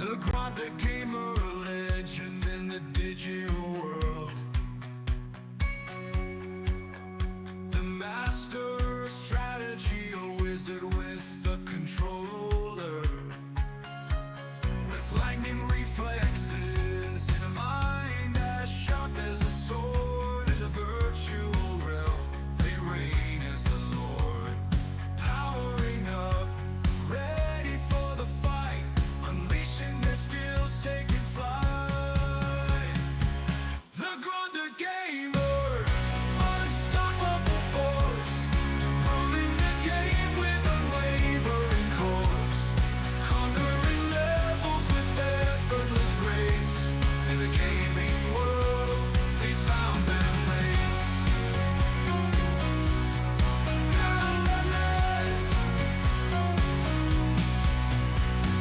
The Grande Gamer, a legend in the digital world. The master of strategy, a wizard with a controller, with lightning reflexes and a mind as sharp as a sword. In the virtual realm, they reign as the Lord, powering up, ready for the fight, unleashing their skills, taking flight. The Grande Gamer, unstoppable force, ruling the game with unwavering course, conquering levels with effortless grace. In the gaming world, they found their place.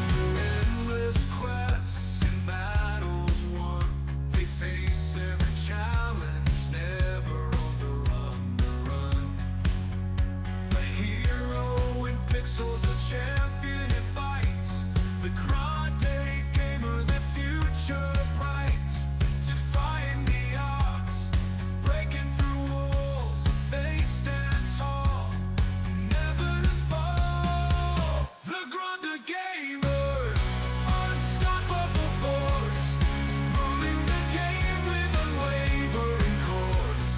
Through endless quests and battles won, they face every challenge, never on the run. A hero in pixels, a champion in bites. The Grande Gamer, the future bright, defying the odds, breaking through walls. They stand tall, never to fall. The Grande Gamer, unstoppable force, ruling the game with unwavering course,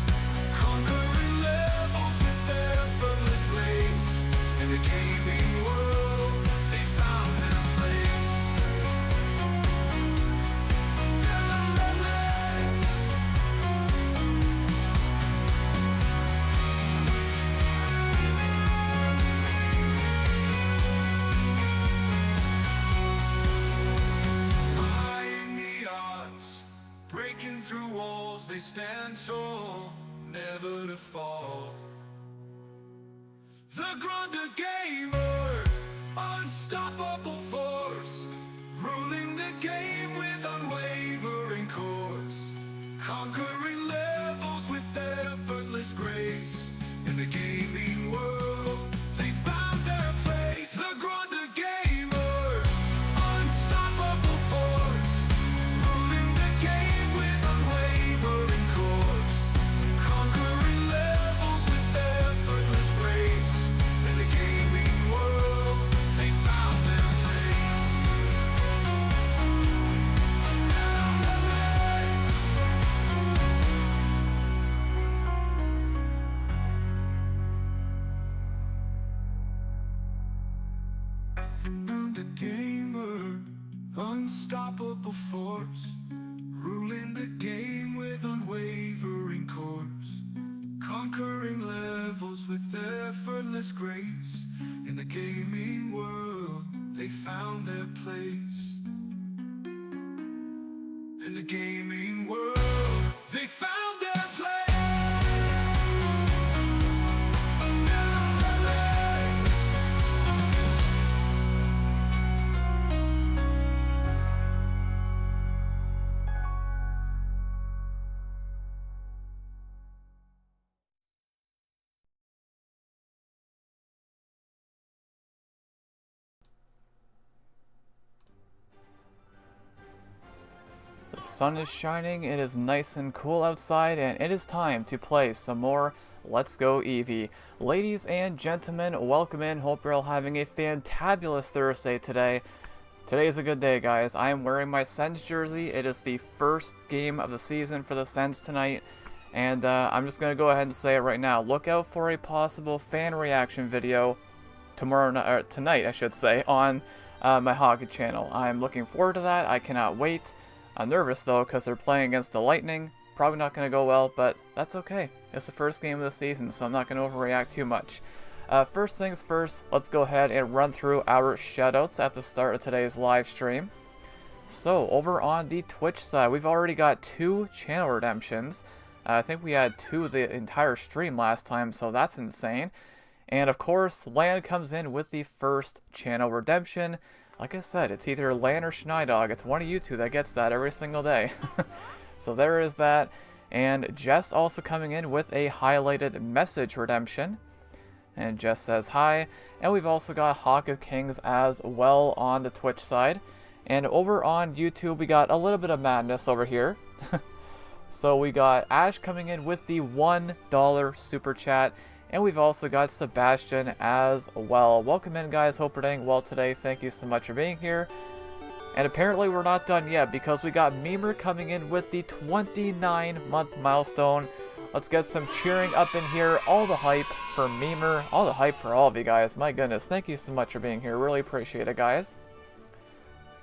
conquering levels with effortless grace. In the gaming world, they found their place. Defying the odds, breaking through walls, they stand tall, never to fall. The Grande Gamer, unstoppable force, ruling the game with unwavering course, conquering levels with effortless grace. In the gaming world, they found their place. The Grande Gamer, unstoppable force, ruling the game with unwavering course, conquering levels with effortless grace. In the gaming world, they found their place. The gamer, unstoppable force, ruling the game with unwavering course, conquering levels with effortless grace. In the gaming world, they found their place. In the gaming world, they found their place. The sun is shining, it is nice and cool outside, and it is time to play some more Let's Go Eevee. Ladies and gentlemen, welcome in. Hope you're all having a fantabulous Thursday today. Today is a good day, guys. I am wearing my Sens jersey. It is the first game of the season for the Sens tonight, and I'm just going to go ahead and say it right now. Look out for a possible fan reaction video tonight, I should say, on my Hockey channel. I'm looking forward to that. I cannot wait. I'm nervous though because they're playing against the Lightning. Probably not going to go well, but that's okay. It's the first game of the season, so I'm not going to overreact too much. First things first, let's go ahead and run through our shoutouts at the start of today's live stream. So, over on the Twitch side, we've already got 2 channel redemptions. I think we had 2 the entire stream last time, so that's insane. And of course, Lan comes in with the first channel redemption. Like I said, it's either Lan or Schneidog. It's one of you two that gets that every single day. So there is that. And Jess also coming in with a highlighted message redemption. And Jess says hi. And we've also got Hawk of Kings as well on the Twitch side. And over on YouTube, we got a little bit of madness over here. So we got Ash coming in with the $1 super chat. And we've also got Sebastian as well. Welcome in, guys. Hope you're doing well today. Thank you so much for being here. And apparently we're not done yet because we got Memer coming in with the 29-month milestone. Let's get some cheering up in here. All the hype for Memer. All the hype for all of you guys. My goodness. Thank you so much for being here. Really appreciate it, guys.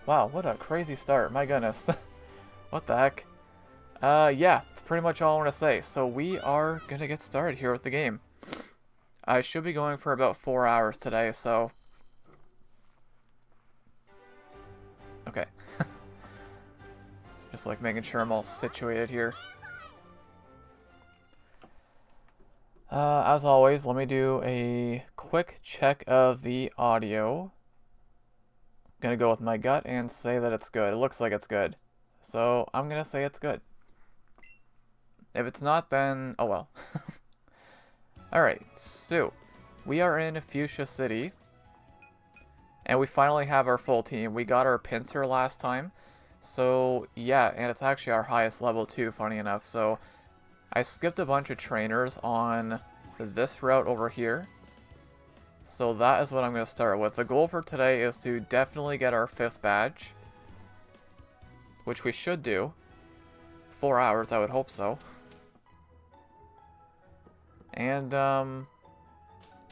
Wow, what a crazy start. My goodness. What the heck? Yeah, that's pretty much all I want to say. So we are going to get started here with the game. I should be going for about 4 hours today, so... Okay. Just like making sure I'm all situated here. As always, let me do a quick check of the audio. Gonna go with my gut and say that it's good. It looks like it's good. So I'm gonna say it's good. If it's not, then oh well. Alright, so we are in Fuchsia City. And we finally have our full team. We got our pincer last time. So yeah, and it's actually our highest level too, funny enough. So I skipped a bunch of trainers on this route over here. So that is what I'm going to start with. The goal for today is to definitely get our 5th badge. Which we should do. 4 hours, I would hope so. And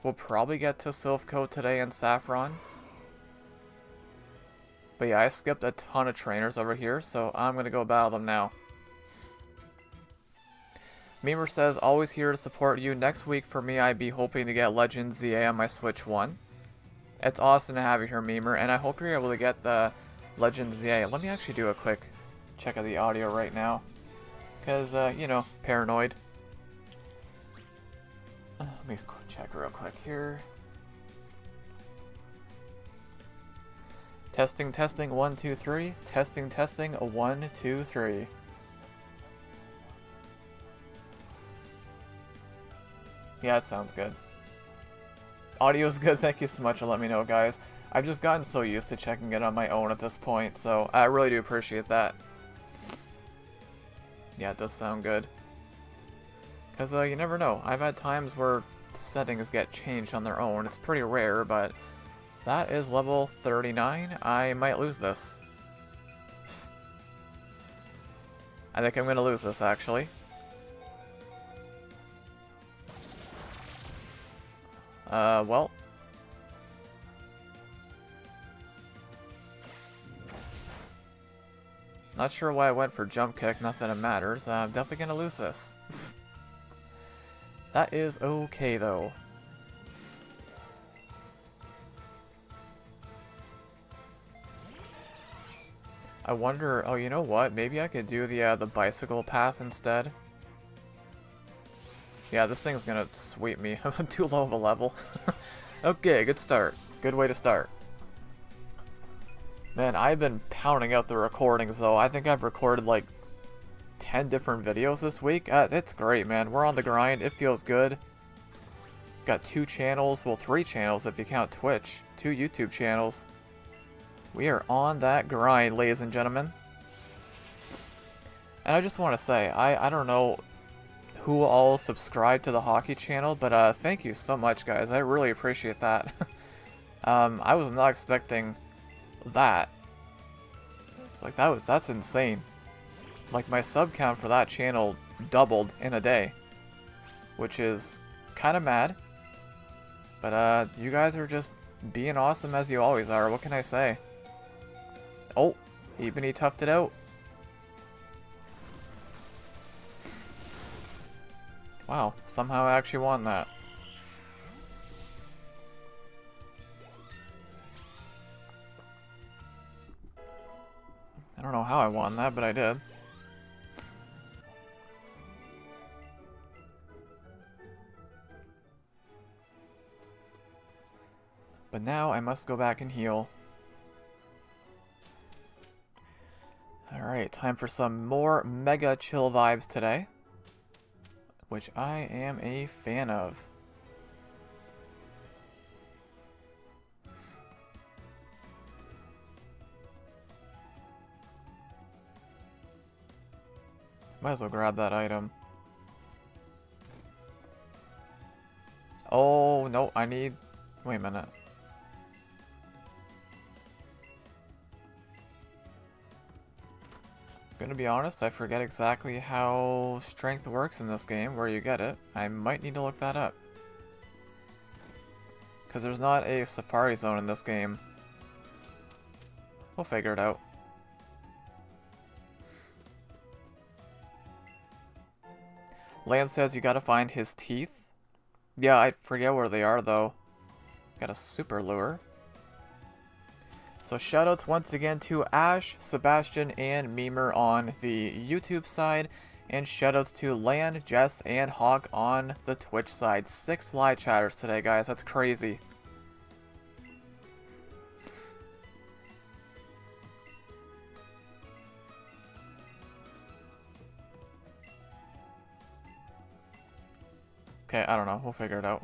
we'll probably get to Silph Coat today in Saffron. But yeah, I skipped a ton of trainers over here, so I'm going to go battle them now. Memer says, always here to support you. Next week for me, I'd be hoping to get Legend ZA on my Switch 1. It's awesome to have you here, Memer, and I hope you're able to get the Legend ZA. Let me actually do a quick check of the audio right now. Because, you know, paranoid. Let me check real quick here. Testing, testing, 1, 2, 3. Testing, testing, 1, 2, 3. Yeah, it sounds good. Audio's good, thank you so much for letting me know, guys. I've just gotten so used to checking it on my own at this point, so I really do appreciate that. Yeah, it does sound good. Because you never know. I've had times where settings get changed on their own. It's pretty rare, but that is level 39. I might lose this. I think I'm going to lose this, actually. Well. Not sure why I went for jump kick, not that it matters. I'm definitely going to lose this. That is okay, though. I wonder, oh, you know what? Maybe I could do the bicycle path instead. Yeah, this thing's gonna sweep me. I'm too low of a level. Okay, good start. Good way to start. Man, I've been pounding out the recordings, though. I think I've recorded, like, 10 different videos this week. It's great, man. We're on the grind. It feels good. Got 2 channels. Well, 3 channels if you count Twitch. 2 YouTube channels. We are on that grind, ladies and gentlemen. And I just want to say, I don't know who all subscribe to the hockey channel, but thank you so much, guys. I really appreciate that. I was not expecting that. Like, that's insane. Like, my sub count for that channel doubled in a day, which is kind of mad. But you guys are just being awesome as you always are. What can I say? Oh, Eevee toughed it out. Wow, somehow I actually won that. I don't know how I won that, but I did. But now I must go back and heal. Alright, time for some more mega chill vibes today, which I am a fan of. Might as well grab that item. Oh, no, I need... Wait a minute. Gonna be honest, I forget exactly how strength works in this game, where you get it. I might need to look that up. Because there's not a safari zone in this game. We'll figure it out. Lance says you gotta find his teeth. Yeah, I forget where they are though. Got a super lure. So shoutouts once again to Ash, Sebastian, and Memer on the YouTube side. And shoutouts to Lan, Jess, and Hawk on the Twitch side. 6 live chatters today, guys. That's crazy. Okay, I don't know. We'll figure it out.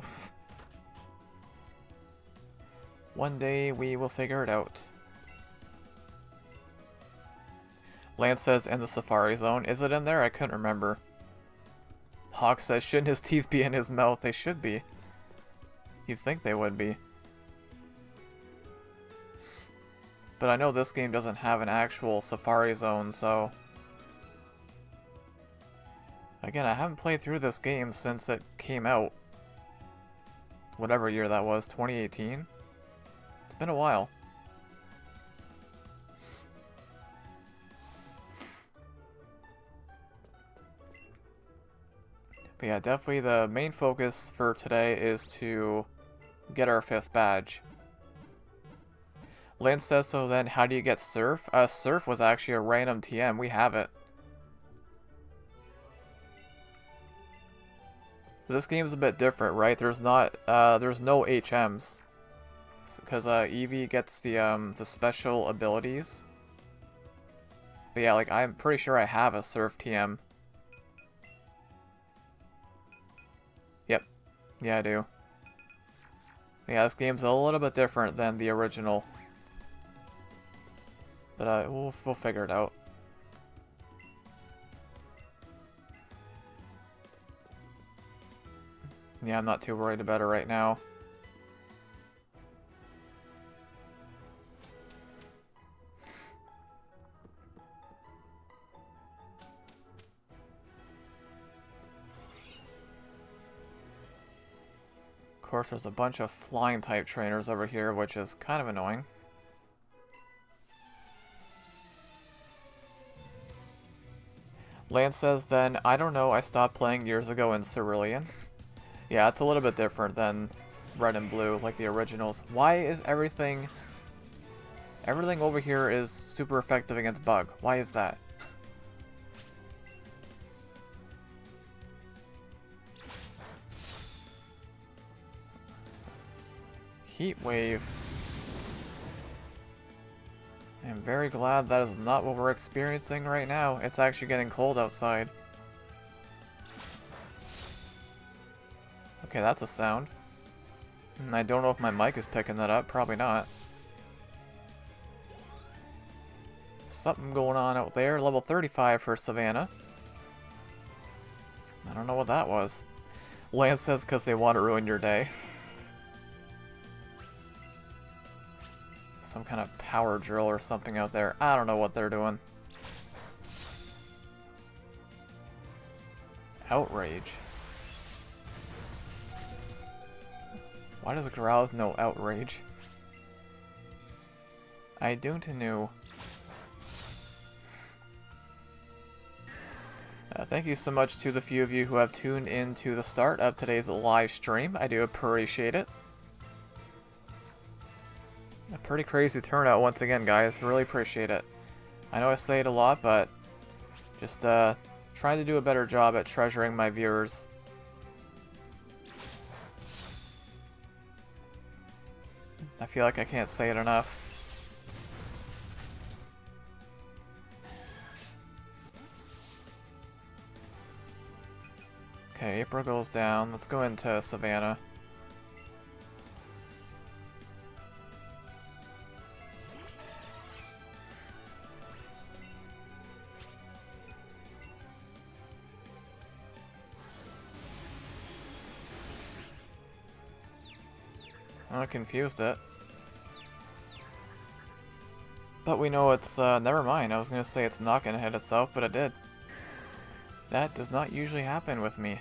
One day we will figure it out. Lance says in the safari zone. Is it in there? I couldn't remember. Hawk says, shouldn't his teeth be in his mouth? They should be. You'd think they would be. But I know this game doesn't have an actual safari zone, so... Again, I haven't played through this game since it came out. Whatever year that was, 2018? It's been a while. But yeah, definitely the main focus for today is to get our 5th badge. Lance says, so then how do you get Surf? Surf was actually a random TM. We have it. This game's a bit different, right? There's no HMs. Because Eevee gets the special abilities. But yeah, like, I'm pretty sure I have a Surf TM. Yep. Yeah, I do. Yeah, this game's a little bit different than the original. But we'll figure it out. Yeah, I'm not too worried about it right now. Of course, there's a bunch of flying type trainers over here, which is kind of annoying. Lance says, then, I don't know, I stopped playing years ago in Cerulean. Yeah, it's a little bit different than Red and Blue, like the originals. Why is everything over here is super effective against Bug? Why is that? Heat Wave. I'm very glad that is not what we're experiencing right now. It's actually getting cold outside. Okay, that's a sound. And I don't know if my mic is picking that up. Probably not. Something going on out there. Level 35 for Savannah. I don't know what that was. Lance says because they want to ruin your day. Some kind of power drill or something out there. I don't know what they're doing. Outrage. Why does Growlithe know Outrage? I don't know. Thank you so much to the few of you who have tuned in to the start of today's live stream. I do appreciate it. A pretty crazy turnout once again, guys. Really appreciate it. I know I say it a lot, but just trying to do a better job at treasuring my viewers. I feel like I can't say it enough. Okay, April goes down. Let's go into Savannah. I confused it. But we know it's, never mind. I was gonna say it's not gonna hit itself, but it did. That does not usually happen with me.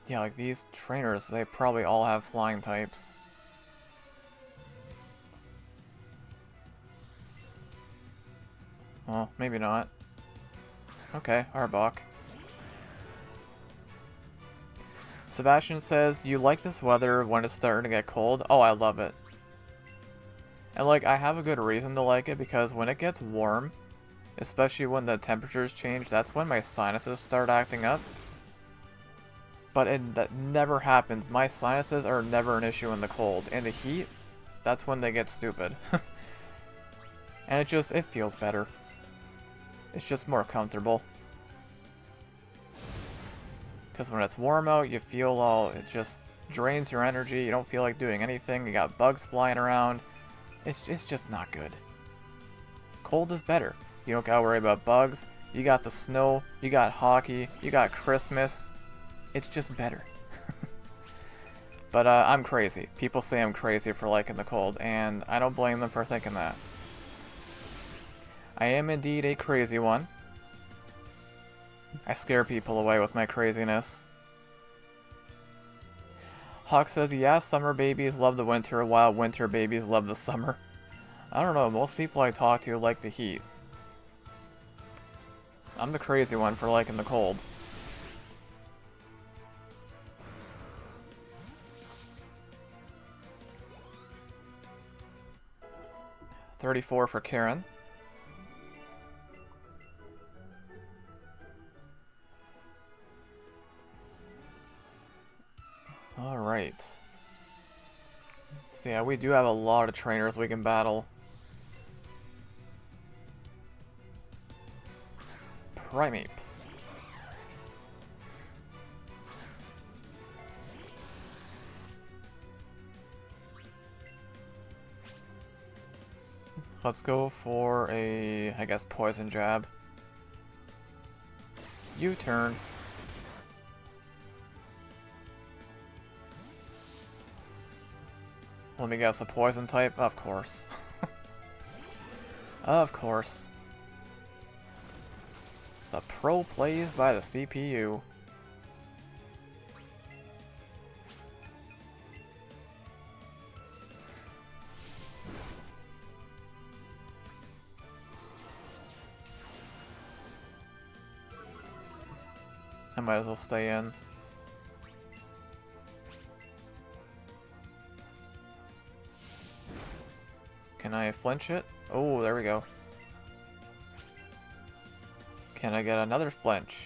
Yeah, like these trainers, they probably all have flying types. Well, maybe not. Okay, Arbok. Sebastian says, you like this weather when it's starting to get cold? Oh, I love it. And like, I have a good reason to like it because when it gets warm, especially when the temperatures change, that's when my sinuses start acting up. But that never happens. My sinuses are never an issue in the cold. In the heat, that's when they get stupid. And it feels better. It's just more comfortable. Because when it's warm out, you feel it just drains your energy. You don't feel like doing anything. You got bugs flying around. It's just not good. Cold is better. You don't gotta worry about bugs. You got the snow. You got hockey. You got Christmas. It's just better. But I'm crazy. People say I'm crazy for liking the cold, and I don't blame them for thinking that. I am indeed a crazy one. I scare people away with my craziness. Hawk says, yeah, summer babies love the winter, while winter babies love the summer. I don't know, most people I talk to like the heat. I'm the crazy one for liking the cold. $34 for Karen. Alright. So yeah, we do have a lot of trainers we can battle. Primeape. Let's go for a, I guess, poison jab. U-turn. Let me guess, a poison type? Of course. Of course. The pro plays by the CPU. I might as well stay in. Can I flinch it? Oh, there we go. Can I get another flinch?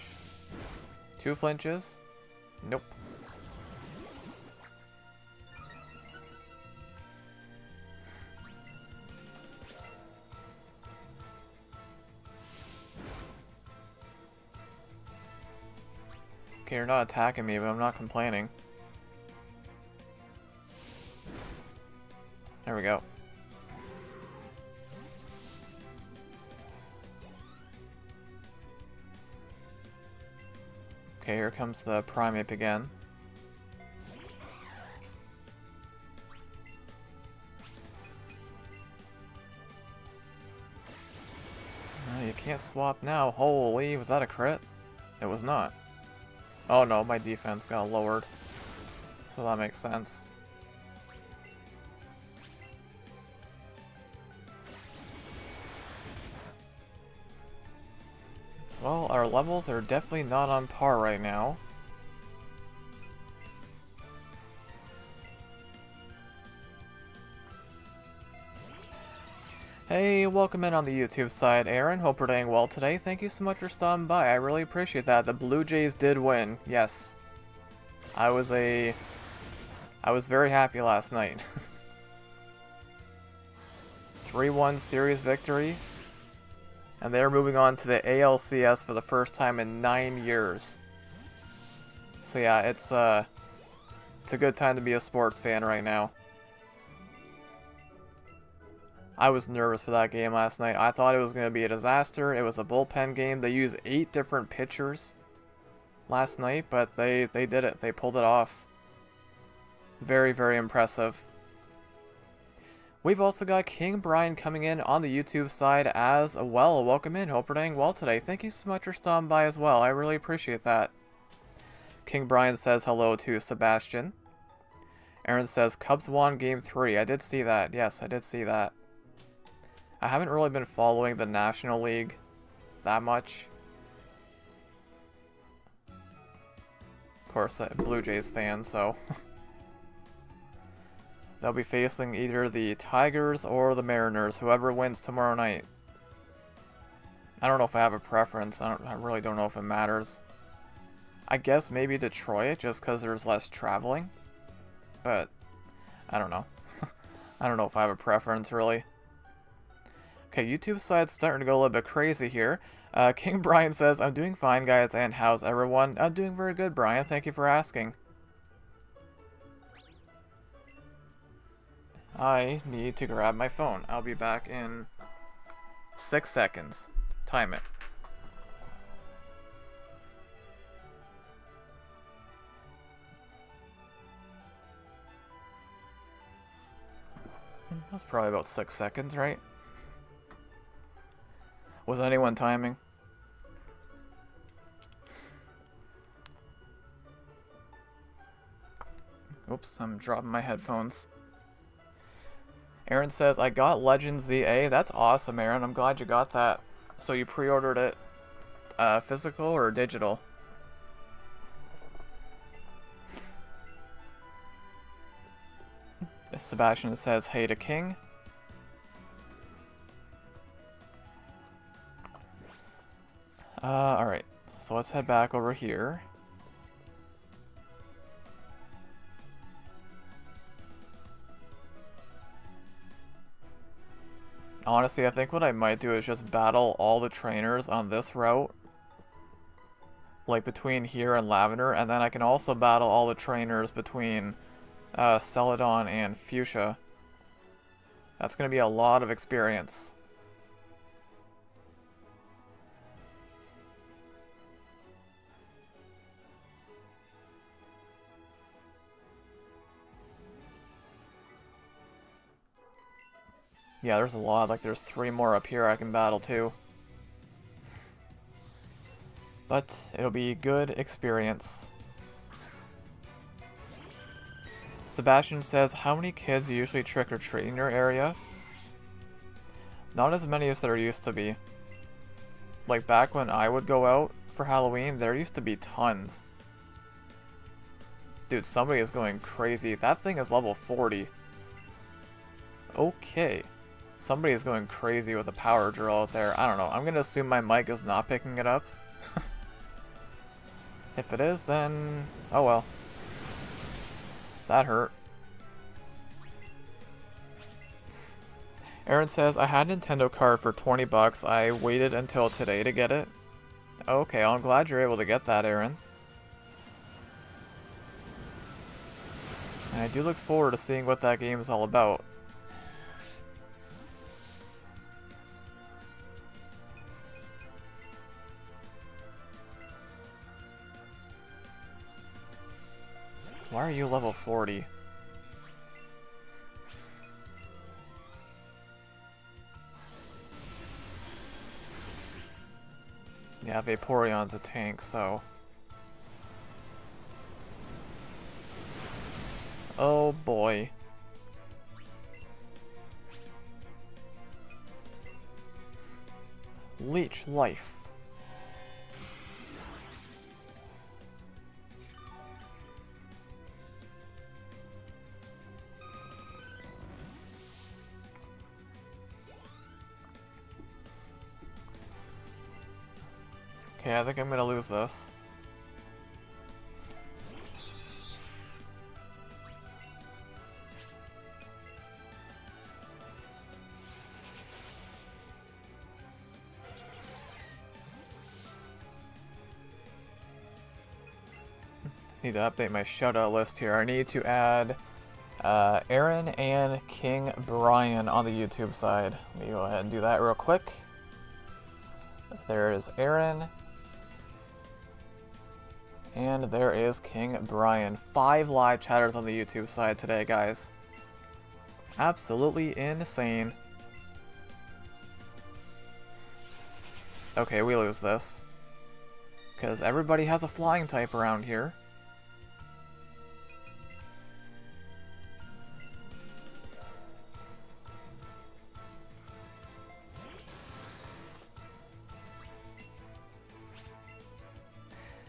2 flinches? Nope. Okay, you're not attacking me, but I'm not complaining. There we go. Okay, here comes the Primeape again. No, you can't swap now. Holy, was that a crit? It was not. Oh no, my defense got lowered. So that makes sense. Well, our levels are definitely not on par right now. Hey, welcome in on the YouTube side, Aaron. Hope we're doing well today. Thank you so much for stopping by. I really appreciate that. The Blue Jays did win. Yes. I was very happy last night. 3-1 series victory. And they're moving on to the ALCS for the first time in 9 years. So yeah, it's a good time to be a sports fan right now. I was nervous for that game last night. I thought it was going to be a disaster. It was a bullpen game. They used 8 different pitchers last night, but they did it. They pulled it off. Very, very impressive. We've also got King Brian coming in on the YouTube side as well. Welcome in. Hope you're doing well today. Thank you so much for stopping by as well. I really appreciate that. King Brian says hello to Sebastian. Aaron says Cubs won Game 3. I did see that. Yes, I did see that. I haven't really been following the National League that much. Of course, Blue Jays fan, so... They'll be facing either the Tigers or the Mariners, whoever wins tomorrow night. I don't know if I have a preference. I really don't know if it matters. I guess maybe Detroit, just because there's less traveling. But, I don't know. I don't know if I have a preference, really. Okay, YouTube side's starting to go a little bit crazy here. King Brian says, I'm doing fine, guys, and how's everyone? I'm doing very good, Brian. Thank you for asking. I need to grab my phone. I'll be back in 6 seconds. Time it. That's probably about 6 seconds, right? Was anyone timing? Oops, I'm dropping my headphones. Aaron says, I got Legend ZA. That's awesome, Aaron. I'm glad you got that. So you pre-ordered it physical or digital? Sebastian says, hey to King. Alright. So let's head back over here. Honestly, I think what I might do is just battle all the trainers on this route. Like between here and Lavender, and then I can also battle all the trainers between Celadon and Fuchsia. That's going to be a lot of experience. Yeah, there's a lot. Like, there's 3 more up here I can battle, too. But it'll be good experience. Sebastian says, how many kids usually trick-or-treat in your area? Not as many as there used to be. Like, back when I would go out for Halloween, there used to be tons. Dude, somebody is going crazy. That thing is level 40. Okay. Somebody is going crazy with a power drill out there. I don't know. I'm going to assume my mic is not picking it up. If it is, then... oh well. That hurt. Aaron says, I had a Nintendo card for 20 bucks. I waited until today to get it. Okay, I'm glad you're able to get that, Aaron. And I do look forward to seeing what that game is all about. Why are you level 40? Yeah, Vaporeon's a tank, so... oh boy. Leech life. Okay, I think I'm gonna lose this. Need to update my shoutout list here. I need to add Aaron and King Brian on the YouTube side. Let me go ahead and do that real quick. There is Aaron. And there is King Brian. 5 live chatters on the YouTube side today, guys. Absolutely insane. Okay, we lose this. Because everybody has a flying type around here.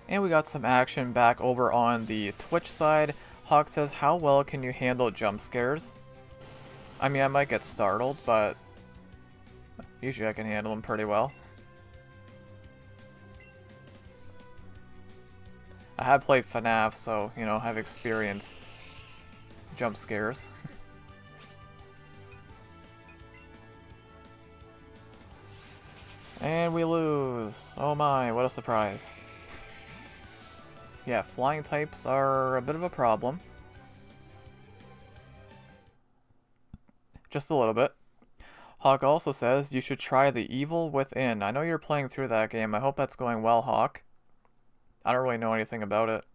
And we got some action back over on the Twitch side. Hawk says, how well can you handle jump scares? I mean, I might get startled, but usually I can handle them pretty well. I have played FNAF, so, you know, have experienced jump scares. And we lose. Oh my, what a surprise. Yeah, flying types are a bit of a problem. Just a little bit. Hawk also says you should try The Evil Within. I know you're playing through that game. I hope that's going well, Hawk. I don't really know anything about it.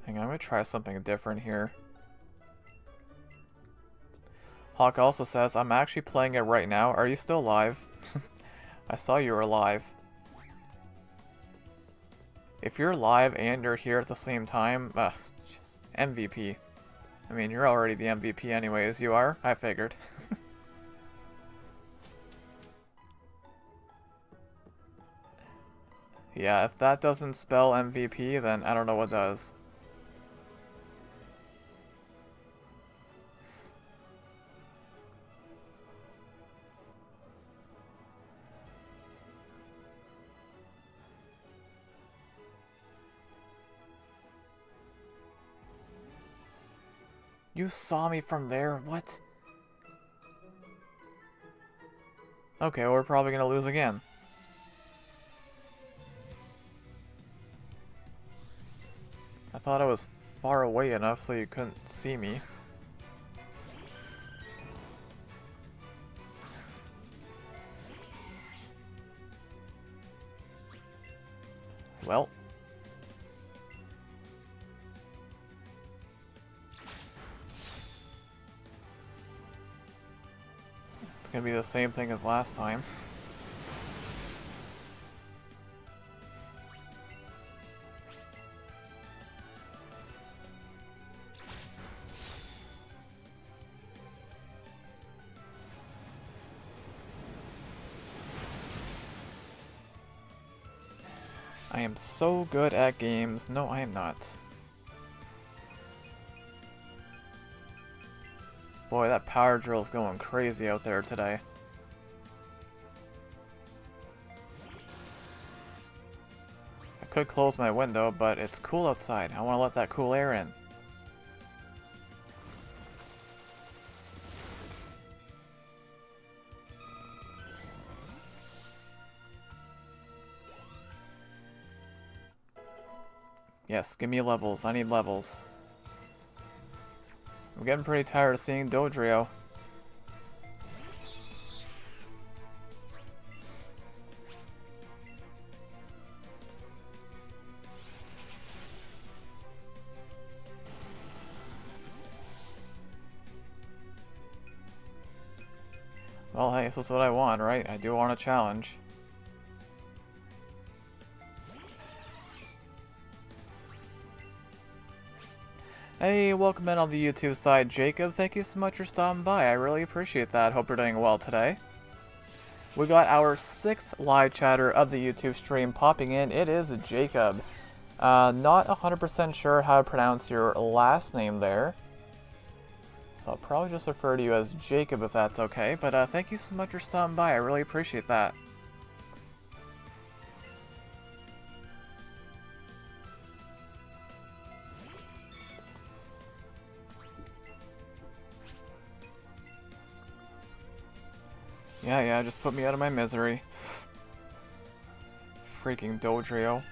Hang on, I'm gonna try something different here. Hawk also says, I'm actually playing it right now. Are you still live? I saw you were live. If you're live and you're here at the same time, just MVP. I mean, you're already the MVP anyways, you are? I figured. Yeah, if that doesn't spell MVP, then I don't know what does. You saw me from there? What? Okay, well, we're probably gonna lose again. I thought I was far away enough so you couldn't see me. Well. It's gonna be the same thing as last time. I am so good at games. No, I am not. Boy, that power drill's going crazy out there today. I could close my window, but it's cool outside. I want to let that cool air in. Yes, give me levels. I need levels. I'm getting pretty tired of seeing Dodrio. Well, hey, this is what I want, right? I do want a challenge. Hey, welcome in on the YouTube side, Jacob. Thank you so much for stopping by. I really appreciate that. Hope you're doing well today. We got our 6th live chatter of the YouTube stream popping in. It is Jacob. Not 100% sure how to pronounce your last name there. So I'll probably just refer to you as Jacob if that's okay. But thank you so much for stopping by. I really appreciate that. Yeah, just put me out of my misery. Freaking Dodrio.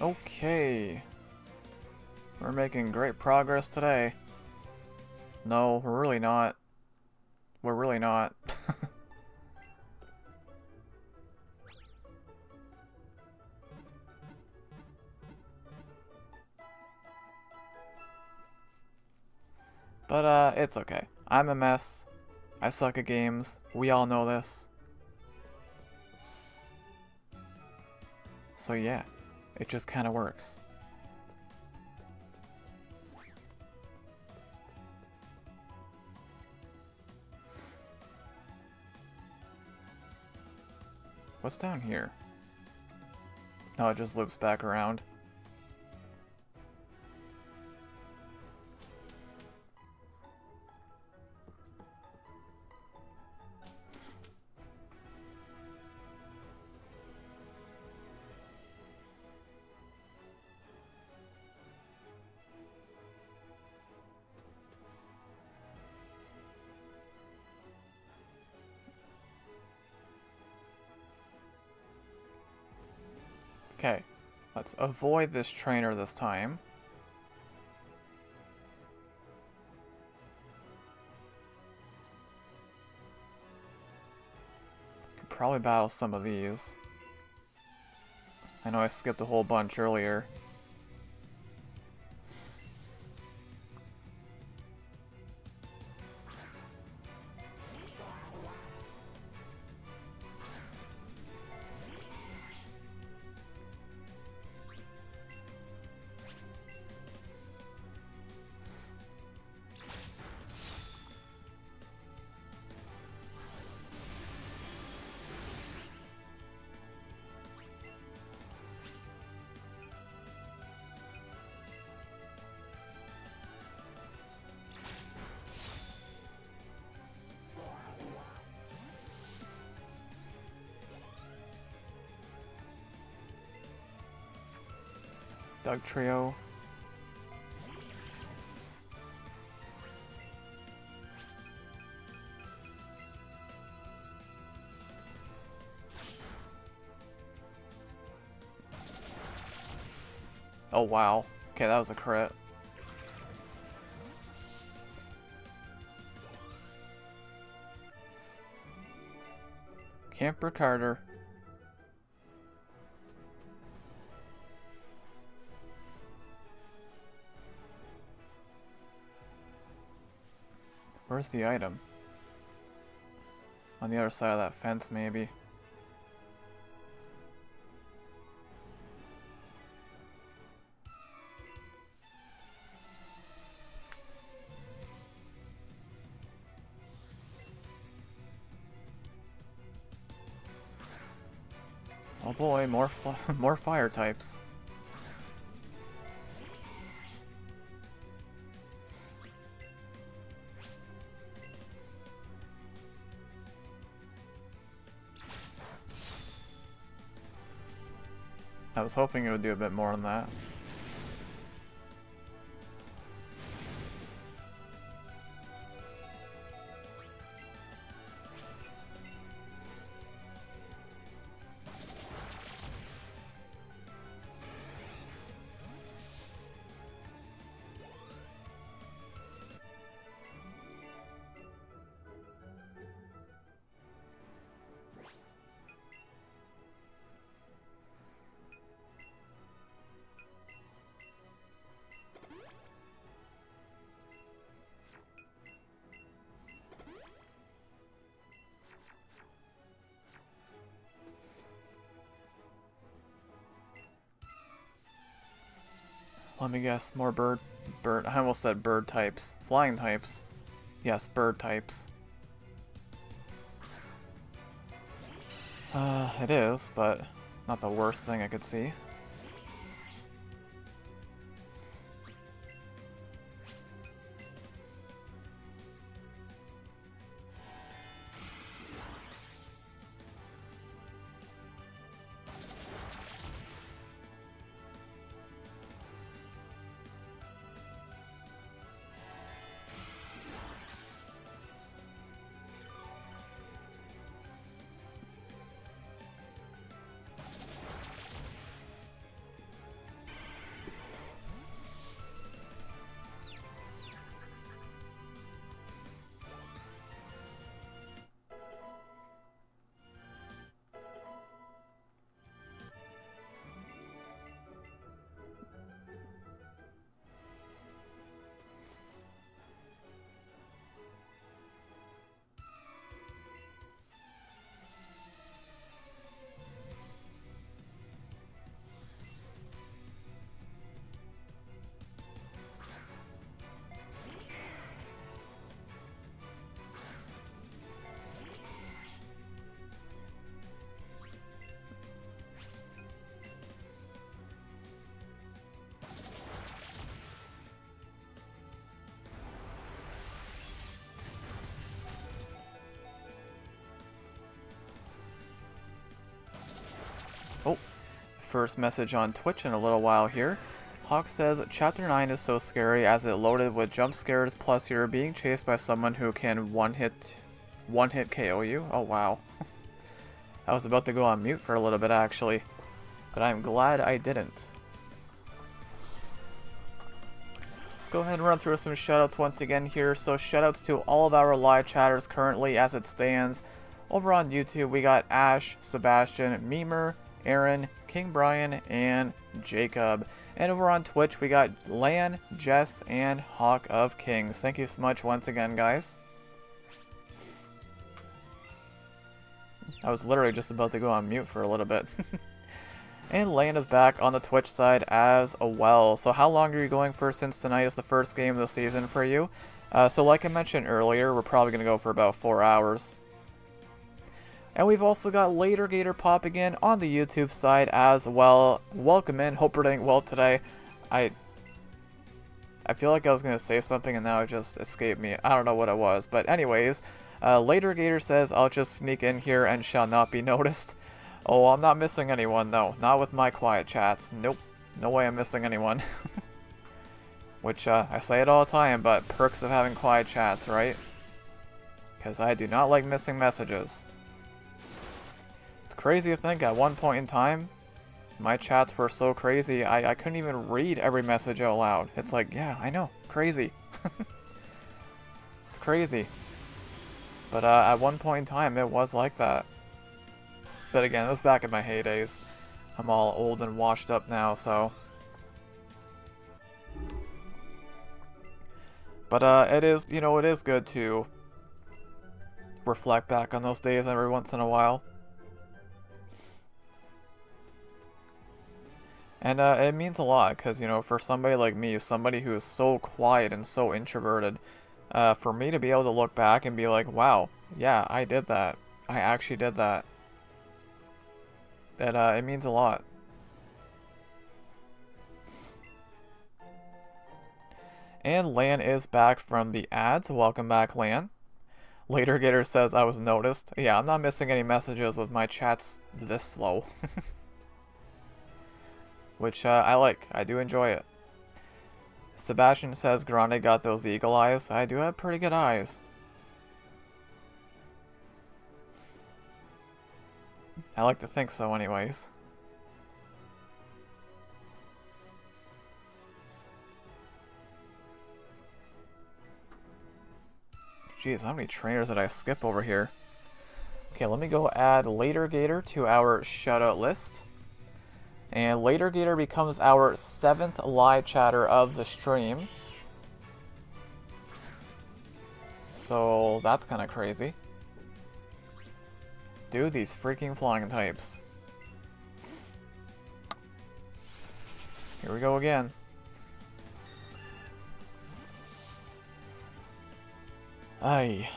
Okay. We're making great progress today. No, we're really not. We're really not. But, it's okay. I'm a mess. I suck at games. We all know this. So yeah, it just kind of works. What's down here? No, it just loops back around. Okay, let's avoid this trainer this time. Could probably battle some of these. I know I skipped a whole bunch earlier. Doug Trio. Oh wow. Okay, that was a crit. Camper Carter. Where's the item? On the other side of that fence, maybe. Oh boy, more more fire types. I was hoping it would do a bit more than that. Let me guess, more bird, I almost said bird types. Flying types. Yes, bird types. It is, but not the worst thing I could see. Oh, first message on Twitch in a little while here. Hawk says, Chapter 9 is so scary as it loaded with jump scares, plus you're being chased by someone who can one-hit KO you. Oh, wow. I was about to go on mute for a little bit, actually. But I'm glad I didn't. Let's go ahead and run through some shoutouts once again here. So shoutouts to all of our live chatters currently as it stands. Over on YouTube, we got Ash, Sebastian, Memer, Aaron, King Brian, and Jacob. And over on Twitch, we got Lan, Jess, and Hawk of Kings. Thank you so much once again, guys. I was literally just about to go on mute for a little bit. And Lan is back on the Twitch side as well. So how long are you going for, since tonight is the first game of the season for you? So like I mentioned earlier, we're probably going to go for about 4 hours. And we've also got Later Gator popping in on the YouTube side as well. Welcome in. Hope we're doing well today. I feel like I was going to say something and now it just escaped me. I don't know what it was. But anyways, Later Gator says, I'll just sneak in here and shall not be noticed. Oh, I'm not missing anyone, though. Not with my quiet chats. Nope. No way I'm missing anyone. Which, I say it all the time, but perks of having quiet chats, right? Because I do not like missing messages. It's crazy to think at one point in time, my chats were so crazy, I couldn't even read every message out loud. It's like, yeah, I know, crazy. It's crazy. But at one point in time, it was like that. But again, it was back in my heydays. I'm all old and washed up now, so. But it is, you know, it is good to reflect back on those days every once in a while. And it means a lot, because, you know, for somebody like me, somebody who is so quiet and so introverted, for me to be able to look back and be like, wow, yeah, I did that. I actually did that. That it means a lot. And Lan is back from the ads. Welcome back, Lan. Later Gator says I was noticed. Yeah, I'm not missing any messages with my chats this slow. Which I like. I do enjoy it. Sebastian says Grande got those eagle eyes. I do have pretty good eyes. I like to think so anyways. Jeez, how many trainers did I skip over here? Okay, let me go add Later Gator to our shoutout list. And Later Gator becomes our 7th live chatter of the stream. So that's kind of crazy. Dude, these freaking flying types. Here we go again. Aye.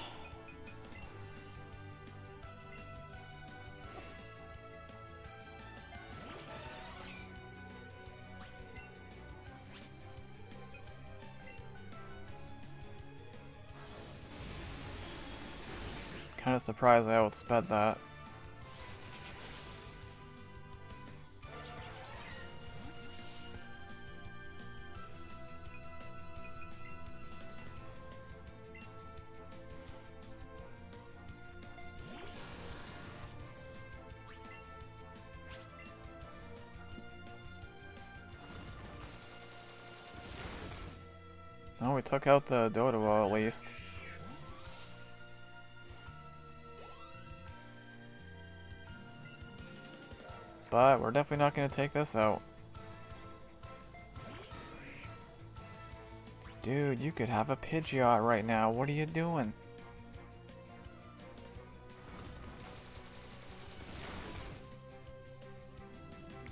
Kind of surprised I outsped that. Oh, we took out the Dodo at least. But we're definitely not going to take this out. Dude, you could have a Pidgeot right now. What are you doing?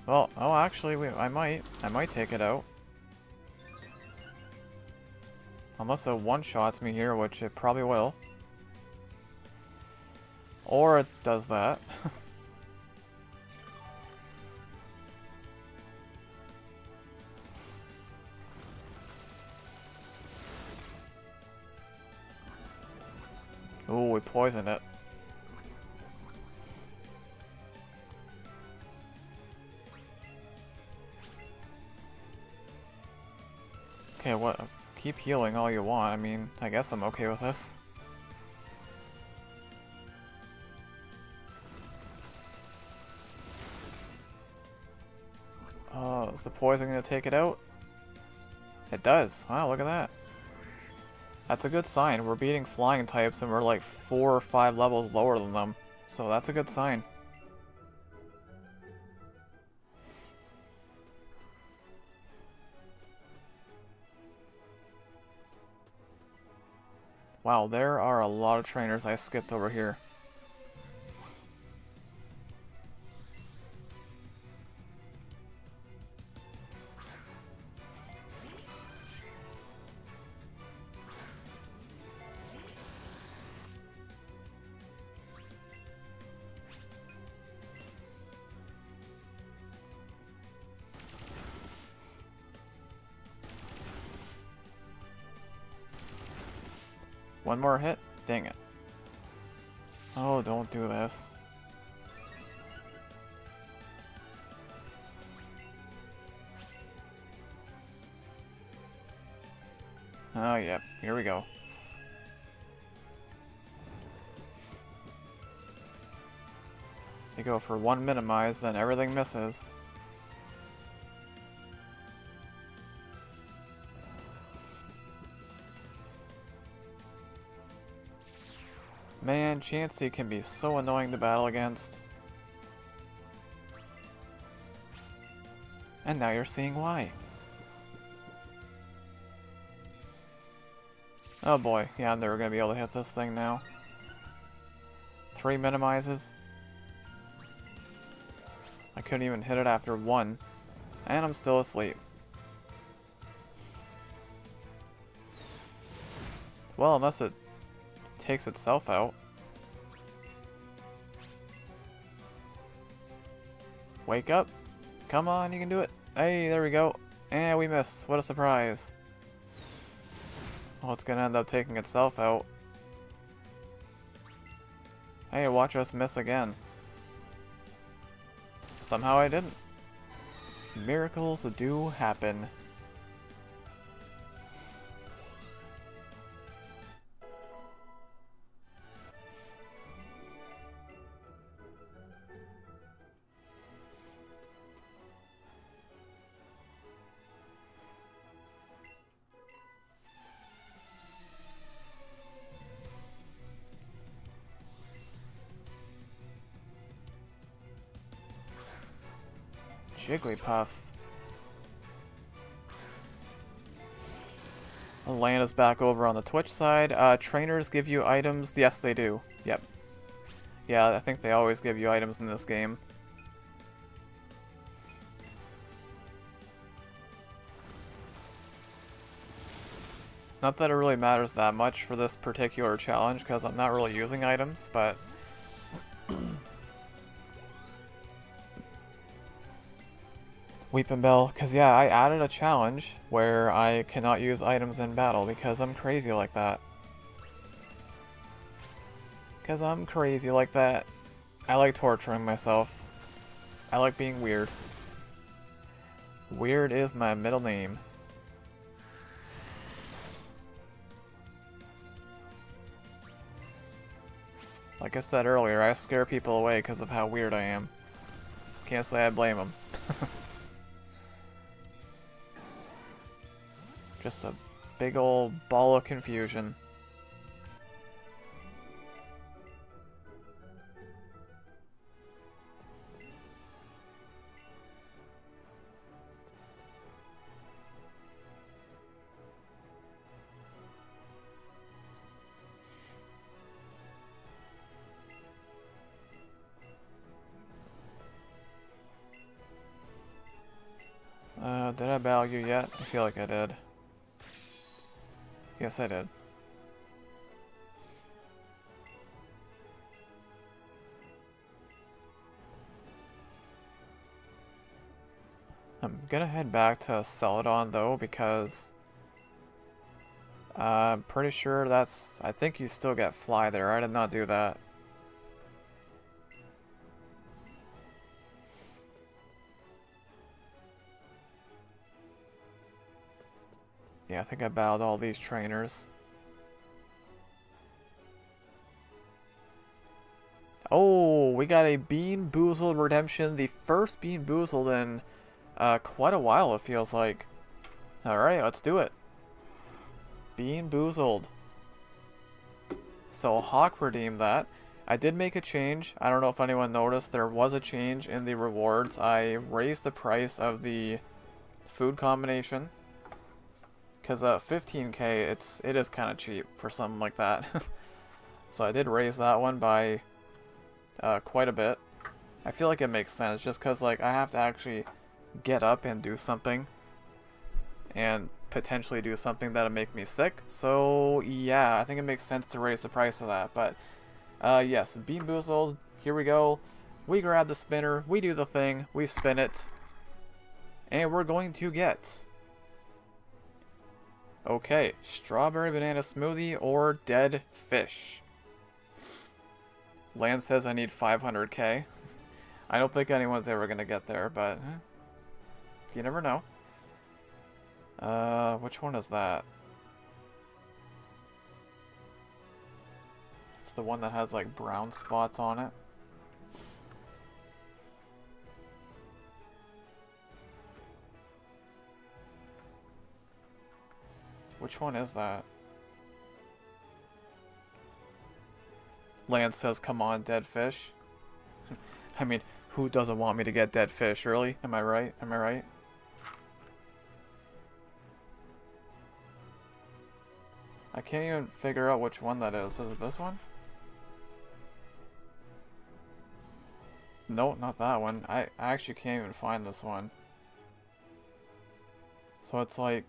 Well, oh, actually, I might take it out. Unless it one-shots me here, which it probably will. Or it does that. Ooh, we poisoned it. Okay, what? Keep healing all you want. I mean, I guess I'm okay with this. Oh, is the poison gonna take it out? It does. Wow, look at that. That's a good sign. We're beating flying types and we're like 4 or 5 levels lower than them. So that's a good sign. Wow, there are a lot of trainers I skipped over here. One more hit? Dang it. Oh, don't do this. Oh, yep. Here we go. They go for one minimize, then everything misses. Man, Chansey can be so annoying to battle against. And now you're seeing why. Oh boy, yeah, I'm never gonna be able to hit this thing now. 3 minimizes. I couldn't even hit it after 1. And I'm still asleep. Well, unless it takes itself out. Wake up. Come on, you can do it. Hey, there we go. And we miss. What a surprise. Well, it's gonna end up taking itself out. Hey, watch us miss again. Somehow I didn't. Miracles do happen. Jigglypuff. Elena's back over on the Twitch side. Trainers give you items. Yes, they do. Yep. Yeah, I think they always give you items in this game. Not that it really matters that much for this particular challenge, because I'm not really using items, but... Weepin' Bell, because yeah, I added a challenge where I cannot use items in battle because I'm crazy like that. Because I'm crazy like that. I like torturing myself. I like being weird. Weird is my middle name. Like I said earlier, I scare people away because of how weird I am. Can't say I blame them. Just a big old ball of confusion. Did I battle you yet? I feel like I did. Yes, I did. I'm gonna head back to Celadon though, because I'm pretty sure that's... I think you still get fly there. I did not do that. Yeah, I think I battled all these trainers. Oh, we got a Bean Boozled redemption. The first Bean Boozled in quite a while, it feels like. Alright, let's do it. Bean Boozled. So Hawk redeemed that. I did make a change. I don't know if anyone noticed. There was a change in the rewards. I raised the price of the food combination. Because 15k, it is kind of cheap for something like that. So I did raise that one by quite a bit. I feel like it makes sense just because like I have to actually get up and do something. And potentially do something that'll make me sick. So yeah, I think it makes sense to raise the price of that. But yes, Bean Boozled, here we go. We grab the spinner, we do the thing, we spin it. And we're going to get... Okay, strawberry banana smoothie or dead fish. Land says I need 500k. I don't think anyone's ever gonna get there, but you never know. Which one is that? It's the one that has like brown spots on it. Which one is that? Lance says, come on, dead fish. I mean, who doesn't want me to get dead fish, really? Am I right? Am I right? I can't even figure out which one that is. Is it this one? No, not that one. I actually can't even find this one. So it's like...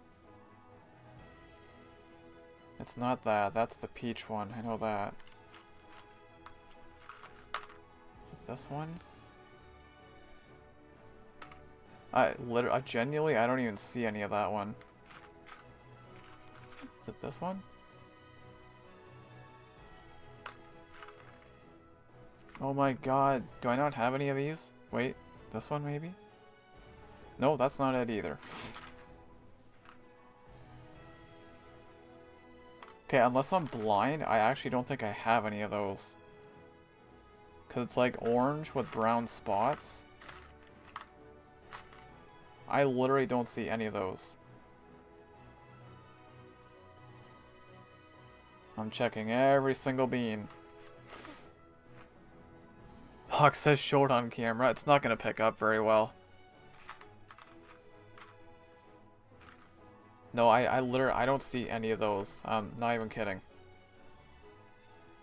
It's not that. That's the peach one. I know that. Is it this one? I genuinely, I don't even see any of that one. Is it this one? Oh my god, do I not have any of these? Wait, this one maybe? No, that's not it either. Okay, unless I'm blind, I actually don't think I have any of those. Because it's like orange with brown spots. I literally don't see any of those. I'm checking every single bean. Hawk says short on camera. It's not going to pick up very well. No, I literally, I don't see any of those. I'm not even kidding.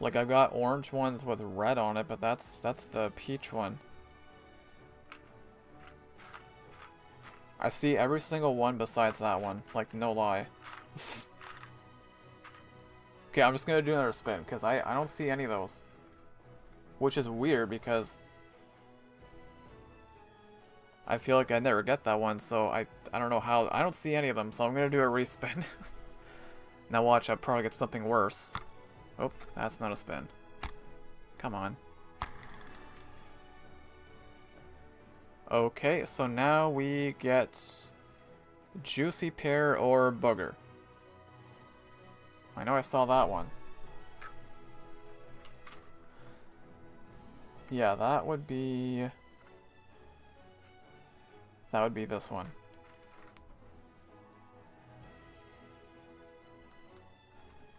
Like, I've got orange ones with red on it, but that's the peach one. I see every single one besides that one. Like, no lie. Okay, I'm just gonna do another spin, because I don't see any of those. Which is weird, because I feel like I never get that one, so I don't know how. I don't see any of them, so I'm gonna do a respin. Now watch, I'll probably get something worse. Oh, that's not a spin. Come on. Okay, so now we get juicy pear or booger. I know I saw that one. Yeah, that would be this one.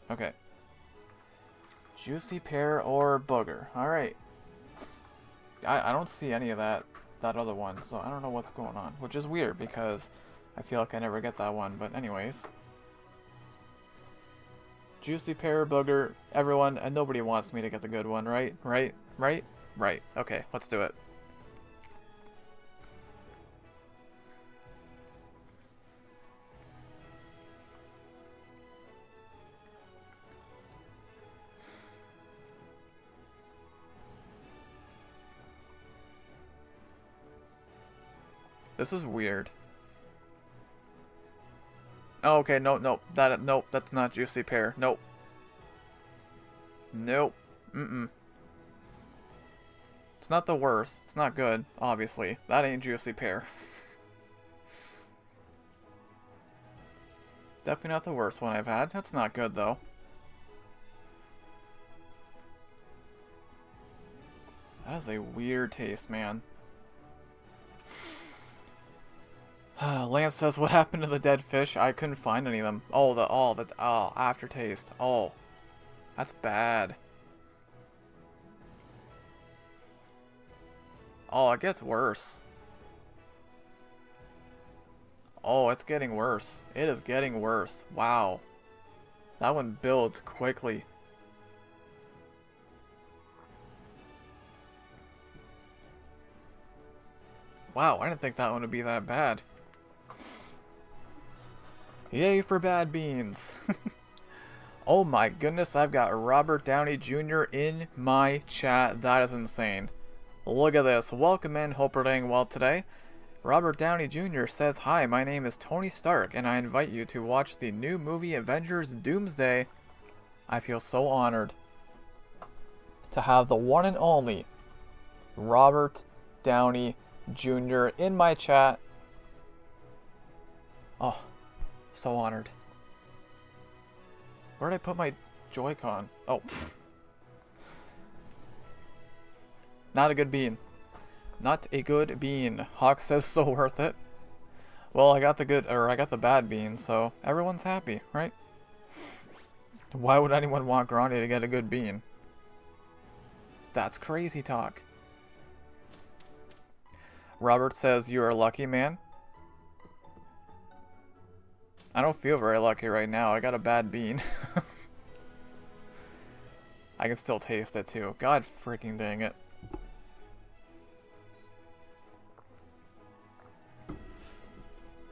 Okay. Juicy pear or booger. Alright. I don't see any of that other one, so I don't know what's going on. Which is weird, because I feel like I never get that one, but anyways. Juicy pear, booger, everyone, and nobody wants me to get the good one, right? Right? Right? Right. Okay, let's do it. This is weird. Oh, okay, nope, nope, that's not juicy pear. Nope. Nope. It's not the worst. It's not good, obviously. That ain't juicy pear. Definitely not the worst one I've had. That's not good, though. That is a weird taste, man. Lance says, what happened to the dead fish? I couldn't find any of them. Oh, the aftertaste. Oh, that's bad. Oh, it gets worse. Oh, it's getting worse. It is getting worse. Wow. That one builds quickly. Wow, I didn't think that one would be that bad. Yay for bad beans. Oh my goodness, I've got Robert Downey Jr. in my chat. That is insane. Look at this. Welcome in. Hope we're doing well today. Robert Downey Jr. says, hi, my name is Tony Stark, and I invite you to watch the new movie Avengers Doomsday. I feel so honored to have the one and only Robert Downey Jr. in my chat. Oh, so honored. Where did I put my Joy-Con? Oh. Not a good bean. Not a good bean. Hawk says so worth it. Well, I got the bad bean, so everyone's happy, right? Why would anyone want Grande to get a good bean? That's crazy talk. Robert says, you are lucky, man. I don't feel very lucky right now. I got a bad bean. I can still taste it, too. God freaking dang it.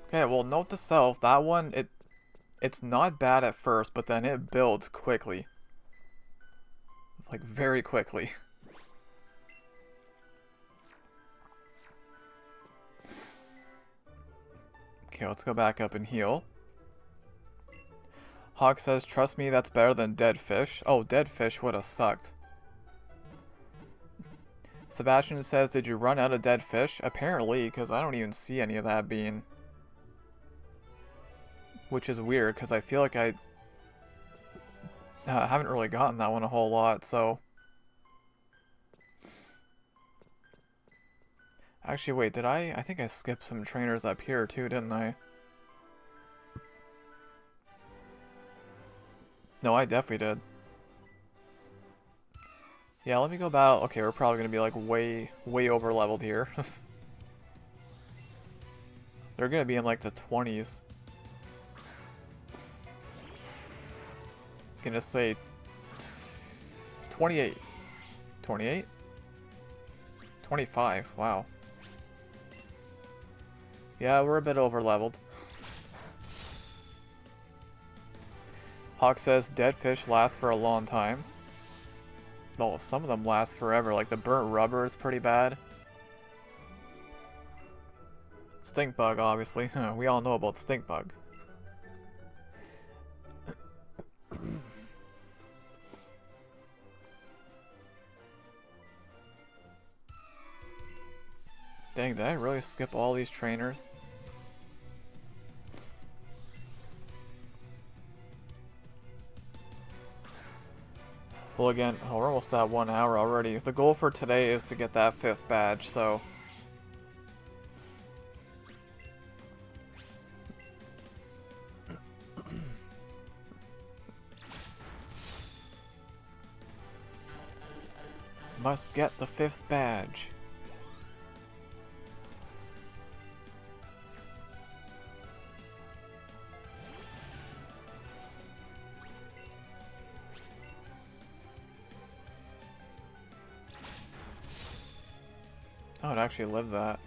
Okay, well, note to self, that one, it's not bad at first, but then it builds quickly. Like, very quickly. Okay, let's go back up and heal. Hawk says, trust me, that's better than dead fish. Oh, dead fish would have sucked. Sebastian says, did you run out of dead fish? Apparently, because I don't even see any of that bean. Which is weird, because I feel like I haven't really gotten that one a whole lot, so... Actually, wait, did I? I think I skipped some trainers up here too, didn't I? No, I definitely did. Yeah, let me go battle. Okay, we're probably gonna be like way over leveled here. They're gonna be in like the 20s. Gonna say 28. 28? 25, wow. Yeah, we're a bit over leveled. Hawk says dead fish last for a long time. Well, some of them last forever, like the burnt rubber is pretty bad. Stink bug, obviously. We all know about stink bug. Dang, did I really skip all these trainers? Well, again, oh, we're almost at 1 hour already. The goal for today is to get that 5th badge, so... Must get the 5th badge. Oh, it actually lived that.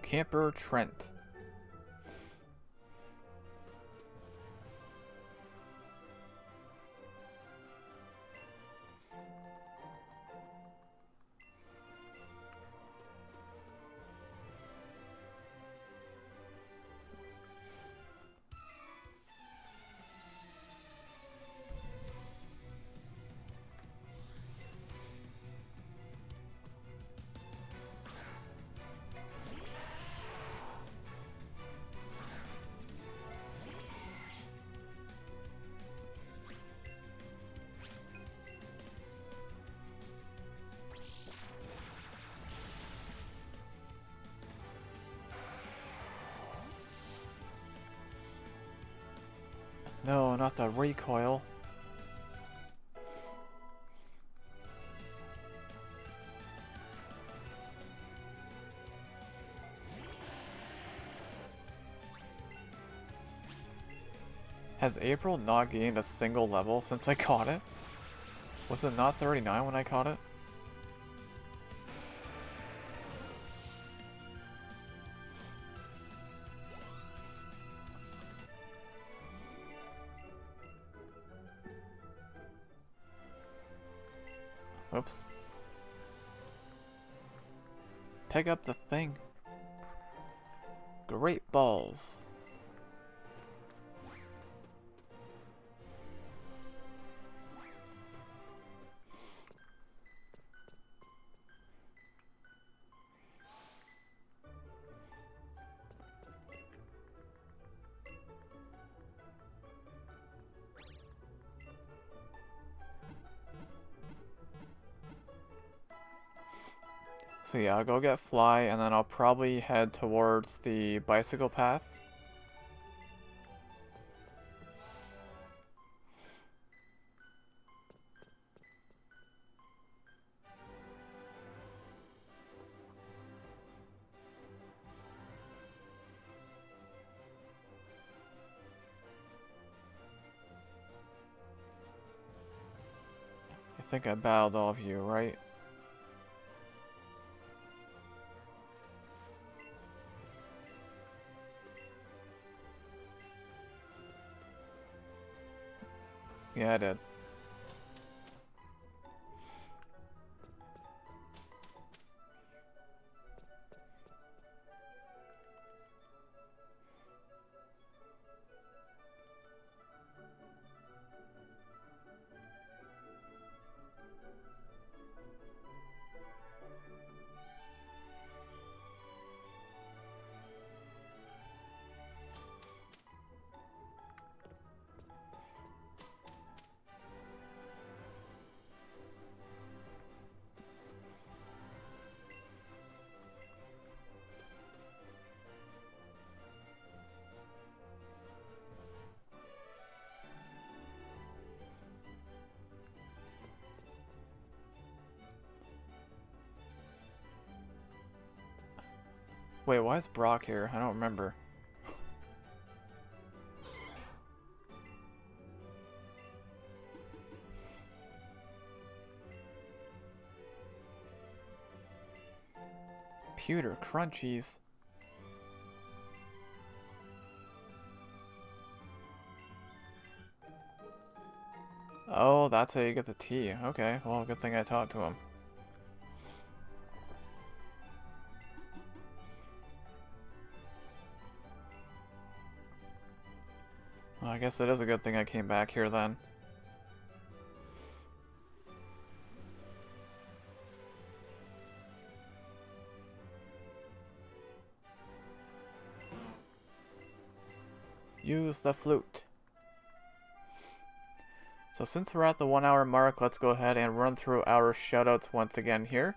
Camper Trent. No, not the recoil. Has April not gained a single level since I caught it? Was it not 39 when I caught it? Oops. Pick up the thing. Great balls. So yeah, I'll go get Fly, and then I'll probably head towards the bicycle path. I think I battled all of you, right? Yeah, I did. Wait, why is Brock here? I don't remember. Pewter crunchies. Oh, that's how you get the tea. Okay, well, good thing I talked to him. Well, I guess it is a good thing I came back here then. Use the flute. So since we're at the 1 hour mark, let's go ahead and run through our shoutouts once again here.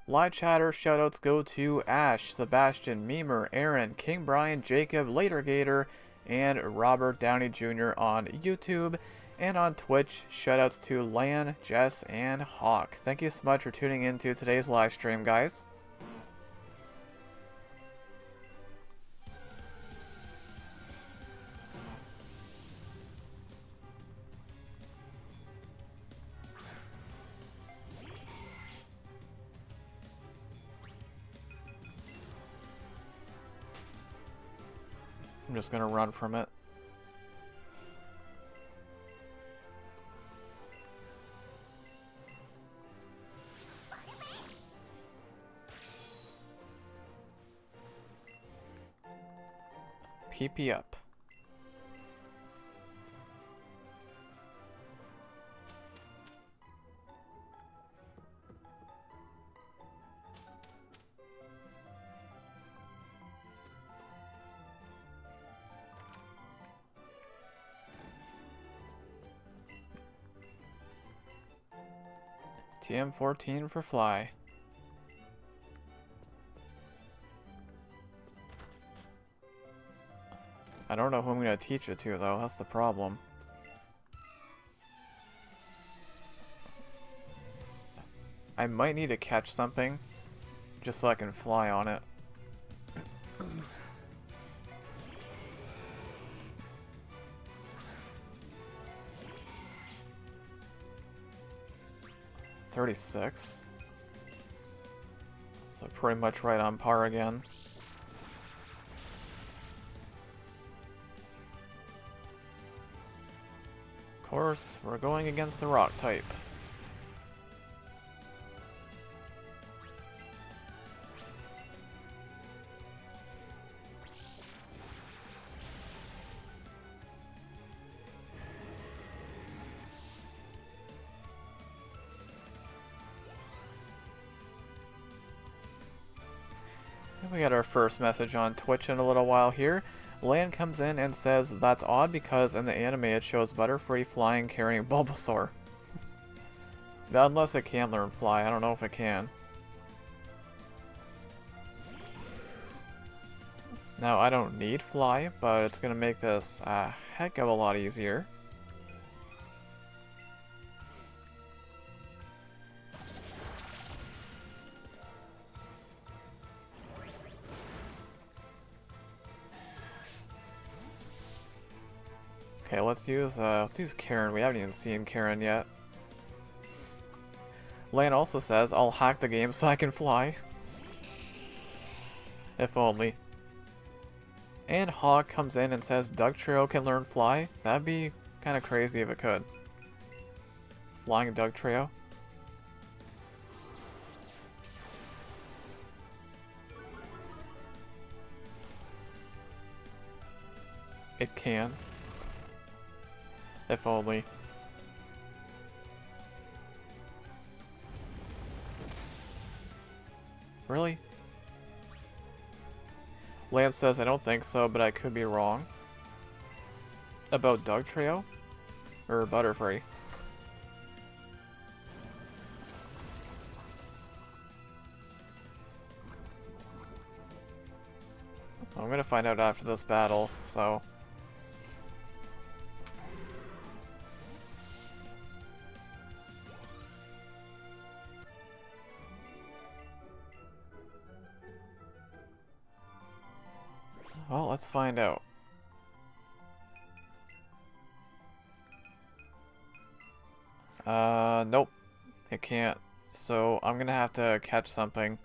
Live chatter shoutouts go to Ash, Sebastian, Memer, Aaron, King Brian, Jacob, Later Gator, and Robert Downey Jr. on YouTube. And on Twitch, shoutouts to Lan, Jess, and Hawk. Thank you so much for tuning into today's live stream, guys. I'm just gonna run from it. PP up. TM14 for Fly. I don't know who I'm going to teach it to, though. That's the problem. I might need to catch something just so I can fly on it. $36. So pretty much right on par again. Of course, we're going against the rock type. We got our first message on Twitch in a little while here. Lan comes in and says, that's odd because in the anime it shows Butterfree flying carrying Bulbasaur. Unless it can learn fly, I don't know if it can. Now I don't need fly, but it's going to make this a heck of a lot easier. Okay, let's use Karen. We haven't even seen Karen yet. Lan also says, I'll hack the game so I can fly. If only. And Hog comes in and says, Dugtrio can learn fly? That'd be kind of crazy if it could. Flying Dugtrio. It can. If only. Really? Lance says, I don't think so, but I could be wrong. About Dugtrio? Or Butterfree? I'm gonna find out after this battle, so... Well, let's find out. Nope. It can't. So, I'm gonna have to catch something.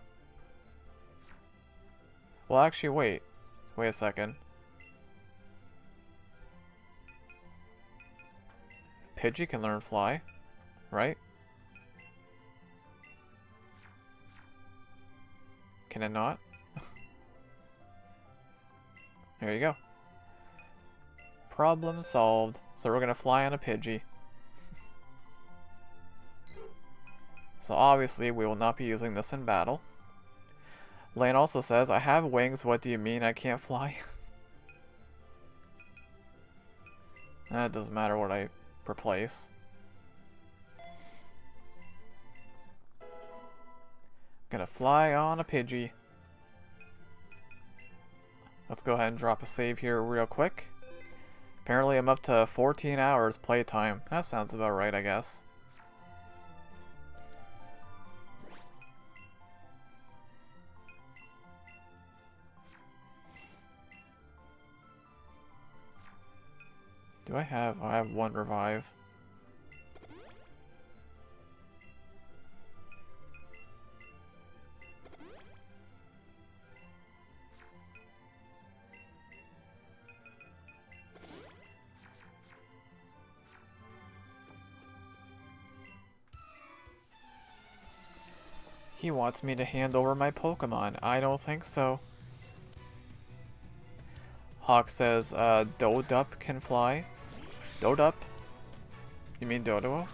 Well, actually, wait. Wait a second. Pidgey can learn fly, right? Can it not? There you go. Problem solved. So we're gonna fly on a Pidgey. So obviously we will not be using this in battle. Lane also says, I have wings, what do you mean I can't fly? That doesn't matter what I replace. Gonna fly on a Pidgey. Let's go ahead and drop a save here real quick. Apparently I'm up to 14 hours playtime. That sounds about right, I guess. Do I have... Oh, I have one revive. He wants me to hand over my Pokemon. I don't think so. Hawk says, Dodup can fly. Dodup? You mean Doduo?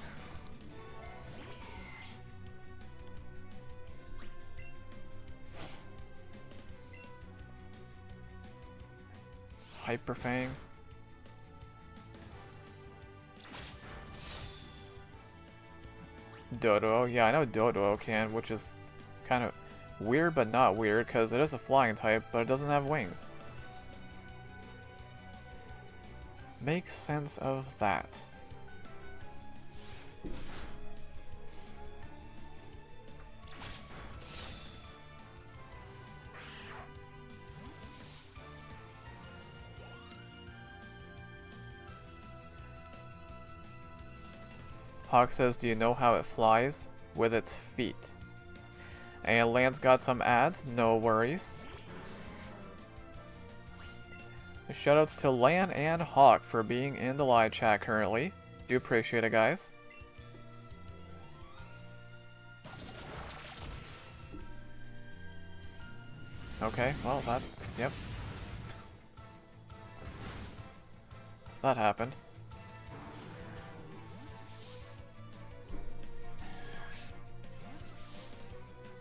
Hyperfang. Doduo. Yeah, I know Doduo can, which is kind of weird but not weird, because it is a flying type, but it doesn't have wings. Make sense of that. Hawk says, do you know how it flies? With its feet. And Lan's got some ads, no worries. Shoutouts to Lan and Hawk for being in the live chat currently. Do appreciate it, guys. Okay, well, that's... yep. That happened.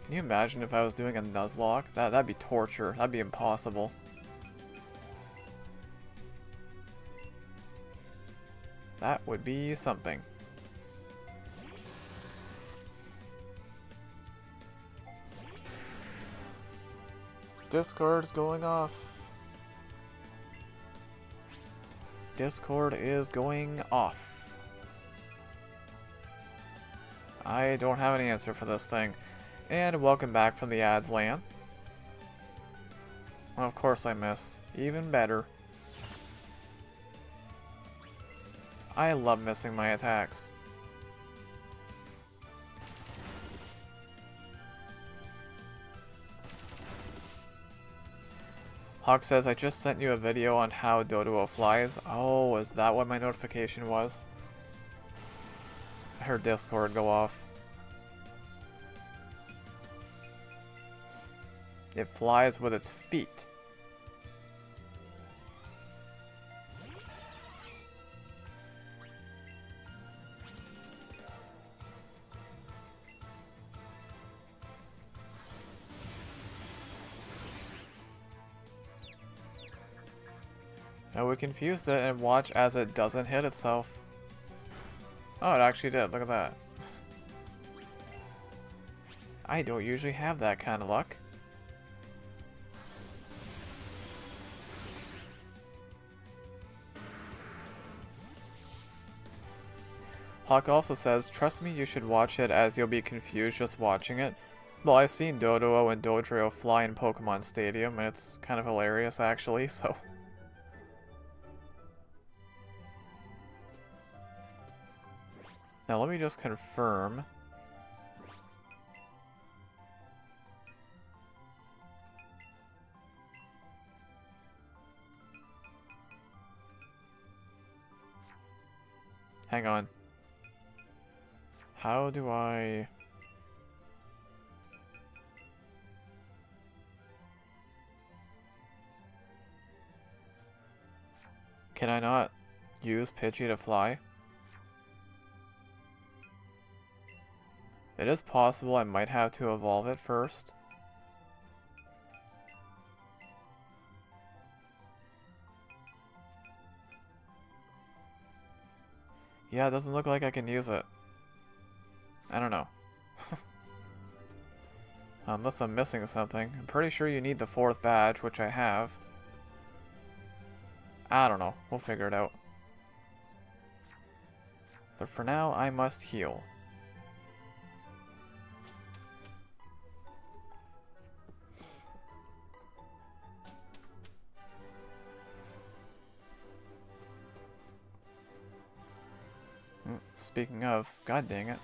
Can you imagine if I was doing a Nuzlocke? That'd be torture. That'd be impossible. That would be something. Discord's going off. Discord is going off. I don't have an answer for this thing. And welcome back from the ads, Lan. Well, of course I missed. Even better. I love missing my attacks. Hawk says, I just sent you a video on how Doduo flies. Oh, is that what my notification was? I heard Discord go off. It flies with its feet. Now we confused it and watch as it doesn't hit itself. Oh, it actually did. Look at that. I don't usually have that kind of luck. Hawk also says, trust me, you should watch it as you'll be confused just watching it. Well, I've seen Doduo and Dodrio fly in Pokemon Stadium, and it's kind of hilarious actually, so... Now let me just confirm. Hang on. How do I... Can I not use Pidgey to fly? It is possible I might have to evolve it first. Yeah, it doesn't look like I can use it. I don't know. Unless I'm missing something. I'm pretty sure you need the 4th badge, which I have. I don't know. We'll figure it out. But for now, I must heal. Speaking of, god dang it.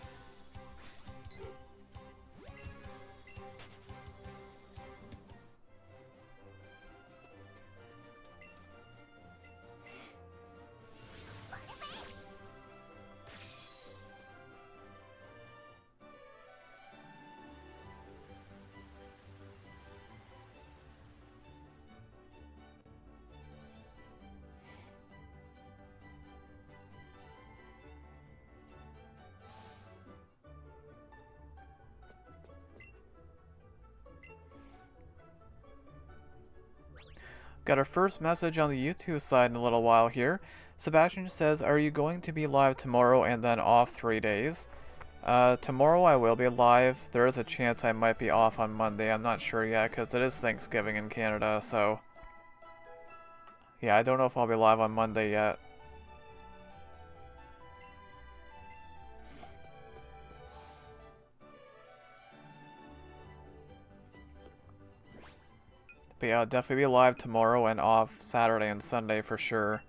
Got our first message on the YouTube side in a little while here. Sebastian says, are you going to be live tomorrow and then off 3 days? Tomorrow I will be live. There is a chance I might be off on Monday. I'm not sure yet because it is Thanksgiving in Canada, so... Yeah, I don't know if I'll be live on Monday yet. But yeah, I'll definitely be live tomorrow and off Saturday and Sunday for sure.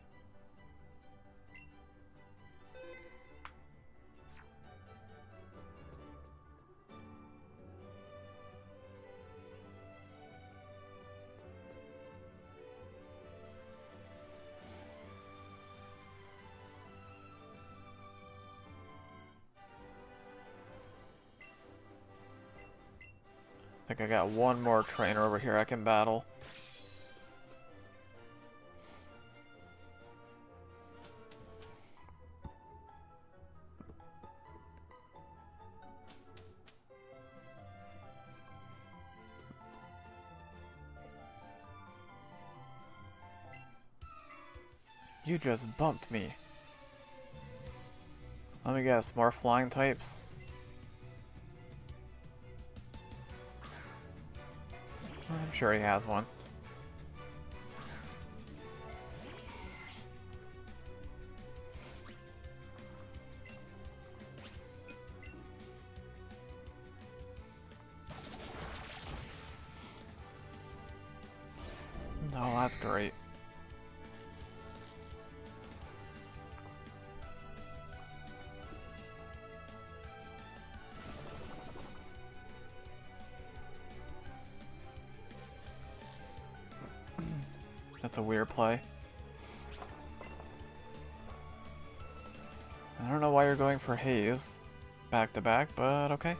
think I got one more trainer over here I can battle. You just bumped me. Let me guess, more flying types? I'm sure he has one. Oh, that's great. That's a weird play. I don't know why you're going for Haze back to back, but okay.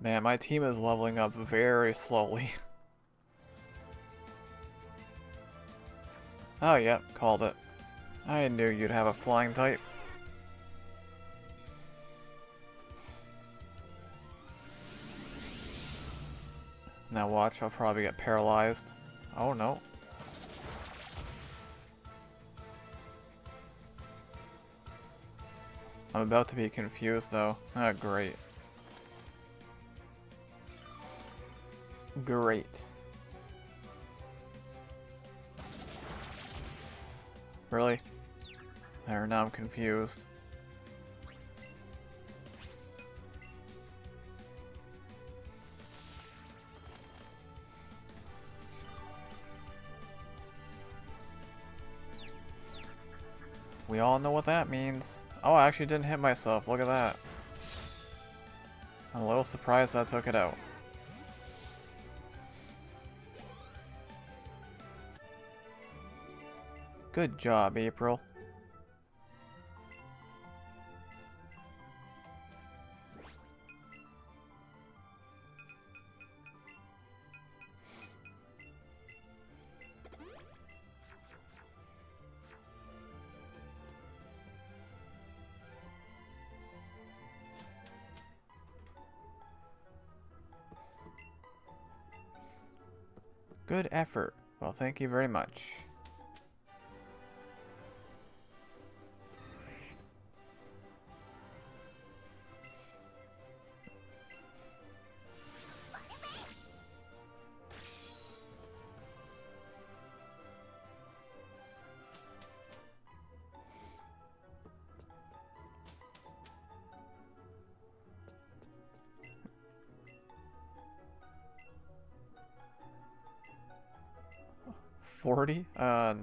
Man, my team is leveling up very slowly. Oh, yep, called it. I knew you'd have a flying type. Now watch, I'll probably get paralyzed. Oh no. I'm about to be confused though. Ah, great. Great. Really? There, now I'm confused. We all know what that means. Oh, I actually didn't hit myself. Look at that. I'm a little surprised I took it out. Good job, April. Good effort. Well, thank you very much.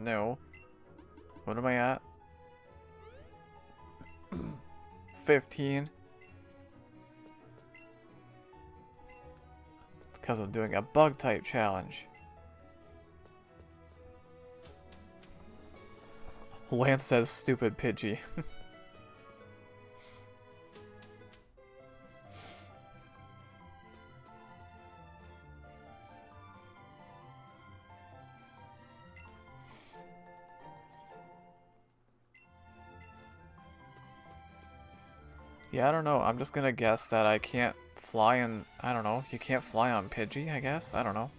No. What am I at? 15. It's because I'm doing a bug type challenge. Lance says stupid Pidgey. Yeah, I don't know. I'm just gonna guess that I can't fly in... I don't know. You can't fly on Pidgey, I guess? I don't know.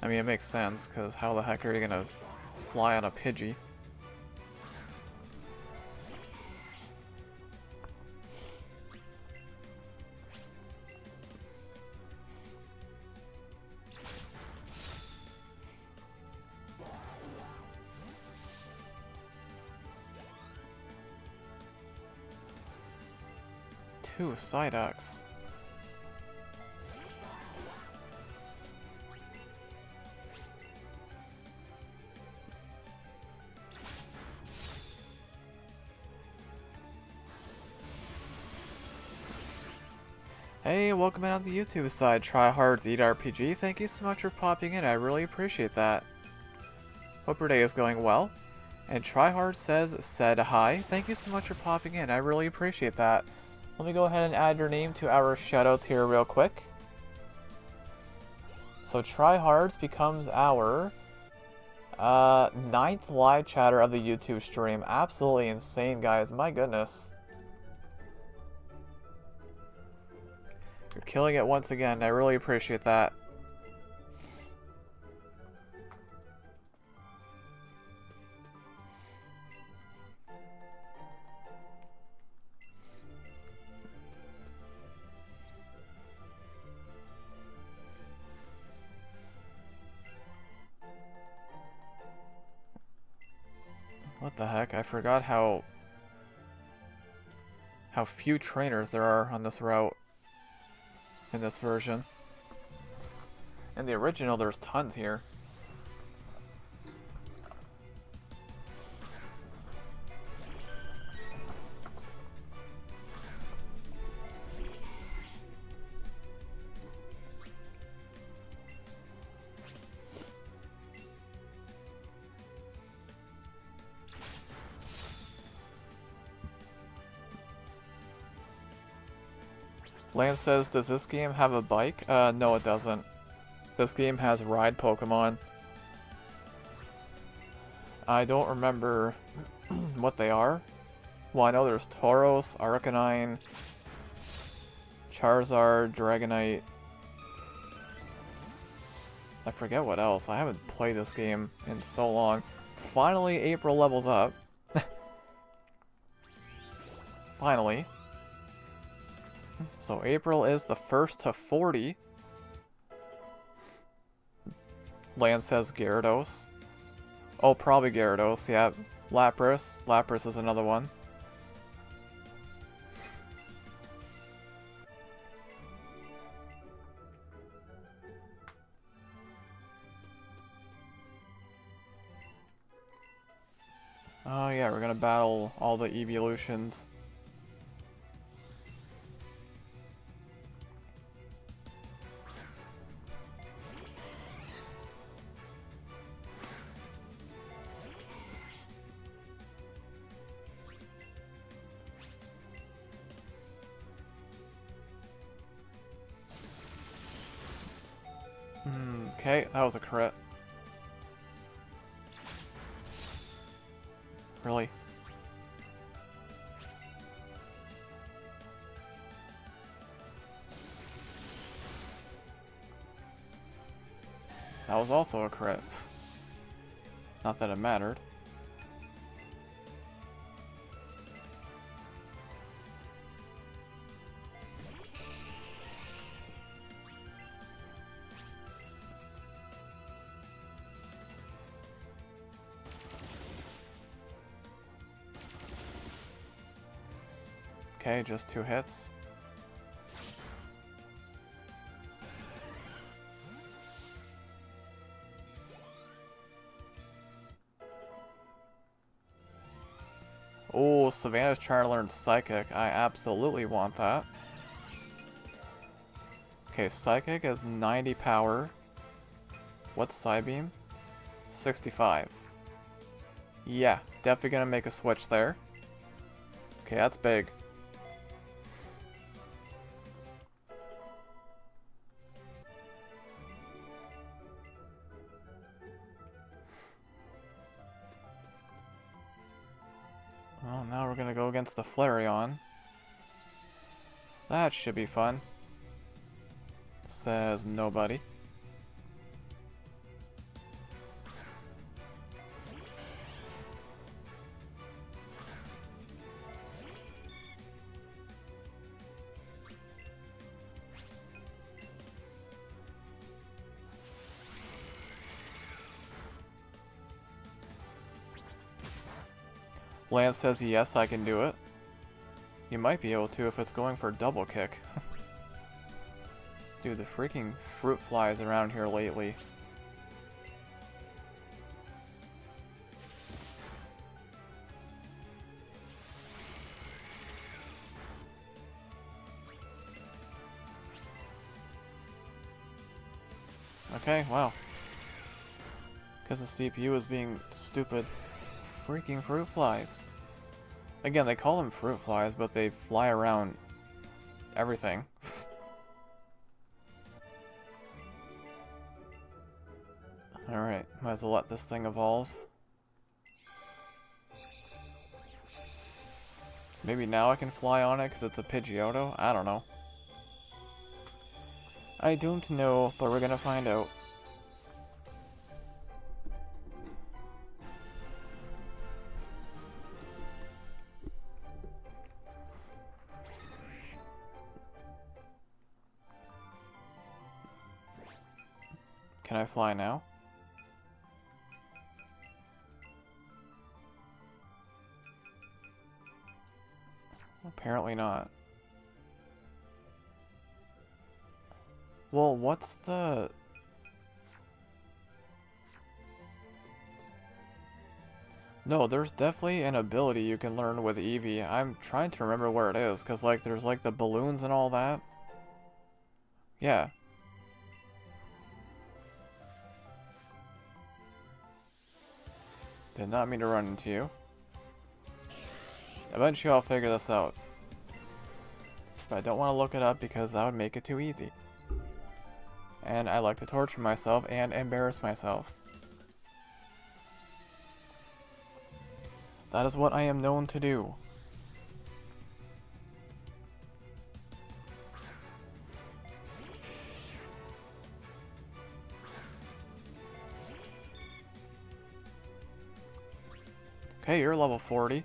I mean, it makes sense, because how the heck are you gonna fly on a Pidgey? Two Psyducks. Hey, welcome in on the YouTube side, Tryhards Eat RPG. Thank you so much for popping in. I really appreciate that. Hope your day is going well. And Tryhard said hi. Thank you so much for popping in. I really appreciate that. Let me go ahead and add your name to our shoutouts here real quick. So Tryhards becomes our 9th live chatter of the YouTube stream. Absolutely insane, guys. My goodness. You're killing it once again. I really appreciate that. What the heck? I forgot how few trainers there are on this route in this version. In the original, there's tons here. Lance says, does this game have a bike? No it doesn't. This game has ride Pokemon. I don't remember what they are. Well, I know there's Tauros, Arcanine, Charizard, Dragonite. I forget what else. I haven't played this game in so long. Finally, April levels up. Finally. So April is the first to 40. Lance says Gyarados. Oh, probably Gyarados, yeah. Lapras. Lapras is another one. Oh yeah, we're gonna battle all the evolutions. Okay, that was a crit. Really? That was also a crit. Not that it mattered. Okay, just 2 hits. Oh, Savannah's trying to learn Psychic. I absolutely want that. Okay, Psychic is 90 power. What's Psybeam? 65. Yeah, definitely gonna make a switch there. Okay, that's big. Well, now we're gonna go against the Flareon. That should be fun. Says nobody. Lance says yes, I can do it. You might be able to if it's going for double kick. Dude, the freaking fruit flies around here lately. Okay, wow. Because the CPU is being stupid. Freaking fruit flies. Again, they call them fruit flies, but they fly around everything. Alright, might as well let this thing evolve. Maybe now I can fly on it because it's a Pidgeotto? I don't know. I don't know, but we're gonna find out. Can I fly now? Apparently not. Well, what's the... No, there's definitely an ability you can learn with Eevee. I'm trying to remember where it is, because, like, there's, like, the balloons and all that. Yeah. Did not mean to run into you. Eventually I'll figure this out. But I don't want to look it up because that would make it too easy. And I like to torture myself and embarrass myself. That is what I am known to do. Okay, you're level 40.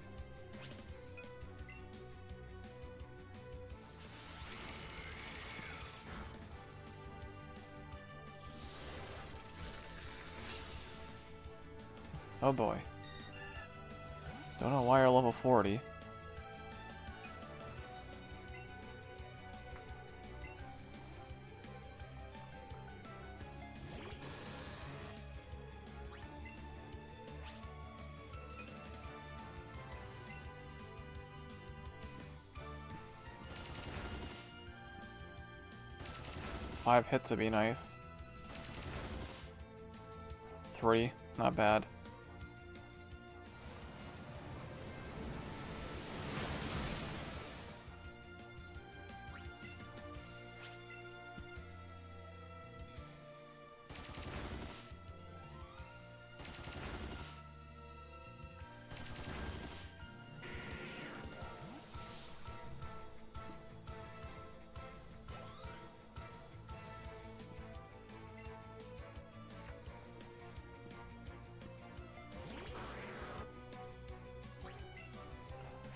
Oh boy. Don't know why you're level 40. Five hits would be nice. 3, not bad.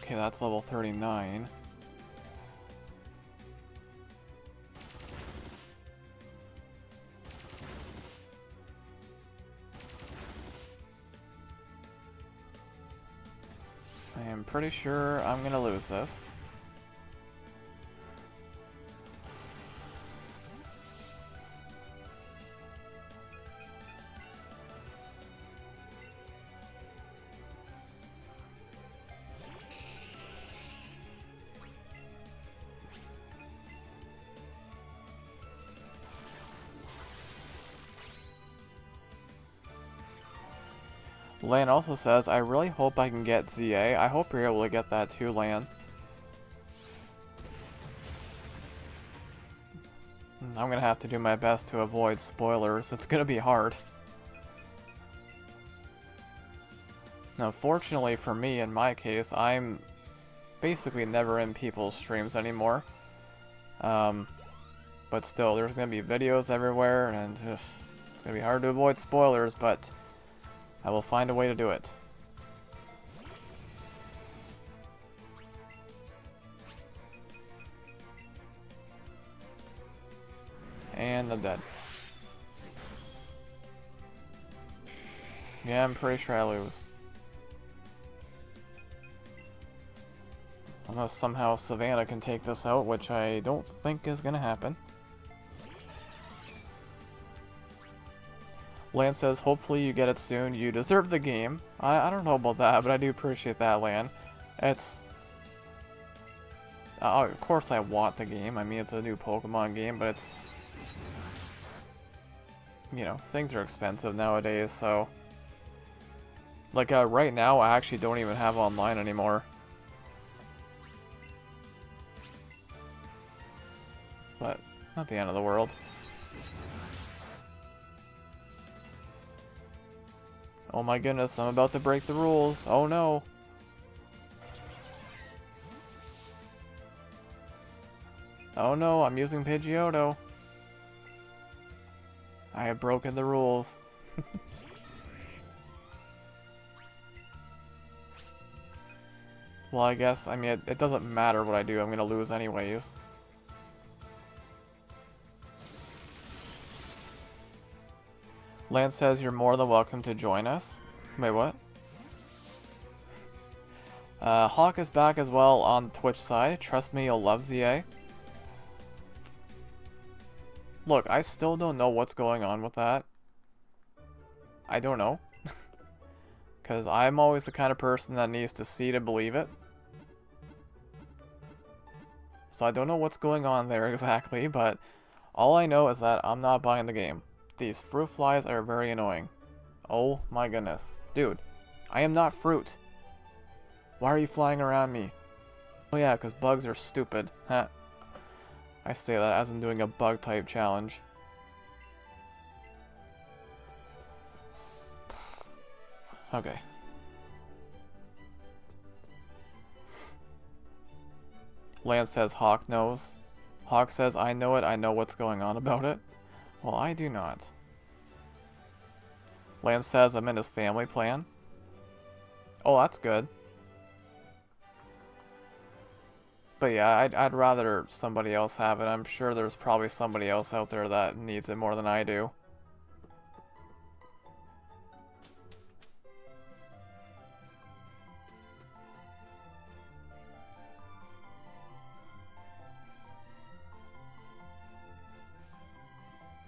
Okay, that's level 39. I am pretty sure I'm gonna lose this. Lan also says, I really hope I can get ZA. I hope you're able to get that too, Lan. I'm gonna have to do my best to avoid spoilers. It's gonna be hard. Now, fortunately for me, in my case, I'm basically never in people's streams anymore. But still, there's gonna be videos everywhere, and it's gonna be hard to avoid spoilers, but I will find a way to do it. And I'm dead. Yeah, I'm pretty sure I lose. Unless somehow Savannah can take this out, which I don't think is gonna happen. Lan says, hopefully you get it soon. You deserve the game. I don't know about that, but I do appreciate that, Lan. It's... of course I want the game. I mean, it's a new Pokemon game, but it's... you know, things are expensive nowadays, so... Like, right now, I actually don't even have online anymore. But, not the end of the world. Oh my goodness, I'm about to break the rules. Oh no. Oh no, I'm using Pidgeotto. I have broken the rules. Well, I guess, I mean, it doesn't matter what I do, I'm gonna lose anyways. Lance says you're more than welcome to join us. Wait, what? Hawk is back as well on Twitch side. Trust me, you'll love ZA. Look, I still don't know what's going on with that. I don't know. Because I'm always the kind of person that needs to see to believe it. So I don't know what's going on there exactly, but all I know is that I'm not buying the game. These fruit flies are very annoying. Oh my goodness. Dude, I am not fruit. Why are you flying around me? Oh yeah, because bugs are stupid. Huh. I say that as I'm doing a bug type challenge. Okay. Lance says Hawk knows. Hawk says I know it, I know what's going on about it. Well, I do not. Lance says I'm in his family plan. Oh, that's good. But yeah, I'd rather somebody else have it. I'm sure there's probably somebody else out there that needs it more than I do.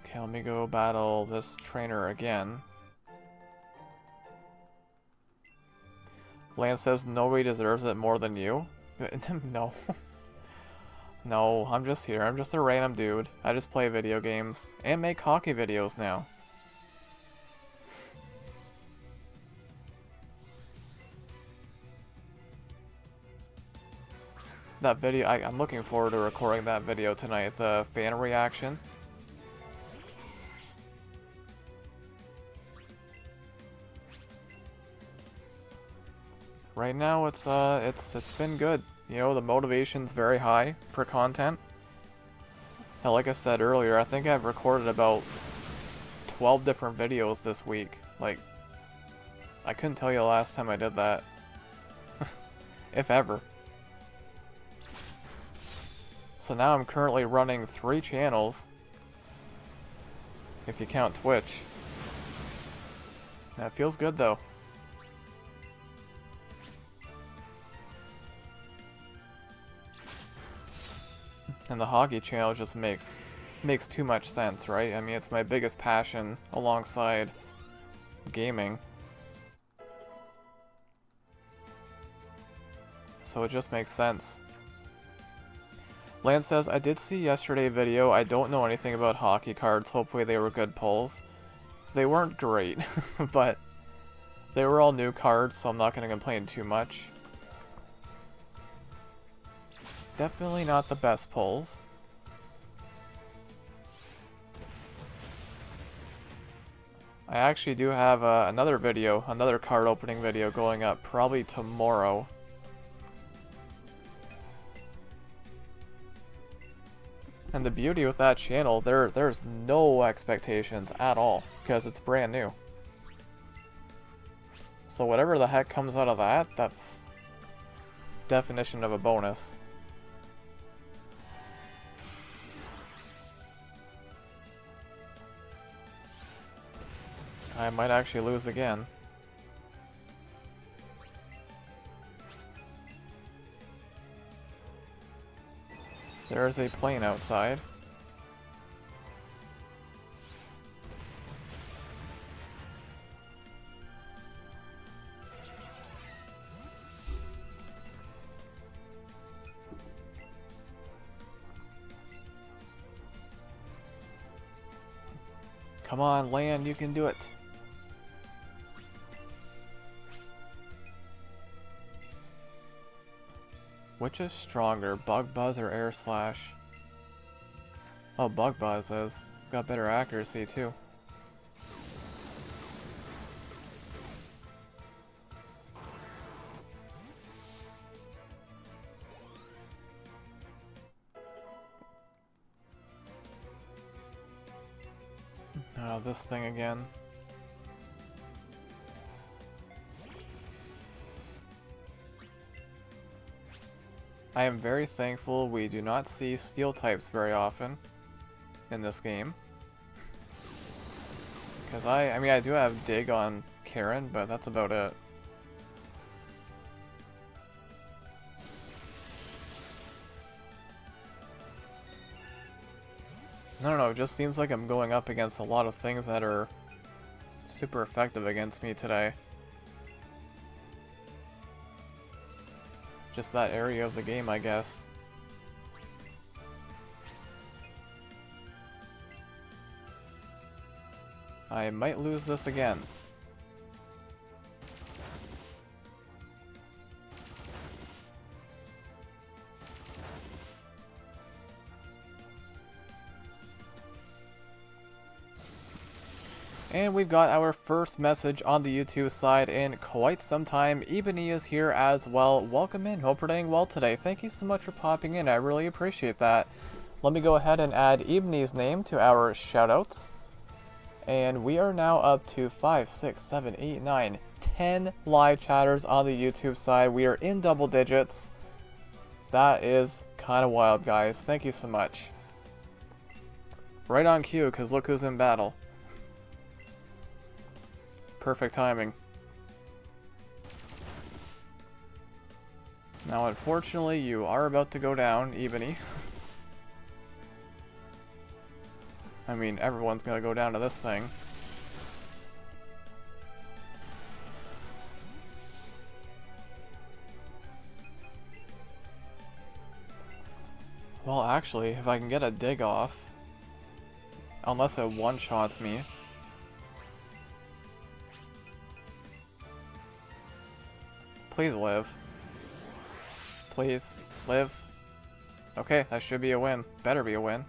Okay, let me go battle this trainer again. Lance says nobody deserves it more than you. No. No, I'm just here. I'm just a random dude. I just play video games and make hockey videos now. That video, I'm looking forward to recording that video tonight, the fan reaction. Right now, it's been good. You know, the motivation's very high for content. Hell, like I said earlier, I think I've recorded about 12 different videos this week. Like, I couldn't tell you the last time I did that. If ever. So now I'm currently running 3 channels. If you count Twitch. That feels good though. And the hockey channel just makes too much sense, right? I mean, it's my biggest passion alongside gaming. So it just makes sense. Lance says, I did see yesterday's video. I don't know anything about hockey cards. Hopefully they were good pulls. They weren't great, but they were all new cards, so I'm not going to complain too much. Definitely not the best pulls. I actually do have another video, another card opening video going up probably tomorrow. And the beauty with that channel, there's no expectations at all, because it's brand new. So whatever the heck comes out of that, that's definition of a bonus. I might actually lose again. There's a plane outside. Come on, land, you can do it. Which is stronger, Bug Buzz or Air Slash? Oh, Bug Buzz is. It's got better accuracy too. Oh, this thing again. I am very thankful we do not see steel types very often in this game. Because I mean, I do have Dig on Karen, but that's about it. I don't know, it just seems like I'm going up against a lot of things that are super effective against me today. Just that area of the game, I guess. I might lose this again. And we've got our first message on the YouTube side in quite some time. Eevee is here as well. Welcome in. Hope you're doing well today. Thank you so much for popping in. I really appreciate that. Let me go ahead and add Eevee's name to our shoutouts. And we are now up to 5, 6, 7, 8, 9, 10 live chatters on the YouTube side. We are in double digits. That is kind of wild, guys. Thank you so much. Right on cue, because look who's in battle. Perfect timing. Now, unfortunately, you are about to go down, Eevee. I mean, everyone's gonna go down to this thing. Well, actually, if I can get a dig off, unless it one-shots me. Please live. Please, live. Okay, that should be a win. Better be a win.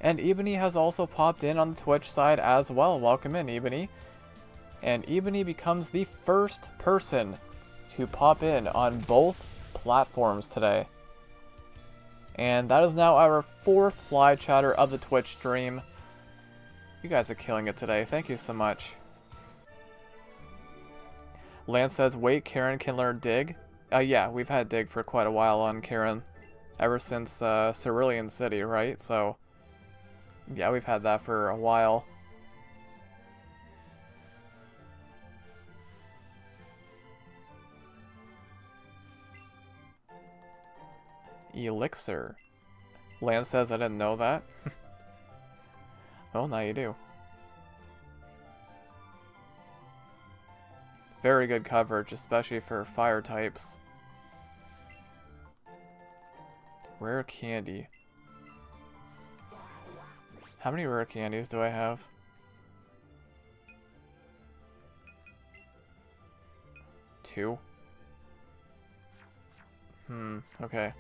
And Eevee has also popped in on the Twitch side as well. Welcome in, Eevee. And Eevee becomes the first person to pop in on both platforms today. And that is now our 4th live chatter of the Twitch stream. You guys are killing it today. Thank you so much. Lance says, wait, Karen can learn Dig? Yeah, we've had Dig for quite a while on Karen. Ever since Cerulean City, right? So, yeah, we've had that for a while. Elixir. Lance says, I didn't know that. Well, now you do. Very good coverage, especially for fire types. Rare candy. How many rare candies do I have? 2. Okay.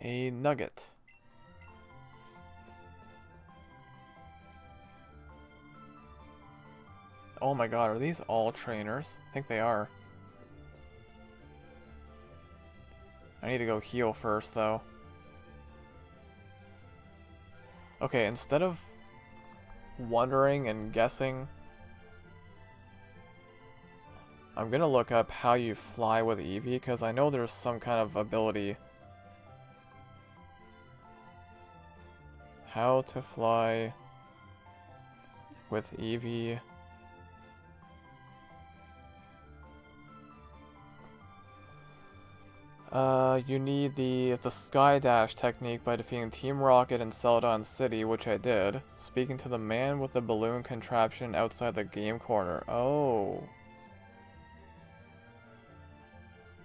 A nugget. Oh my god, are these all trainers? I think they are. I need to go heal first, though. Okay, instead of wondering and guessing, I'm gonna look up how you fly with Eevee, because I know there's some kind of ability. How to fly with Eevee. You need the Sky Dash technique by defeating Team Rocket in Celadon City, which I did. Speaking to the man with the balloon contraption outside the game corner. Oh.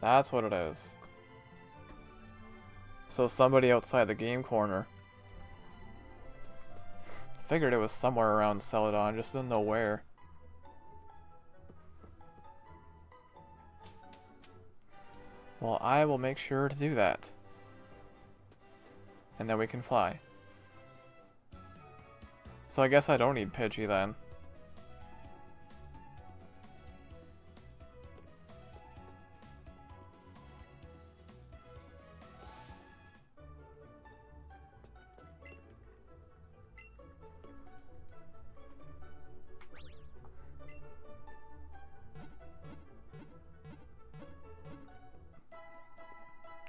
That's what it is. So somebody outside the game corner. Figured it was somewhere around Celadon, just didn't know where. Well, I will make sure to do that. And then we can fly. So I guess I don't need Pidgey then.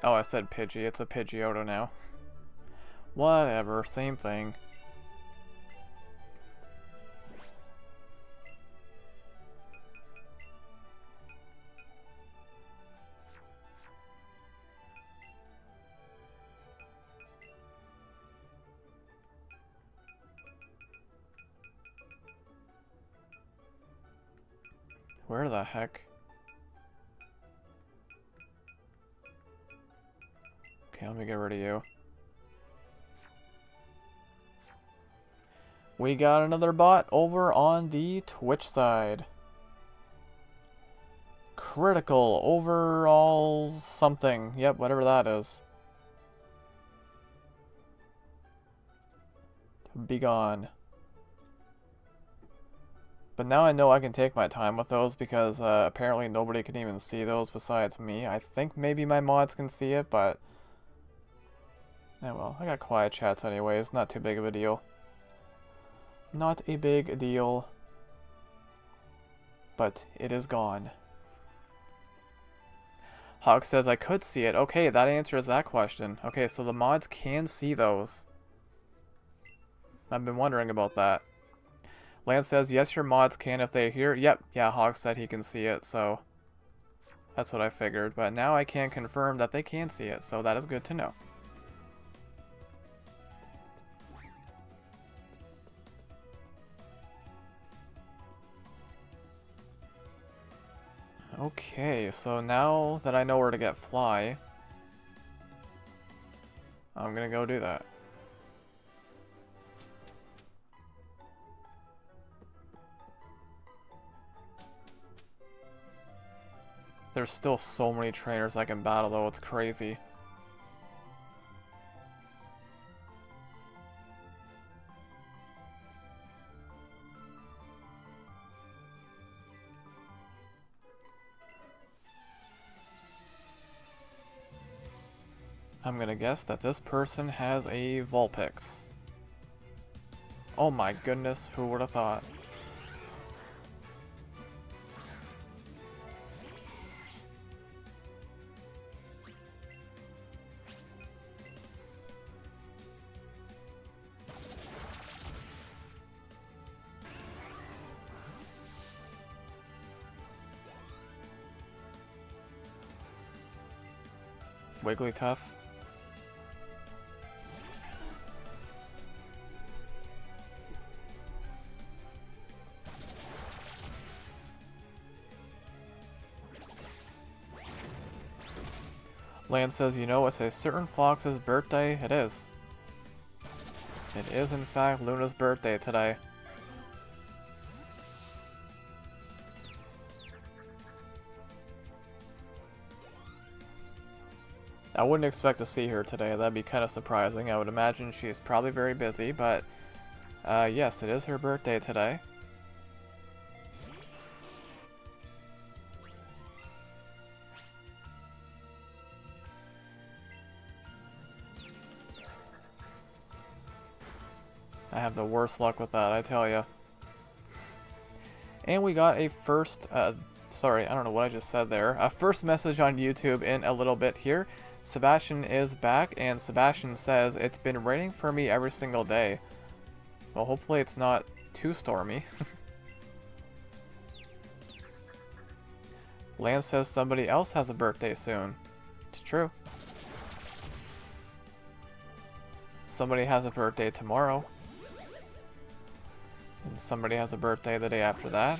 Oh, I said Pidgey. It's a Pidgeotto now. Whatever, same thing. Where the heck? Okay, let me get rid of you. We got another bot over on the Twitch side. Critical overall something. Yep, whatever that is. Be gone. But now I know I can take my time with those because apparently nobody can even see those besides me. I think maybe my mods can see it, but... oh well, I got quiet chats anyways, not too big of a deal. Not a big deal. But it is gone. Hawk says I could see it. Okay, that answers that question. Okay, so the mods can see those. I've been wondering about that. Lance says, yes, your mods can if they hear it. Yep, yeah, Hawk said he can see it, so... that's what I figured. But now I can confirm that they can see it, so that is good to know. Okay, so now that I know where to get Fly, I'm gonna go do that. There's still so many trainers I can battle though, it's crazy. I'm gonna guess that this person has a Vulpix. Oh my goodness, who would have thought? Wigglytuff. Land says, you know, it's a certain fox's birthday. It is. It is, in fact, Luna's birthday today. I wouldn't expect to see her today. That'd be kind of surprising. I would imagine she's probably very busy, but yes, it is her birthday today. I have the worst luck with that, I tell ya. And we got a first, sorry, I don't know what I just said there. A first message on YouTube in a little bit here. Sebastian is back, and Sebastian says, it's been raining for me every single day. Well, hopefully it's not too stormy. Lance says somebody else has a birthday soon. It's true. Somebody has a birthday tomorrow. And somebody has a birthday the day after that.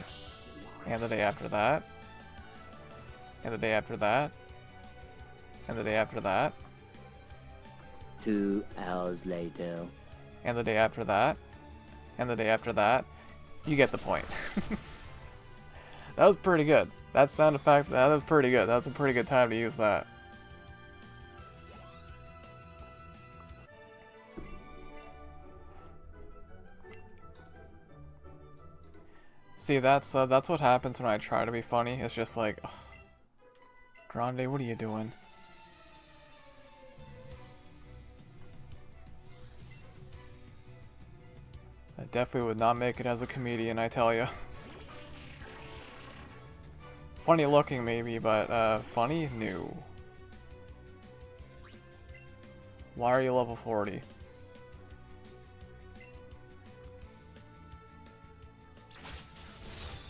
And the day after that. And the day after that. And the day after that. 2 hours later. And the day after that. And the day after that. You get the point. That was pretty good. That sound effect, that was pretty good. That was a pretty good time to use that. See, that's what happens when I try to be funny. It's just like, ugh. Grande, what are you doing? I definitely would not make it as a comedian, I tell you. Funny looking maybe, but funny? No. Why are you level 40? I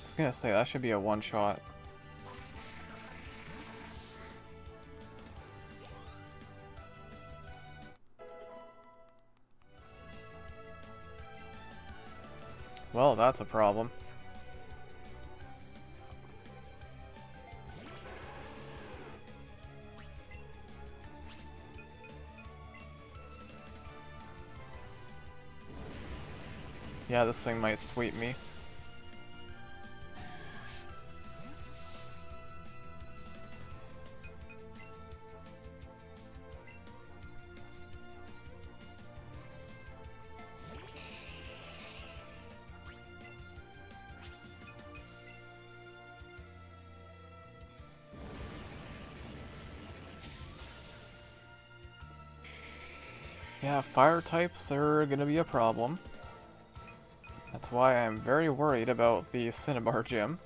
was gonna say, that should be a one-shot. Well, that's a problem. Yeah, this thing might sweep me. Yeah, fire types are gonna be a problem. That's why I'm very worried about the Cinnabar gym.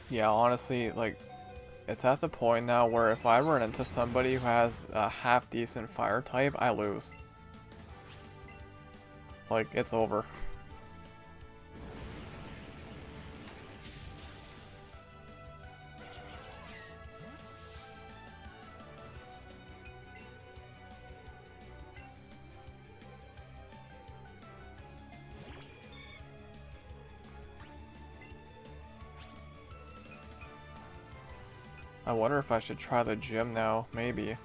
Yeah, honestly, like, it's at the point now where if I run into somebody who has a half-decent fire type, I lose. Like, it's over. I wonder if I should try the gym now, maybe.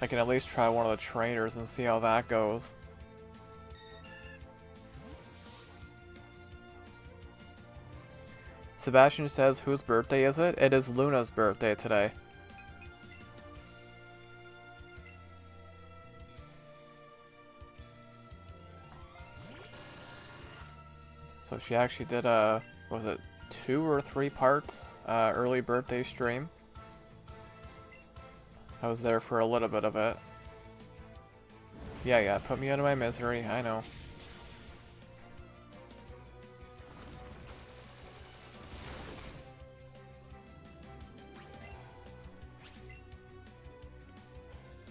I can at least try one of the trainers and see how that goes. Sebastian says, whose birthday is it? It is Luna's birthday today. So she actually did was it 2 or 3 parts early birthday stream. I was there for a little bit of it. Yeah, put me out of my misery, I know.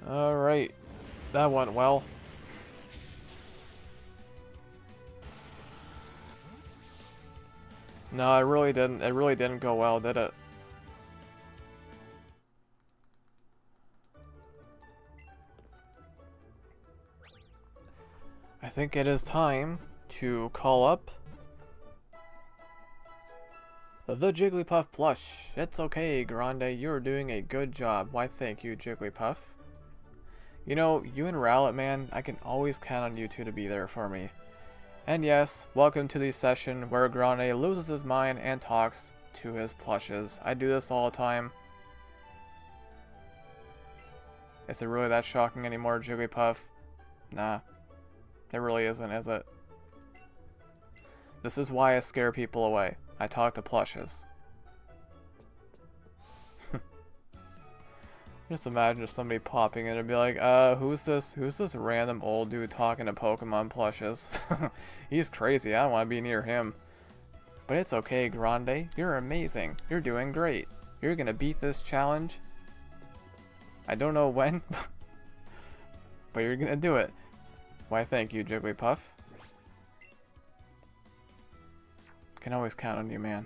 Alright, that went well. No, it really didn't go well, did it? I think it is time to call up the Jigglypuff plush. It's okay, Grande, you're doing a good job. Why, thank you, Jigglypuff. You know, you and Rowlet, man, I can always count on you two to be there for me. And yes, welcome to the session where Grande loses his mind and talks to his plushes. I do this all the time. Is it really that shocking anymore, Jigglypuff? Nah. It really isn't, is it? This is why I scare people away. I talk to plushes. Just imagine if somebody popping in and be like, who's this random old dude talking to Pokemon plushes? He's crazy, I don't want to be near him. But it's okay, Grande. You're amazing. You're doing great. You're gonna beat this challenge. I don't know when, but you're gonna do it. Why, thank you, Jigglypuff. Can always count on you, man.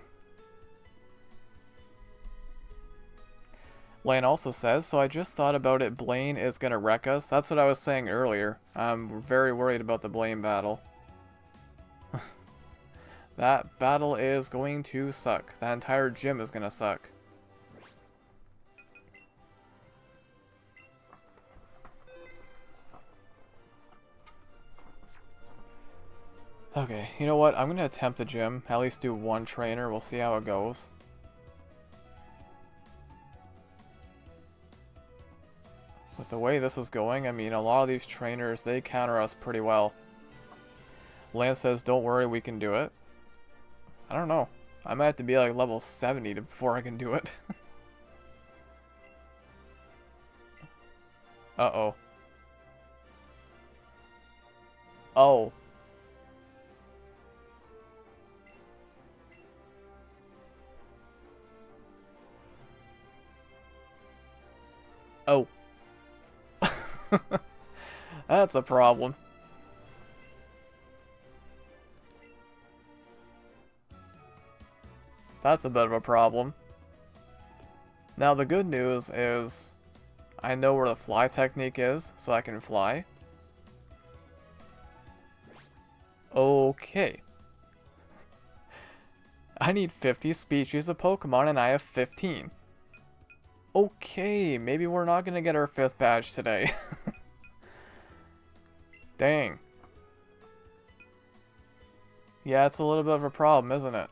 Lane also says, so I just thought about it, Blaine is gonna wreck us. That's what I was saying earlier. I'm very worried about the Blaine battle. That battle is going to suck. That entire gym is gonna suck. Okay, you know what? I'm gonna attempt the gym. At least do one trainer. We'll see how it goes. With the way this is going, I mean, a lot of these trainers, they counter us pretty well. Lance says, don't worry, we can do it. I don't know. I might have to be like level 70 before I can do it. Uh-oh. Oh. Oh. That's a problem. That's a bit of a problem. Now the good news is I know where the fly technique is, so I can fly. Okay. I need 50 species of Pokemon and I have 15. Okay, maybe we're not gonna get our 5th badge today. Dang. Yeah, it's a little bit of a problem, isn't it?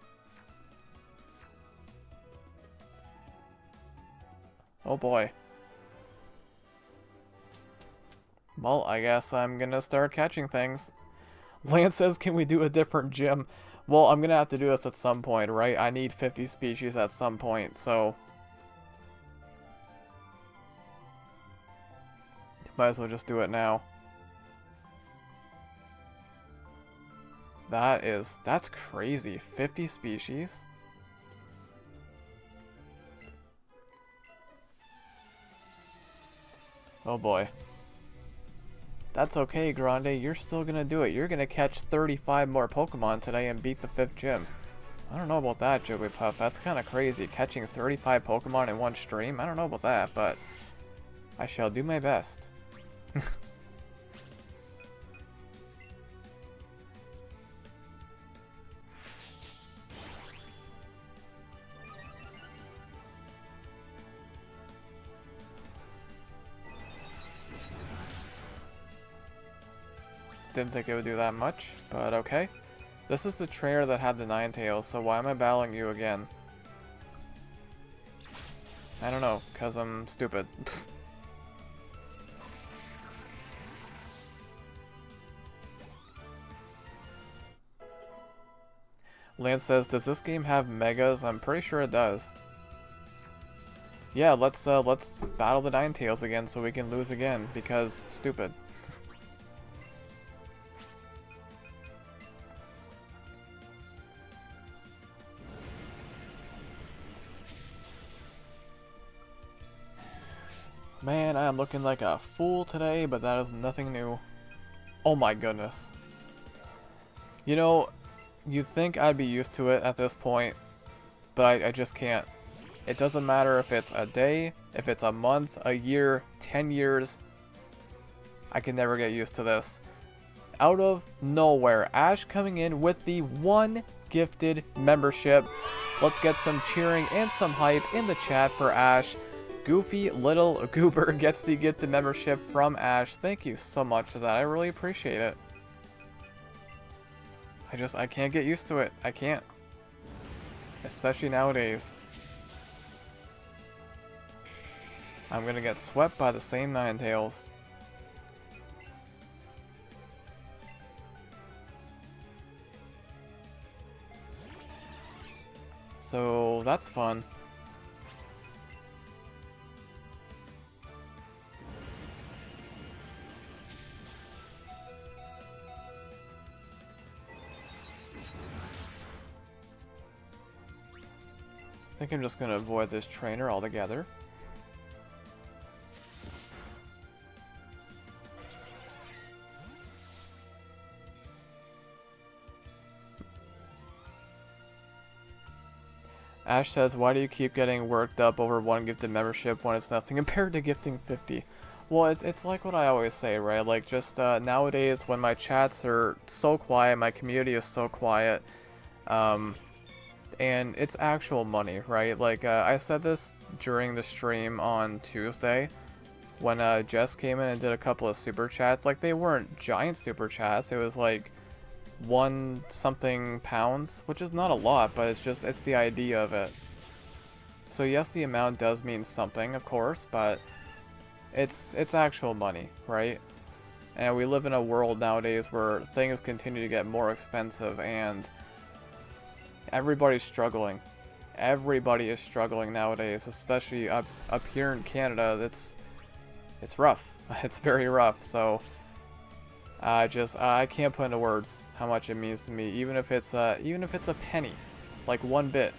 Oh boy. Well, I guess I'm gonna start catching things. Lance says, can we do a different gym? Well, I'm gonna have to do this at some point, right? I need 50 species at some point, so... might as well just do it now. That's crazy. 50 species? Oh boy. That's okay, Grande. You're still gonna do it. You're gonna catch 35 more Pokemon today and beat the 5th gym. I don't know about that, Jigglypuff. That's kind of crazy. Catching 35 Pokemon in one stream? I don't know about that, but I shall do my best. Didn't think it would do that much, but okay. This is the trainer that had the Ninetales, so why am I battling you again? I don't know, because I'm stupid. Lance says, does this game have megas? I'm pretty sure it does. Yeah, let's battle the Ninetales again so we can lose again, because stupid. Man, I am looking like a fool today, but that is nothing new. Oh my goodness. You know, you'd think I'd be used to it at this point, but I just can't. It doesn't matter if it's a day, if it's a month, a year, 10 years. I can never get used to this. Out of nowhere, Ash coming in with the 1 gifted membership. Let's get some cheering and some hype in the chat for Ash. Goofy Little Goober gets to get the membership from Ash. Thank you so much for that. I really appreciate it. I can't get used to it. I can't. Especially nowadays. I'm gonna get swept by the same Ninetales. So that's fun. think I'm just gonna avoid this trainer altogether. Ash says, why do you keep getting worked up over one gifted membership when it's nothing compared to gifting 50? Well, it's like what I always say, right? Like, just nowadays when my chats are so quiet, my community is so quiet, and it's actual money, right? Like, I said this during the stream on Tuesday when Jess came in and did a couple of super chats. Like, they weren't giant super chats. It was like 1 something pounds, which is not a lot, but it's the idea of it. So yes, the amount does mean something, of course, but it's actual money, right? And we live in a world nowadays where things continue to get more expensive and everybody's struggling. Everybody is struggling nowadays, especially up here in Canada. It's rough. It's very rough, so I can't put into words how much it means to me, even if it's a penny, like 1 bit.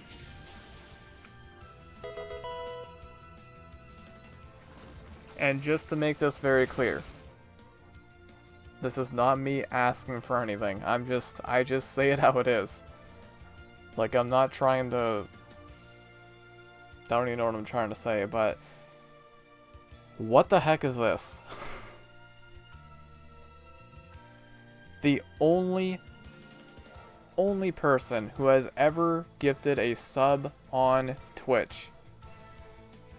And just to make this very clear, this is not me asking for anything. I just say it how it is. Like, I'm not trying to, I don't even know what I'm trying to say, but what the heck is this? The only person who has ever gifted a sub on Twitch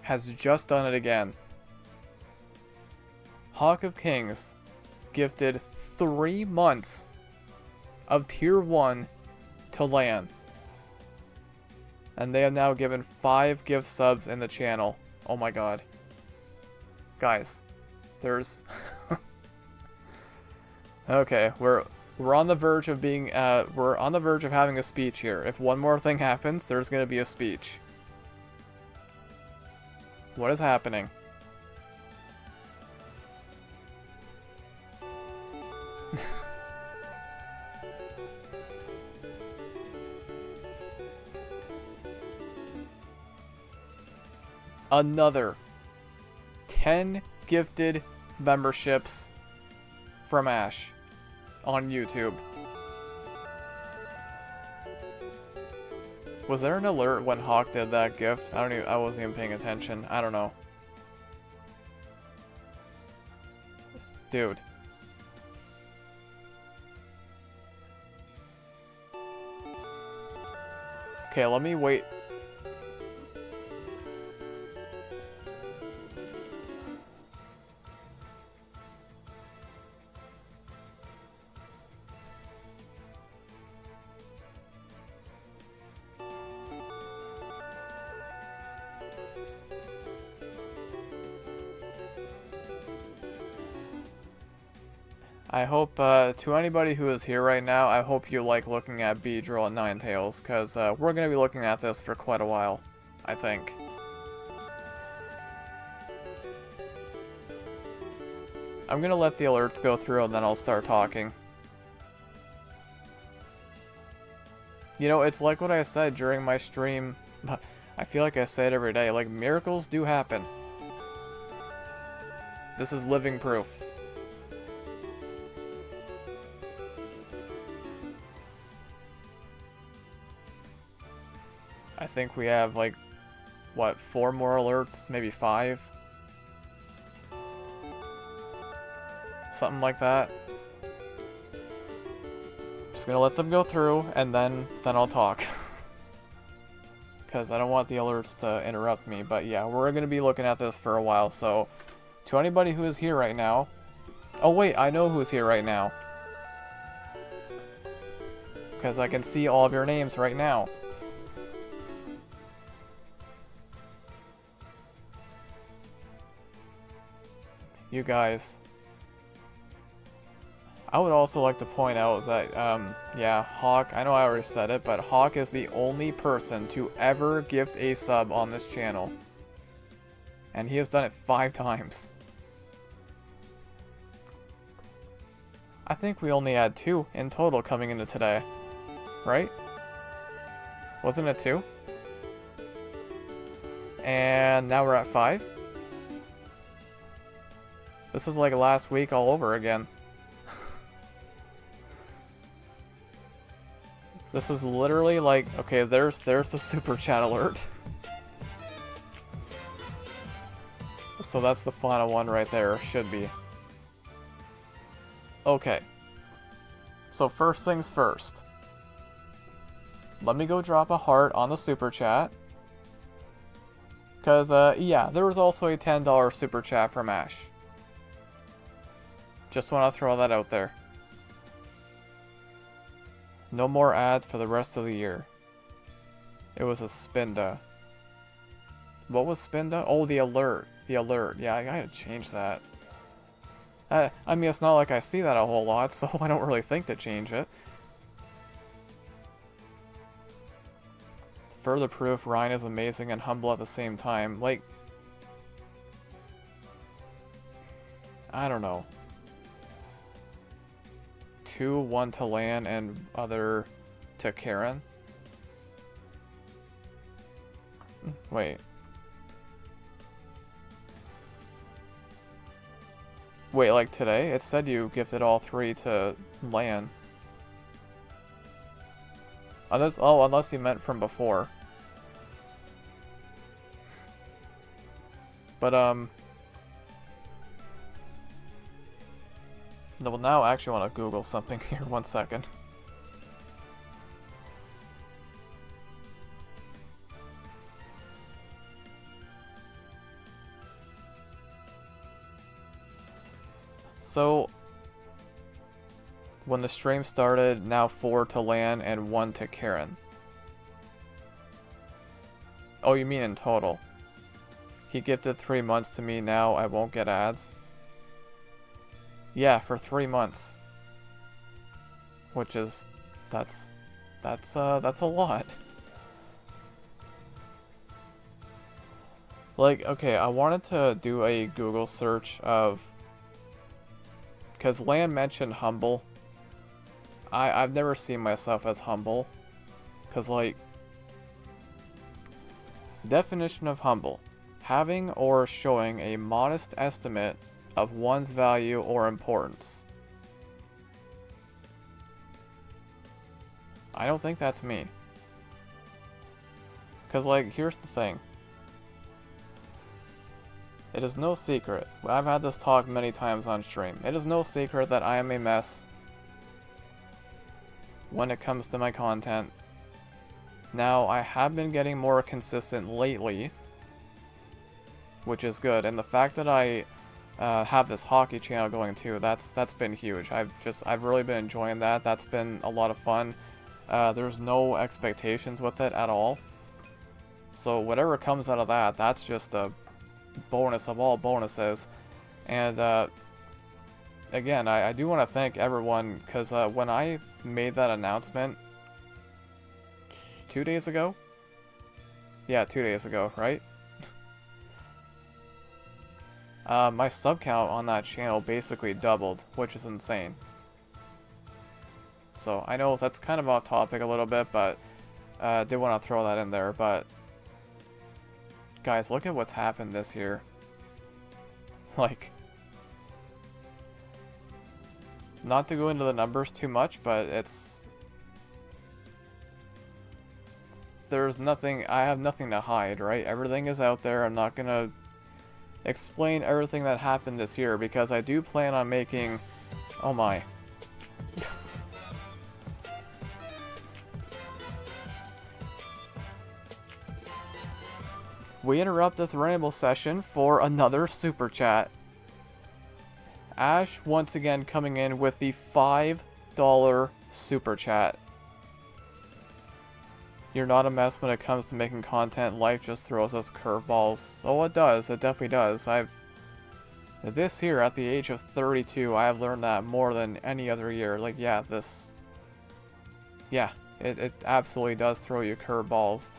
has just done it again. Hawk of Kings gifted 3 months of tier 1 to LAN. And they have now given 5 gift subs in the channel. Oh my god. Guys, there's okay, we're on the verge of being we're on the verge of having a speech here. If one more thing happens, there's gonna be a speech. What is happening? Another 10 gifted memberships from Ash on YouTube. Was there an alert when Hawk did that gift? I wasn't even paying attention. I don't know. Dude. Okay, let me wait. I hope, to anybody who is here right now, I hope you like looking at Beedrill and Ninetales, because we're going to be looking at this for quite a while, I think. I'm going to let the alerts go through and then I'll start talking. You know, it's like what I said during my stream. I feel like I say it every day, like, miracles do happen. This is living proof. I think we have, like, what, 4 more alerts? Maybe 5? Something like that. Just gonna let them go through, and then I'll talk. Because I don't want the alerts to interrupt me, but yeah, we're gonna be looking at this for a while, so... To anybody who is here right now... Oh wait, I know who's here right now. Because I can see all of your names right now. You guys. I would also like to point out that, yeah, Hawk, I know I already said it, but Hawk is the only person to ever gift a sub on this channel. And he has done it 5 times. I think we only had 2 in total coming into today. Right? Wasn't it 2? And now we're at 5. This is like last week all over again. This is literally like, okay, there's the super chat alert. So that's the final one right there, should be. Okay. So first things first. Let me go drop a heart on the super chat. Because, yeah, there was also a $10 super chat from Ash. Just want to throw that out there. No more ads for the rest of the year. It was a Spinda. What was Spinda? Oh, the alert. The alert. Yeah, I gotta change that. I mean, it's not like I see that a whole lot, so I don't really think to change it. Further proof Ryan is amazing and humble at the same time. Like, I don't know. 2, 1 to Lan and other to Karen. Wait. Wait, like today? It said you gifted all 3 to Lan. Unless you meant from before. But, well, now I actually want to Google something here. 1 second. So, when the stream started, now 4 to Lan and 1 to Karen. Oh, you mean in total? He gifted 3 months to me, now I won't get ads? Yeah, for 3 months. Which is, that's a lot. Like, okay, I wanted to do a Google search of, because Lan mentioned humble. I've never seen myself as humble. Because, like, definition of humble. Having or showing a modest estimate of one's value or importance. I don't think that's me. Because, like, here's the thing. It is no secret. I've had this talk many times on stream. It is no secret that I am a mess when it comes to my content. Now, I have been getting more consistent lately, which is good. And the fact that I have this hockey channel going too, that's been huge. I've really been enjoying that. That's been a lot of fun. There's no expectations with it at all. So whatever comes out of that, that's just a bonus of all bonuses. And again, I do want to thank everyone, because when I made that announcement 2 days ago? Yeah, 2 days ago, right? My sub count on that channel basically doubled, which is insane. So I know that's kind of off topic a little bit, but I did want to throw that in there. But guys, look at what's happened this year. Like, not to go into the numbers too much, but there's nothing, I have nothing to hide, right? Everything is out there. I'm not gonna explain everything that happened this year, because I do plan on making, oh my. We interrupt this ramble session for another super chat. Ash once again coming in with the $5 super chat. You're not a mess when it comes to making content. Life just throws us curveballs. Oh, it does. It definitely does. This year, at the age of 32, I have learned that more than any other year. Like, yeah, it absolutely does throw you curveballs.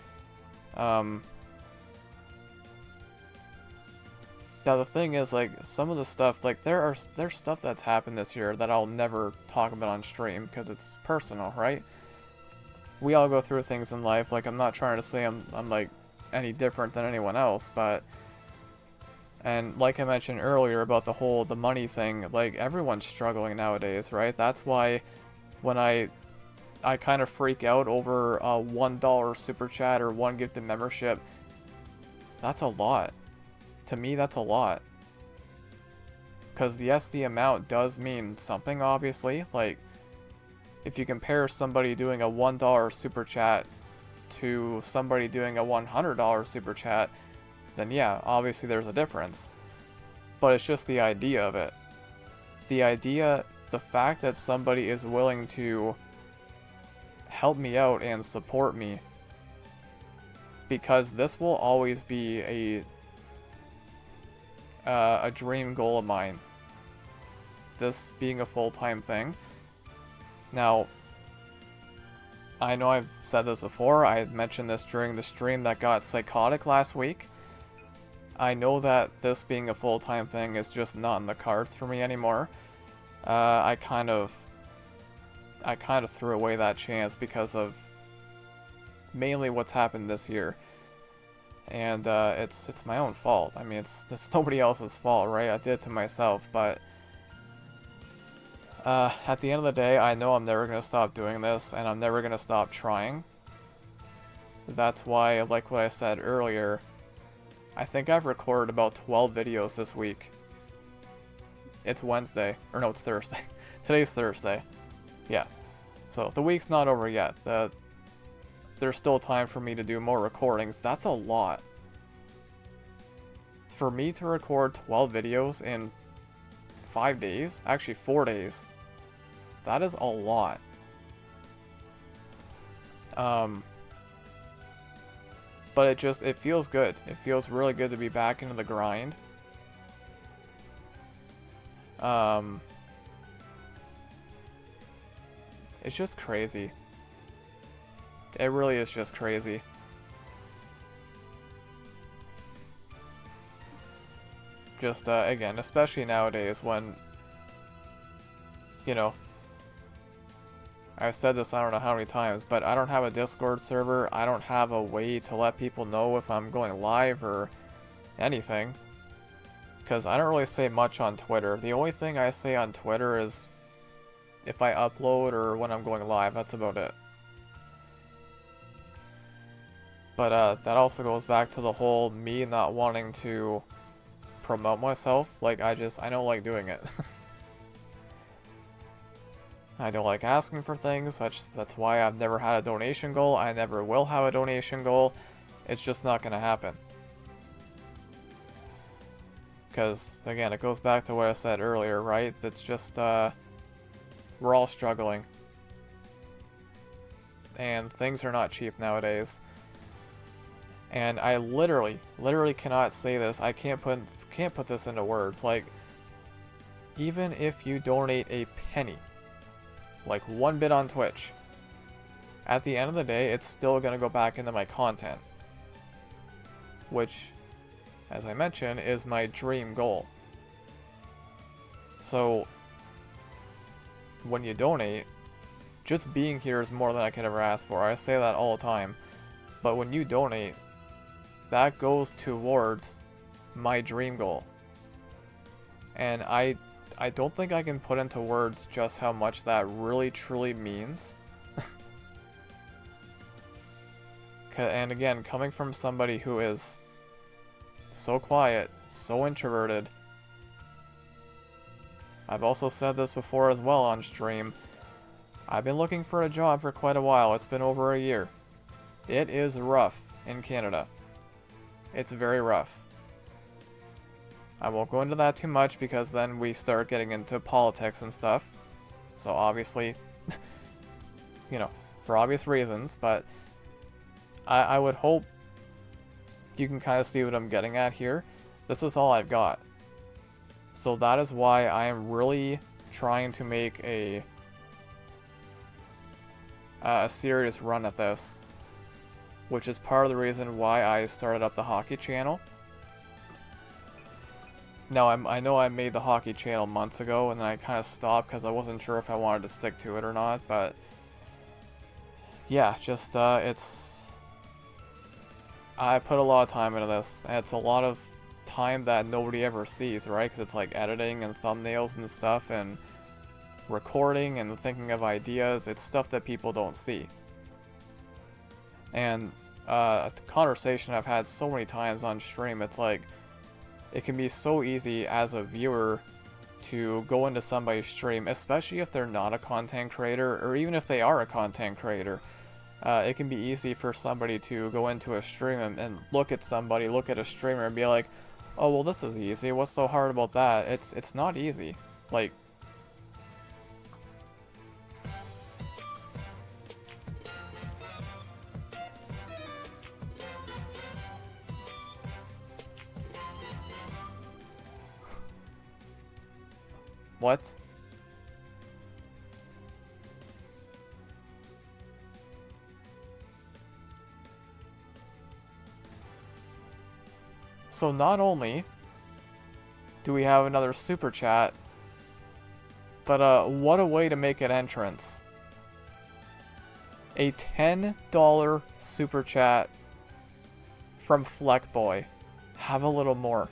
Now the thing is, like, some of the stuff, like, there's stuff that's happened this year that I'll never talk about on stream because it's personal, right? We all go through things in life. Like, I'm not trying to say I'm like any different than anyone else, but, and like I mentioned earlier about the money thing, like, everyone's struggling nowadays, right? That's why when I kind of freak out over a $1 super chat or one gifted membership, that's a lot. To me, that's a lot. Because yes, the amount does mean something, obviously. Like, if you compare somebody doing a $1 super chat to somebody doing a $100 super chat, then yeah, obviously there's a difference. But it's just the idea of it. The fact that somebody is willing to help me out and support me, because this will always be a dream goal of mine, this being a full-time thing. Now, I know I've said this before, I had mentioned this during the stream that got psychotic last week. I know that this being a full-time thing is just not in the cards for me anymore. I kind of threw away that chance because of mainly what's happened this year. And it's my own fault. I mean, it's nobody else's fault, right? I did it to myself, but at the end of the day, I know I'm never going to stop doing this, and I'm never going to stop trying. That's why, like what I said earlier, I think I've recorded about 12 videos this week. It's Wednesday, or no, it's Thursday. Today's Thursday. Yeah. So, the week's not over yet. There's still time for me to do more recordings. That's a lot. For me to record 12 videos in 5 days, actually 4 days, that is a lot. But it feels good. It feels really good to be back into the grind. It's just crazy. It really is just crazy. Just, again, especially nowadays when, you know, I've said this I don't know how many times, but I don't have a Discord server. I don't have a way to let people know if I'm going live or anything. Because I don't really say much on Twitter. The only thing I say on Twitter is if I upload or when I'm going live. That's about it. But that also goes back to the whole me not wanting to promote myself. Like, I don't like doing it. I don't like asking for things. That's why I've never had a donation goal. I never will have a donation goal. It's just not going to happen. Because, again, it goes back to what I said earlier, right? It's just, we're all struggling. And things are not cheap nowadays. And I literally cannot say this. I can't put this into words. Like, even if you donate a penny, like 1 bit on Twitch, at the end of the day, it's still gonna go back into my content. Which, as I mentioned, is my dream goal. So, when you donate, just being here is more than I could ever ask for. I say that all the time. But when you donate, that goes towards my dream goal. And I don't think I can put into words just how much that really truly means. And again, coming from somebody who is so quiet, so introverted. I've also said this before as well on stream. I've been looking for a job for quite a while. It's been over a year. It is rough in Canada. It's very rough. I won't go into that too much because then we start getting into politics and stuff. So obviously, you know, for obvious reasons, but I would hope you can kind of see what I'm getting at here. This is all I've got. So that is why I am really trying to make a serious run at this. Which is part of the reason why I started up the hockey channel. Now, I know I made the hockey channel months ago, and then I kind of stopped because I wasn't sure if I wanted to stick to it or not, but yeah, just, I put a lot of time into this, and it's a lot of time that nobody ever sees, right? Because it's like editing and thumbnails and stuff, and recording and thinking of ideas. It's stuff that people don't see. And a conversation I've had so many times on stream, it's like, it can be so easy as a viewer to go into somebody's stream, especially if they're not a content creator, or even if they are a content creator. It can be easy for somebody to go into a stream and look at somebody, look at a streamer and be like, oh, well, this is easy. What's so hard about that? It's not easy. Like, what? So not only do we have another super chat, but what a way to make an entrance. A $10 super chat from Fleckboy. Have a little more.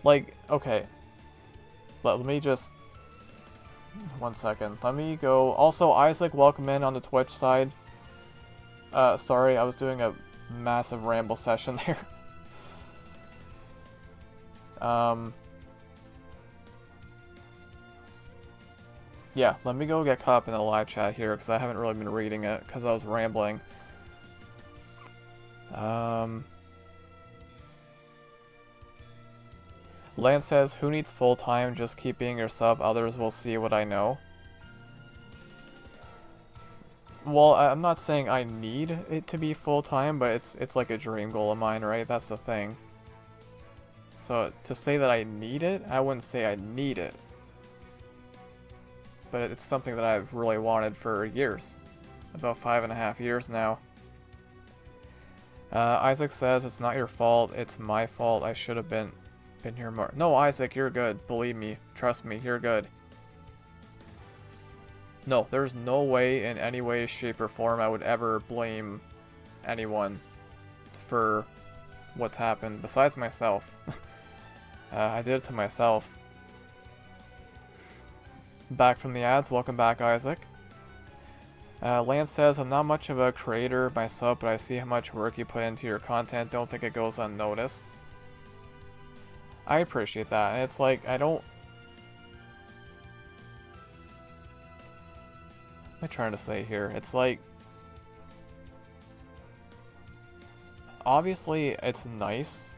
Like, okay. Let me just... 1 second. Let me go... Also, Isaac, welcome in on the Twitch side. Sorry, I was doing a massive ramble session there. Yeah, let me go get caught up in the live chat here, because I haven't really been reading it, because I was rambling. Lance says, who needs full-time? Just keep being yourself, others will see what I know. Well, I'm not saying I need it to be full-time, but it's like a dream goal of mine, right? That's the thing. So, to say that I need it, I wouldn't say I need it. But it's something that I've really wanted for years. About 5.5 years now. Isaac says, it's not your fault, it's my fault, I should have been here more. No, Isaac, you're good. Believe me. Trust me, you're good. No, there's no way, in any way, shape, or form, I would ever blame anyone for what's happened, besides myself. I did it to myself. Back from the ads. Welcome back, Isaac. Lance says, I'm not much of a creator myself, but I see how much work you put into your content. Don't think it goes unnoticed. I appreciate that. And it's like, I don't... What am I trying to say here? It's like... Obviously, it's nice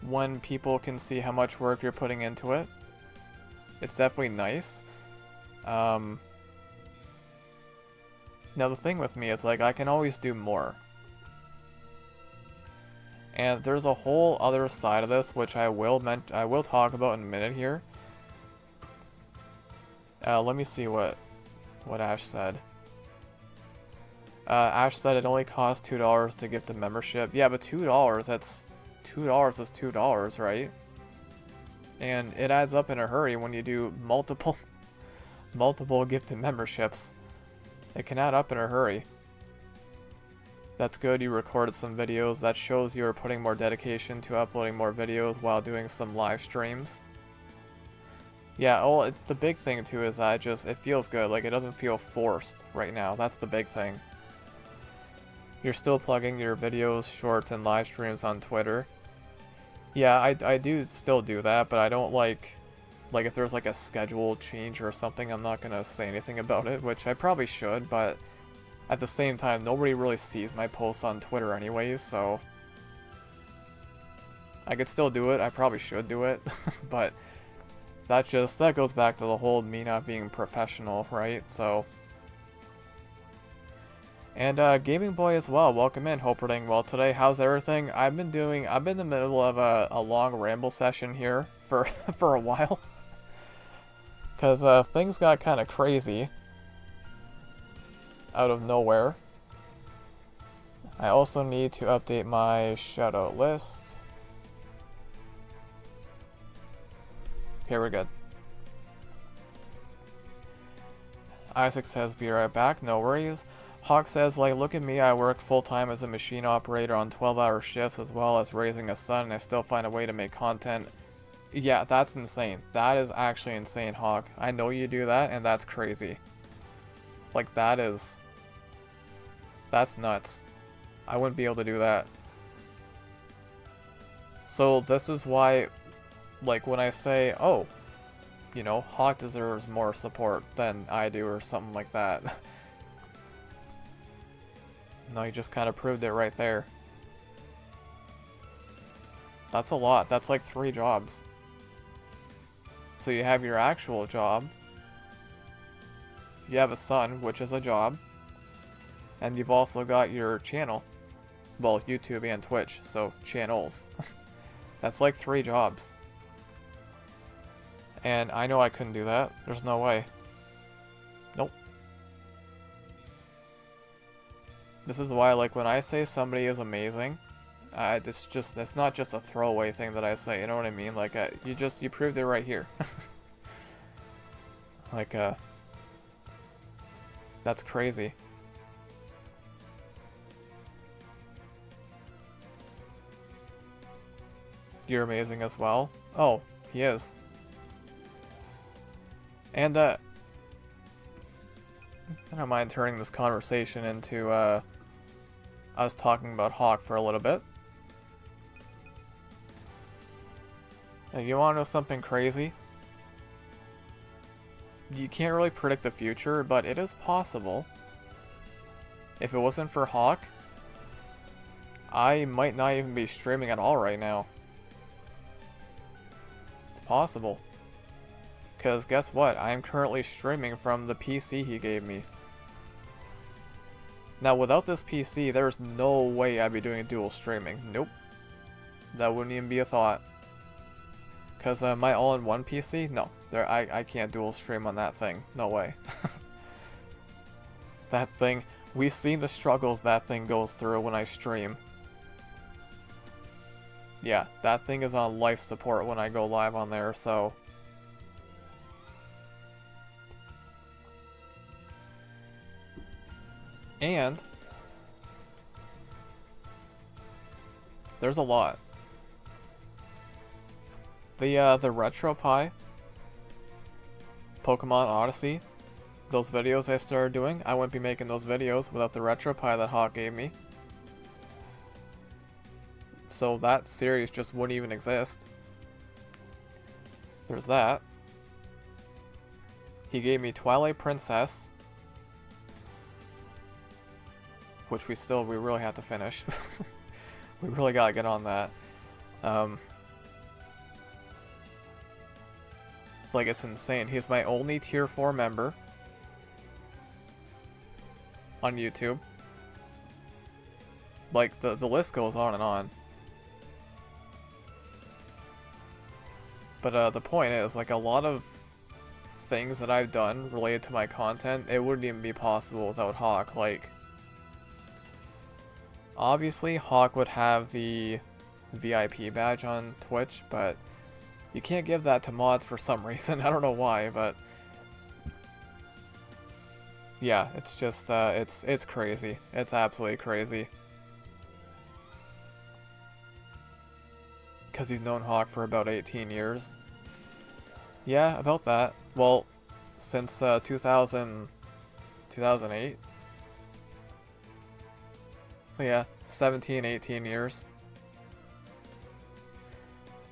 when people can see how much work you're putting into it. It's definitely nice. Now the thing with me is, like, I can always do more. And there's a whole other side of this, which I will talk about in a minute here. Let me see what Ash said. Ash said it only costs $2 to gift a membership. Yeah, but $2, that's... $2 is $2, right? And it adds up in a hurry when you do multiple gifted memberships. It can add up in a hurry. That's good, you recorded some videos. That shows you're putting more dedication to uploading more videos while doing some live streams. Yeah, well, the big thing too is that it feels good. Like, it doesn't feel forced right now. That's the big thing. You're still plugging your videos, shorts, and live streams on Twitter. Yeah, I do still do that, but I don't like if there's like a schedule change or something, I'm not gonna say anything about it, which I probably should, but at the same time, nobody really sees my posts on Twitter anyways, so I could still do it. I probably should do it, but that goes back to the whole me not being professional, right? So, and Gaming Boy as well, welcome in. Hope we're doing well today. How's everything? I've been in the middle of a long ramble session here for a while, because things got kind of crazy out of nowhere. I also need to update my shoutout list. Okay, we're good. Isaac says, be right back, no worries. Hawk says, like, look at me, I work full-time as a machine operator on 12-hour shifts as well as raising a son, and I still find a way to make content. Yeah, that's insane. That is actually insane, Hawk. I know you do that, and that's crazy. Like, that's nuts. I wouldn't be able to do that. So this is why, like, when I say, oh, you know, Hawk deserves more support than I do or something like that. No, you just kind of proved it right there. That's a lot. That's like 3 jobs. So you have your actual job. You have a son, which is a job. And you've also got your channel. Well, YouTube and Twitch, so channels. That's like 3 jobs. And I know I couldn't do that. There's no way. Nope. This is why, like, when I say somebody is amazing, it's not just a throwaway thing that I say, you know what I mean? Like, you proved it right here. Like, that's crazy. You're amazing as well. Oh, he is. And, I don't mind turning this conversation into, us talking about Hawk for a little bit. You wanna know something crazy? You can't really predict the future, but it is possible. If it wasn't for Hawk, I might not even be streaming at all right now. It's possible. Because guess what? I am currently streaming from the PC he gave me. Now, without this PC, there's no way I'd be doing dual streaming. Nope. That wouldn't even be a thought. Because my all-in-one PC? No. I can't dual stream on that thing. No way. That thing... We've seen the struggles that thing goes through when I stream. Yeah, that thing is on life support when I go live on there, so... And... there's a lot. The RetroPie, Pokemon Odyssey, those videos I started doing, I wouldn't be making those videos without the RetroPie that Hawk gave me. So that series just wouldn't even exist. There's that. He gave me Twilight Princess, which we really have to finish. We really gotta get on that. Like, it's insane. He's my only tier 4 member on YouTube. Like, the list goes on and on. But the point is, like, a lot of things that I've done related to my content, it wouldn't even be possible without Hawk. Like, obviously Hawk would have the VIP badge on Twitch, but you can't give that to mods for some reason. I don't know why, but yeah, it's just it's crazy. It's absolutely crazy. Because you've known Hawk for about 18 years. Yeah, about that. Well, since 2008. So yeah, 17, 18 years.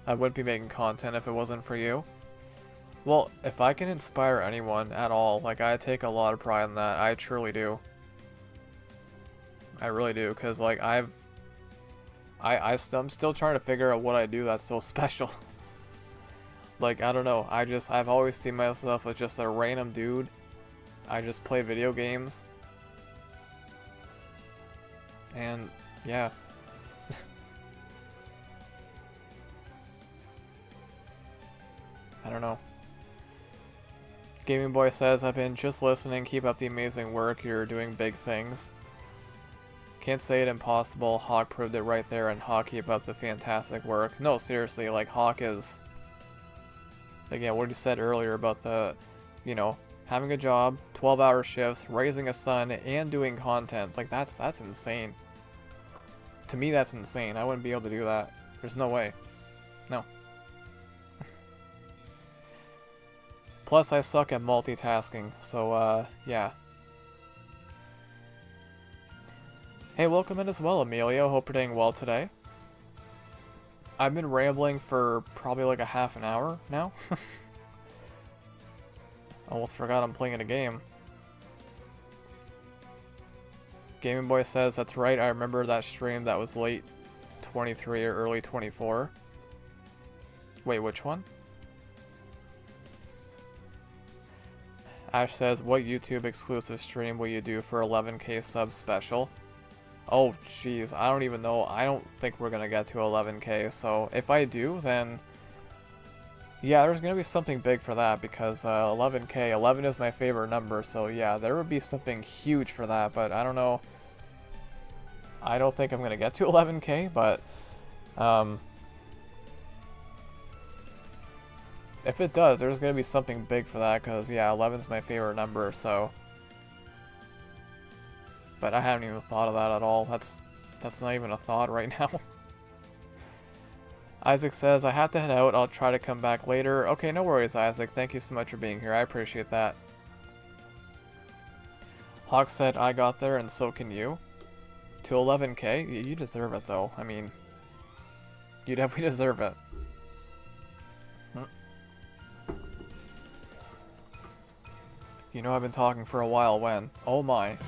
I wouldn't be making content if it wasn't for you. Well, if I can inspire anyone at all, like, I take a lot of pride in that. I truly do. I really do, because, like, I'm still trying to figure out what I do that's so special. Like, I don't know. I've always seen myself as just a random dude. I just play video games. And, yeah. I don't know. Gaming Boy says, I've been just listening, keep up the amazing work, you're doing big things. Can't say it impossible, Hawk proved it right there, and Hawk keep up the fantastic work. No, seriously, like, Hawk is... Again, what you said earlier about the, you know, having a job, 12-hour shifts, raising a son, and doing content. Like, that's insane. To me, that's insane. I wouldn't be able to do that. There's no way. No. Plus, I suck at multitasking, so, yeah. Hey, welcome in as well, Emilio. Hope you're doing well today. I've been rambling for probably like a half an hour now. Almost forgot I'm playing a game. Gaming Boy says, that's right, I remember that stream that was late 23 or early 24. Wait, which one? Ash says, what YouTube exclusive stream will you do for 11k sub special? Oh, jeez, I don't even know. I don't think we're gonna get to 11k, so if I do, then... yeah, there's gonna be something big for that, because 11k, 11 is my favorite number, so yeah, there would be something huge for that, but I don't know. I don't think I'm gonna get to 11k, but... if it does, there's gonna be something big for that, because yeah, 11's my favorite number, so... but I haven't even thought of that at all. That's not even a thought right now. Isaac says, I have to head out. I'll try to come back later. Okay, no worries, Isaac. Thank you so much for being here. I appreciate that. Hawk said, I got there, and so can you. To 11k? You deserve it, though. I mean, you definitely deserve it. You know I've been talking for a while when? Oh my.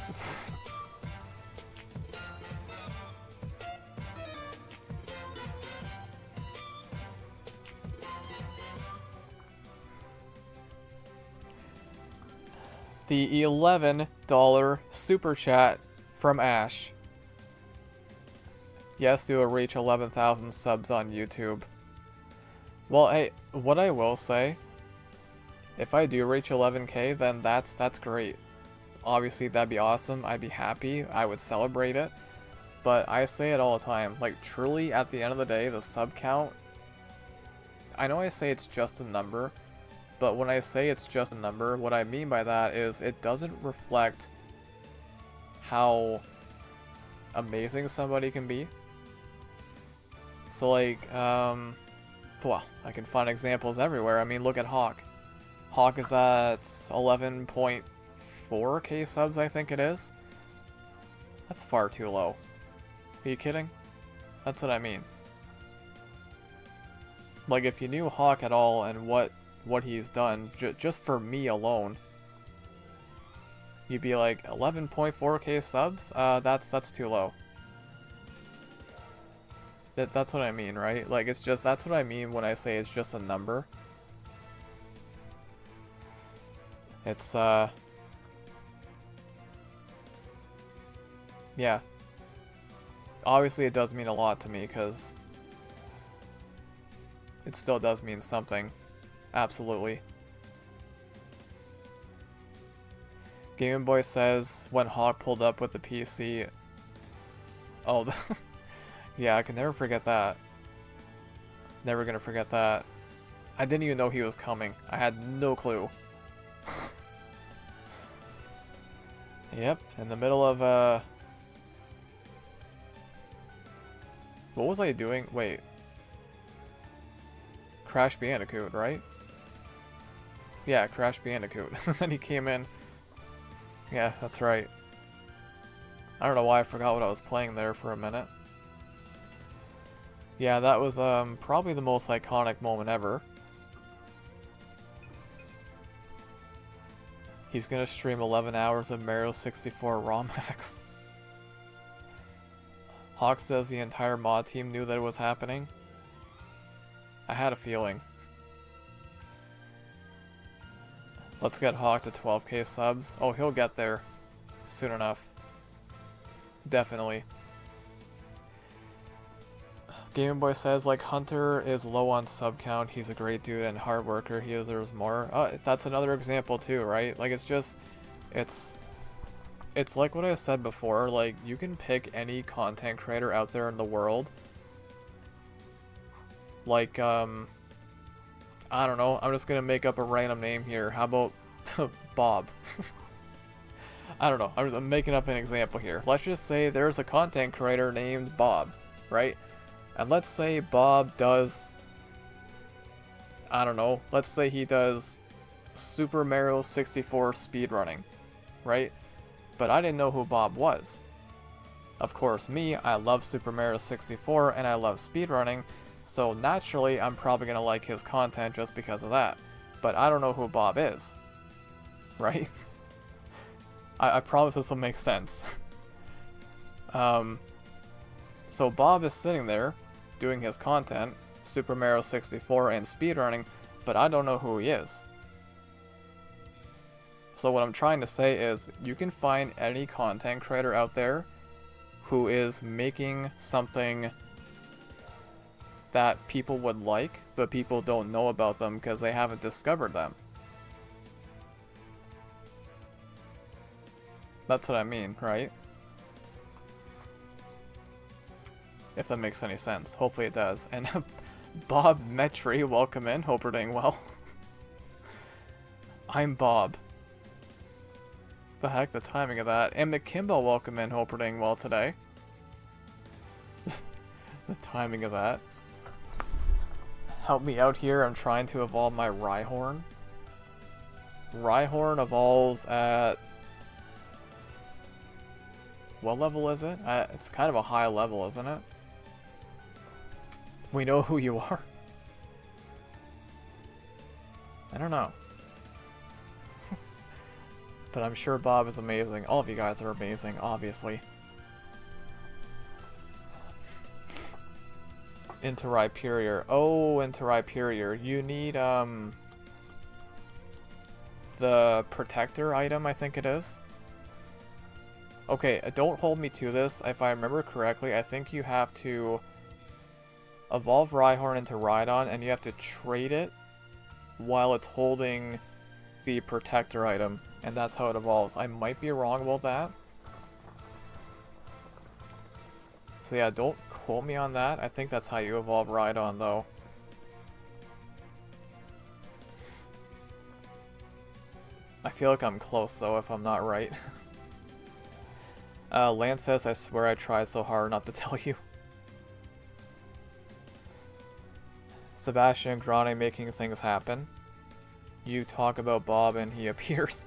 The $11 super chat from Ash. Yes, you will reach 11,000 subs on YouTube. Well, hey, what I will say, if I do reach 11k, then that's great. Obviously, that'd be awesome. I'd be happy. I would celebrate it. But I say it all the time. Like, truly, at the end of the day, the sub count... I know I say it's just a number, but when I say it's just a number, what I mean by that is it doesn't reflect how amazing somebody can be. So like, well, I can find examples everywhere. I mean, look at Hawk. Hawk is at 11.4k subs, I think it is. That's far too low. Are you kidding? That's what I mean. Like, if you knew Hawk at all and what he's done, just for me alone, you'd be like, 11.4k subs? That's too low. That's what I mean, right? Like, it's just, that's what I mean when I say it's just a number. It's, yeah. Obviously it does mean a lot to me, because it still does mean something. Absolutely. Game Boy says, when Hawk pulled up with the PC... Oh, yeah, I can never forget that. Never gonna forget that. I didn't even know he was coming. I had no clue. Yep, in the middle of, what was I doing? Wait. Crash Bandicoot, right? Yeah, Crash Bandicoot. Then he came in. Yeah, that's right. I don't know why I forgot what I was playing there for a minute. Yeah, that was probably the most iconic moment ever. He's gonna stream 11 hours of Mario 64 ROM hacks. Hawk says the entire mod team knew that it was happening. I had a feeling. Let's get Hawk to 12k subs. Oh, he'll get there soon enough. Definitely. Game Boy says, like, Hunter is low on sub count. He's a great dude and hard worker. He deserves more. That's another example too, right? Like, it's just, it's like what I said before. Like, you can pick any content creator out there in the world. Like, I don't know. I'm just gonna make up a random name here. How about Bob. I don't know, I'm making up an example here. Let's just say there's a content creator named Bob, right? And let's say Bob does, I don't know, let's say he does Super Mario 64 speedrunning, right? But I didn't know who Bob was. Of course, me, I love Super Mario 64 and I love speedrunning, so naturally I'm probably gonna like his content just because of that. But I don't know who Bob is, right? I promise this will make sense. So Bob is sitting there doing his content, Super Mario 64 and speedrunning, but I don't know who he is. So what I'm trying to say is, you can find any content creator out there who is making something that people would like, but people don't know about them because they haven't discovered them. That's what I mean, right? If that makes any sense. Hopefully it does. And Bob Metry, welcome in. Hope you're doing well. I'm Bob. The heck, the timing of that. And McKimbo, welcome in. Hope you're doing well today. The timing of that. Help me out here. I'm trying to evolve my Rhyhorn. Rhyhorn evolves at... what level is it? It's kind of a high level, isn't it? We know who you are. I don't know. But I'm sure Bob is amazing. All of you guys are amazing, obviously. Into Rhyperior. Oh, into Rhyperior. You need, the Protector item, I think it is. Okay, don't hold me to this. If I remember correctly, I think you have to evolve Rhyhorn into Rhydon, and you have to trade it while it's holding the Protector item, and that's how it evolves. I might be wrong about that. So yeah, don't quote me on that. I think that's how you evolve Rhydon, though. I feel like I'm close, though, if I'm not right. Lance says, I swear I tried so hard not to tell you. Sebastian Grande making things happen. You talk about Bob and he appears.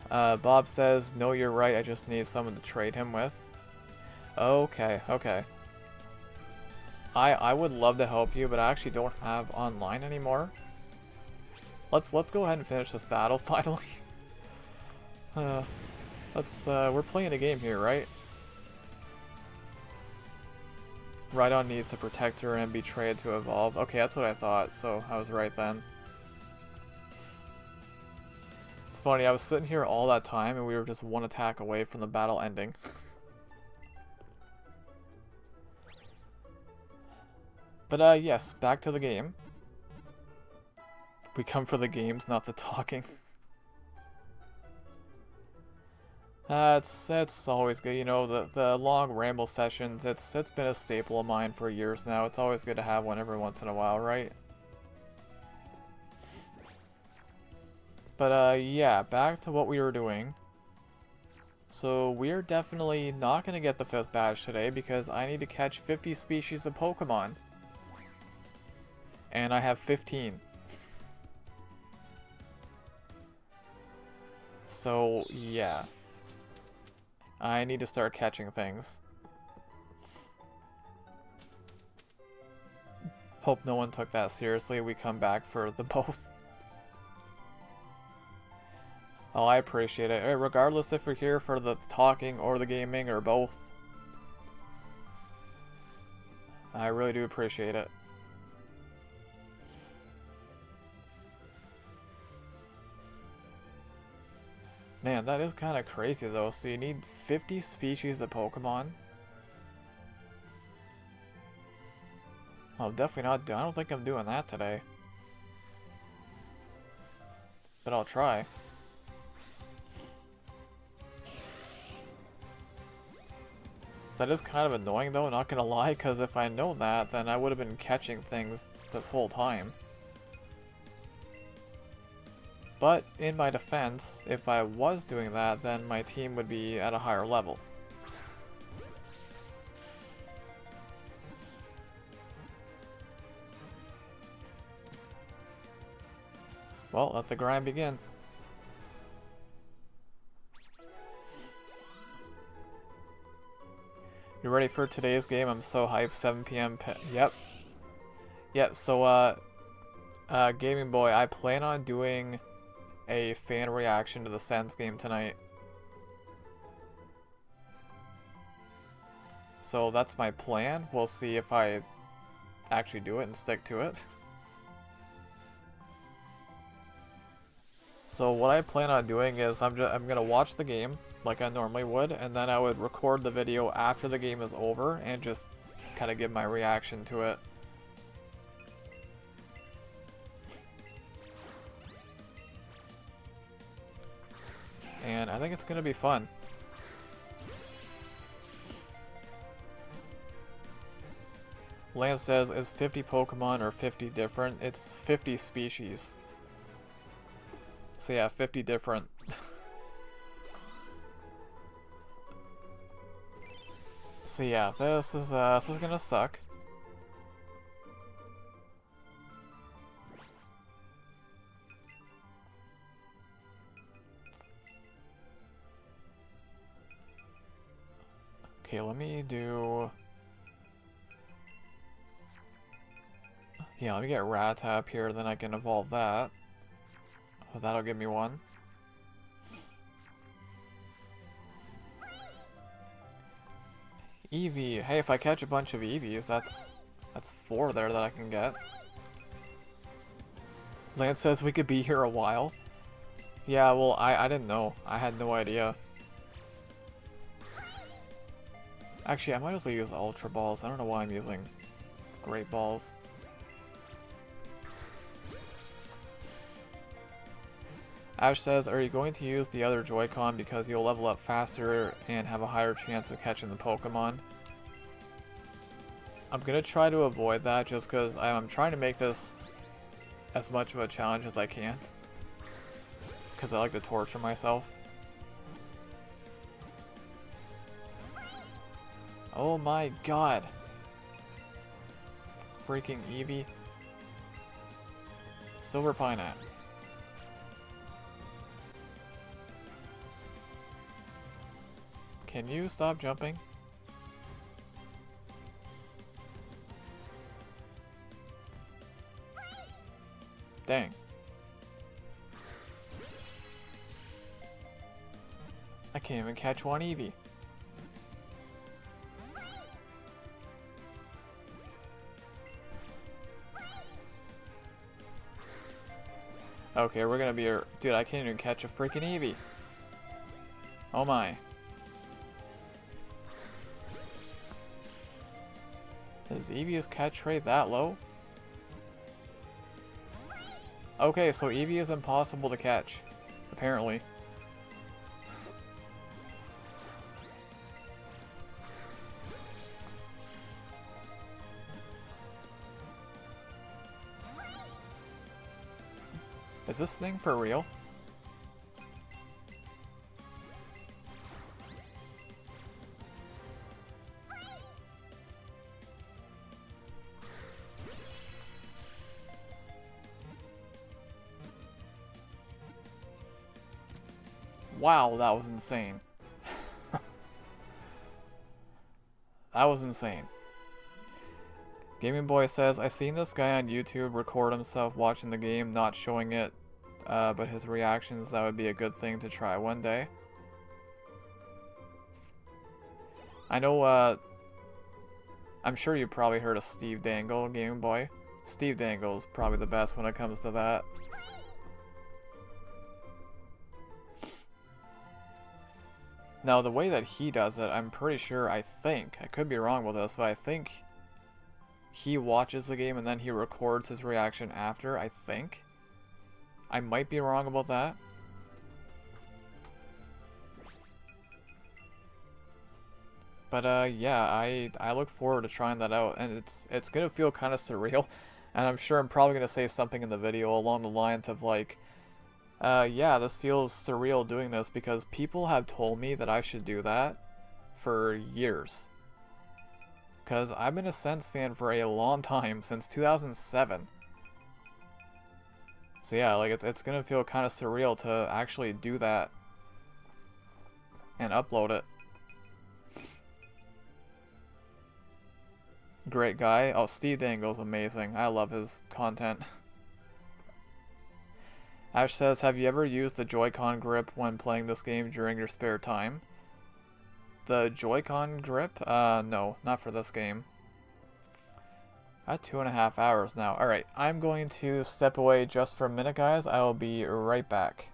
Bob says, no, you're right, I just need someone to trade him with. Okay, okay. I would love to help you, but I actually don't have online anymore. Let's go ahead and finish this battle finally. We're playing a game here, right? Rhydon needs a Protector and be traded to evolve. Okay, that's what I thought, so I was right then. It's funny, I was sitting here all that time and we were just one attack away from the battle ending. But yes, back to the game. We come for the games, not the talking. It's always good, you know, the long ramble sessions, it's been a staple of mine for years now. It's always good to have one every once in a while, right? But yeah, back to what we were doing. So we're definitely not going to get the 5th badge today because I need to catch 50 species of Pokemon. And I have 15. So yeah. I need to start catching things. Hope no one took that seriously. We come back for the both. Oh, I appreciate it. Regardless if you're here for the talking or the gaming or both. I really do appreciate it. Man, that is kind of crazy though. So you need 50 species of Pokemon? Well, definitely not. I don't think I'm doing that today. But I'll try. That is kind of annoying though, not gonna lie, because if I know that, then I would have been catching things this whole time. But in my defense, if I was doing that, then my team would be at a higher level. Well, let the grind begin. You ready for today's game? I'm so hyped. 7 p.m. Yep. Yep, so, Gaming Boy, I plan on doing a fan reaction to the Sens game tonight. So that's my plan. We'll see if I actually do it and stick to it. So what I plan on doing is I'm gonna watch the game like I normally would, and then I would record the video after the game is over and just kind of give my reaction to it. And I think it's gonna be fun. Lance says, is 50 Pokemon or 50 different? It's 50 species. So yeah, 50 different. So yeah, this is gonna suck. Okay, let me do... Yeah, let me get Rattap here, then I can evolve that. Oh, that'll give me one. Eevee. Hey, if I catch a bunch of Eevees, that's 4 there that I can get. Lance says we could be here a while. Yeah, well, I didn't know. I had no idea. Actually, I might as well use Ultra Balls. I don't know why I'm using Great Balls. Ash says, are you going to use the other Joy-Con because you'll level up faster and have a higher chance of catching the Pokemon? I'm going to try to avoid that just because I'm trying to make this as much of a challenge as I can. Because I like to torture myself. Oh my god. Freaking Eevee. Silver Pineapple. Can you stop jumping? Dang. I can't even catch one Eevee. Okay, we're gonna be a... Dude, I can't even catch a freaking Eevee. Oh my. Is Eevee's catch rate that low? Okay, so Eevee is impossible to catch, apparently. Is this thing for real? Wow, that was insane. That was insane. Gaming Boy says, I seen this guy on YouTube record himself watching the game, not showing it, but his reactions, that would be a good thing to try one day. I know, I'm sure you probably heard of Steve Dangle, Gaming Boy. Steve Dangle is probably the best when it comes to that. Now, the way that he does it, I'm pretty sure, I could be wrong with this, but I think he watches the game and then he records his reaction after, I think. I might be wrong about that. But, yeah, I look forward to trying that out, and it's gonna feel kind of surreal, and I'm sure I'm probably gonna say something in the video along the lines of, like, Yeah, this feels surreal doing this because people have told me that I should do that for years. Because I've been a Sense fan for a long time, since 2007. So yeah, like it's gonna feel kind of surreal to actually do that and upload it. Great guy. Oh, Steve Dangle's amazing. I love his content. Ash says, have you ever used the Joy-Con grip when playing this game during your spare time? The Joy-Con grip? No, not for this game. At 2.5 hours now. Alright, I'm going to step away just for a minute, guys. I will be right back.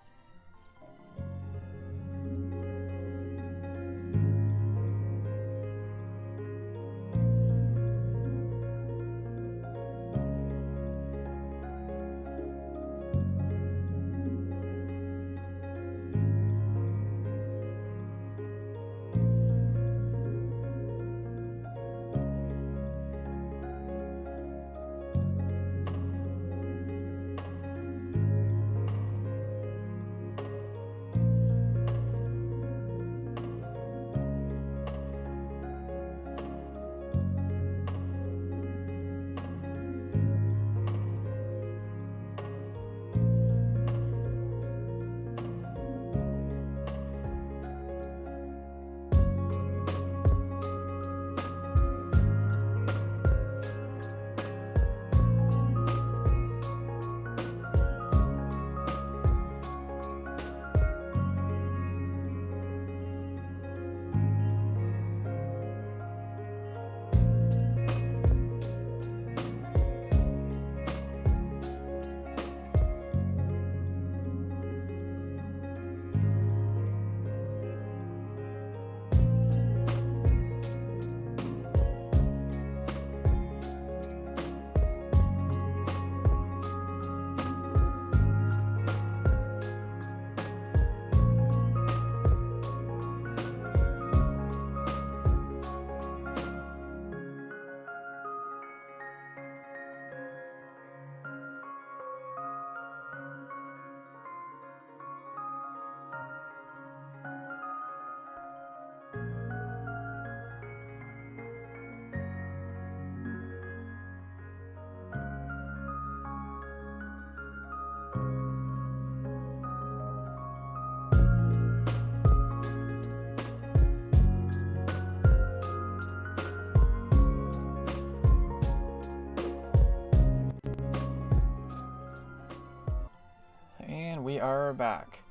And we are back.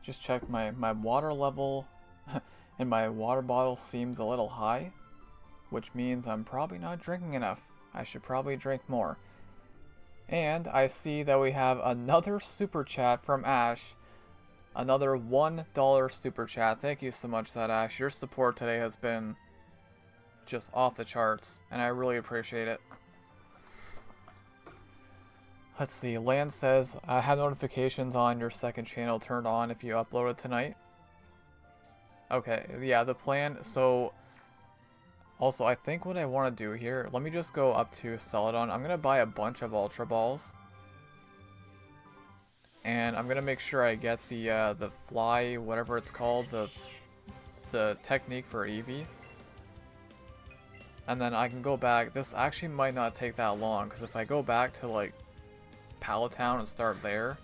Just checked my water level and my water bottle seems a little high, which means I'm probably not drinking enough. I should probably drink more. And I see that we have another super chat from Ash. Another $1 super chat. Thank you so much for that, Ash. Your support today has been just off the charts, and I really appreciate it. Let's see, Land says, I have notifications on your second channel turned on if you upload it tonight. Okay, yeah, the plan, so... Also, I think what I want to do here, let me just go up to Celadon. I'm going to buy a bunch of Ultra Balls. And I'm going to make sure I get the fly, whatever it's called, the technique for Eevee. And then I can go back, this actually might not take that long, because if I go back to, like, Palatown and start there,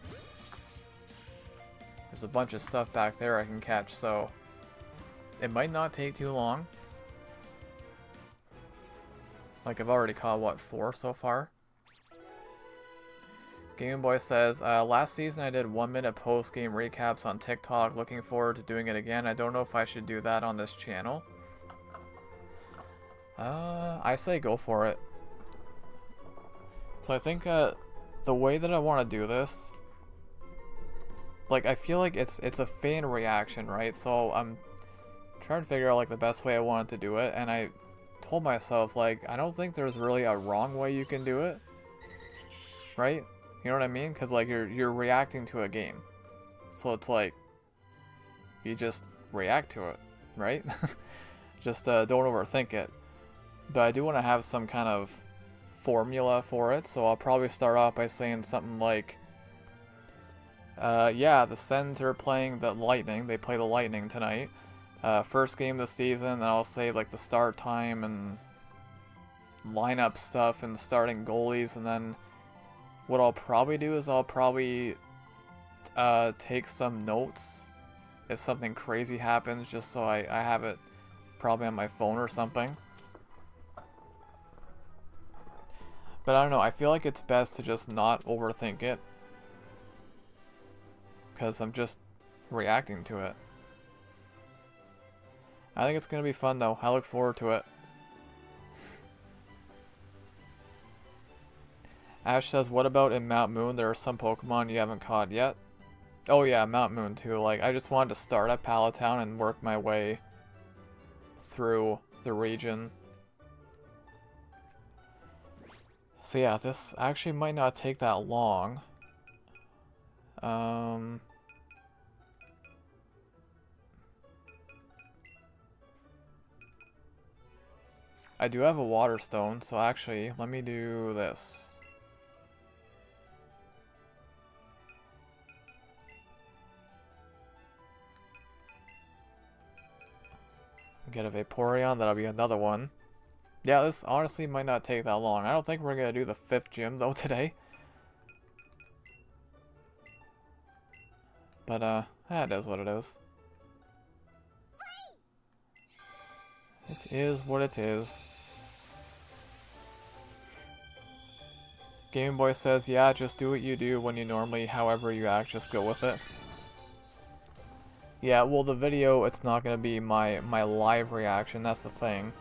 there's a bunch of stuff back there I can catch, so it might not take too long. Like, I've already caught, what, 4 so far? Game Boy says, last season I did 1-minute post-game recaps on TikTok, looking forward to doing it again. I don't know if I should do that on this channel. I say go for it. So I think, the way that I want to do this, like, I feel like it's a fan reaction, right? So I'm trying to figure out, like, the best way I want to do it, and I told myself, like, I don't think there's really a wrong way you can do it, right? You know what I mean? Because, like, you're reacting to a game, so it's like, you just react to it, right? Just don't overthink it. But I do want to have some kind of formula for it, so I'll probably start off by saying something like, Yeah, the Sens are playing the Lightning. They play the Lightning tonight. First game of the season, and I'll say like the start time and lineup stuff and starting goalies, and then what I'll probably do is I'll probably take some notes if something crazy happens, just so I have it probably on my phone or something. But I don't know, I feel like it's best to just not overthink it, because I'm just reacting to it. I think it's going to be fun though. I look forward to it. Ash says, what about in Mount Moon? There are some Pokemon you haven't caught yet. Oh yeah, Mount Moon too. Like, I just wanted to start at Palatown and work my way through the region. So yeah, this actually might not take that long. I do have a water stone, so actually, let me do this. Get a Vaporeon, that'll be another one. Yeah, this honestly might not take that long. I don't think we're gonna do the 5th gym though today. But that is what it is. It is what it is. Game Boy says, yeah, just do what you do when you normally, however you act, just go with it. Yeah, well, the video, it's not going to be my live reaction, that's the thing.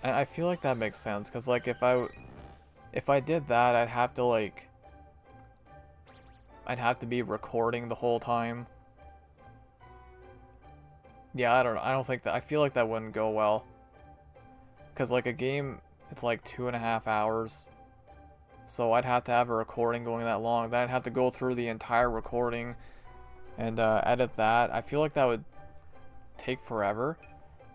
And I feel like that makes sense, because, like, if I did that, I'd have to, like, I'd have to be recording the whole time. Yeah, I don't think that, I feel like that wouldn't go well. Because, like, a game, it's like 2.5 hours. So I'd have to have a recording going that long. Then I'd have to go through the entire recording and edit that. I feel like that would take forever.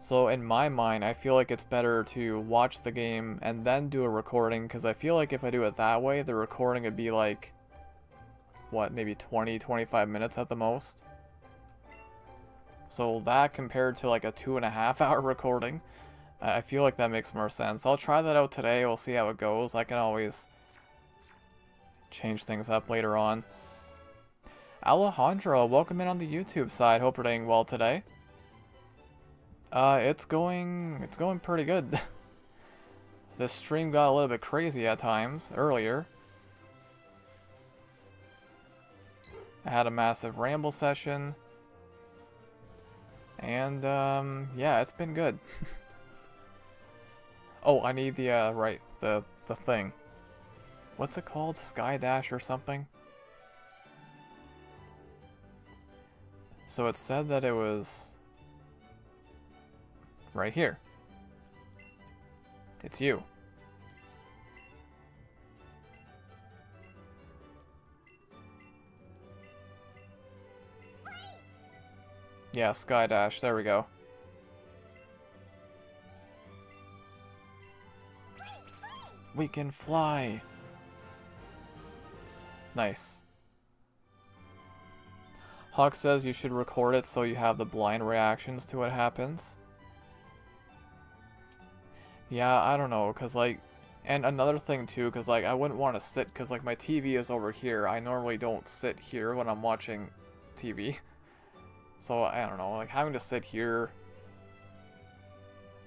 So in my mind, I feel like it's better to watch the game and then do a recording. Because I feel like if I do it that way, the recording would be like, what, maybe 20-25 minutes at the most. So that compared to like a 2.5 hour recording, I feel like that makes more sense. I'll try that out today. We'll see how it goes. I can always change things up later on. Alejandro, welcome in on the YouTube side. Hope you're doing well today. It's going pretty good. This stream got a little bit crazy at times earlier. I had a massive ramble session. And yeah, it's been good. Oh, I need the right, the thing. What's it called? Sky Dash or something? So it said that it was right here. It's you. Yeah, Sky Dash, there we go. We can fly. Nice. Hawk says you should record it so you have the blind reactions to what happens. Yeah, I don't know, cause like, and another thing too, cause like I wouldn't want to sit, cause like my TV is over here. I normally don't sit here when I'm watching TV. So I don't know, like having to sit here.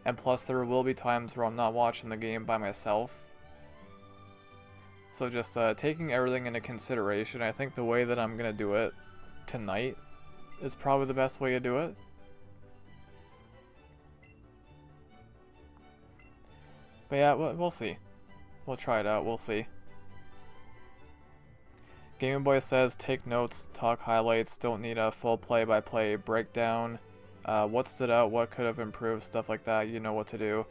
And plus there will be times where I'm not watching the game by myself. So just taking everything into consideration, I think the way that I'm going to do it tonight is probably the best way to do it. But yeah, we'll see. We'll try it out, we'll see. Game Boy says, take notes, talk highlights, don't need a full play-by-play breakdown. What stood out, what could have improved, stuff like that, you know what to do.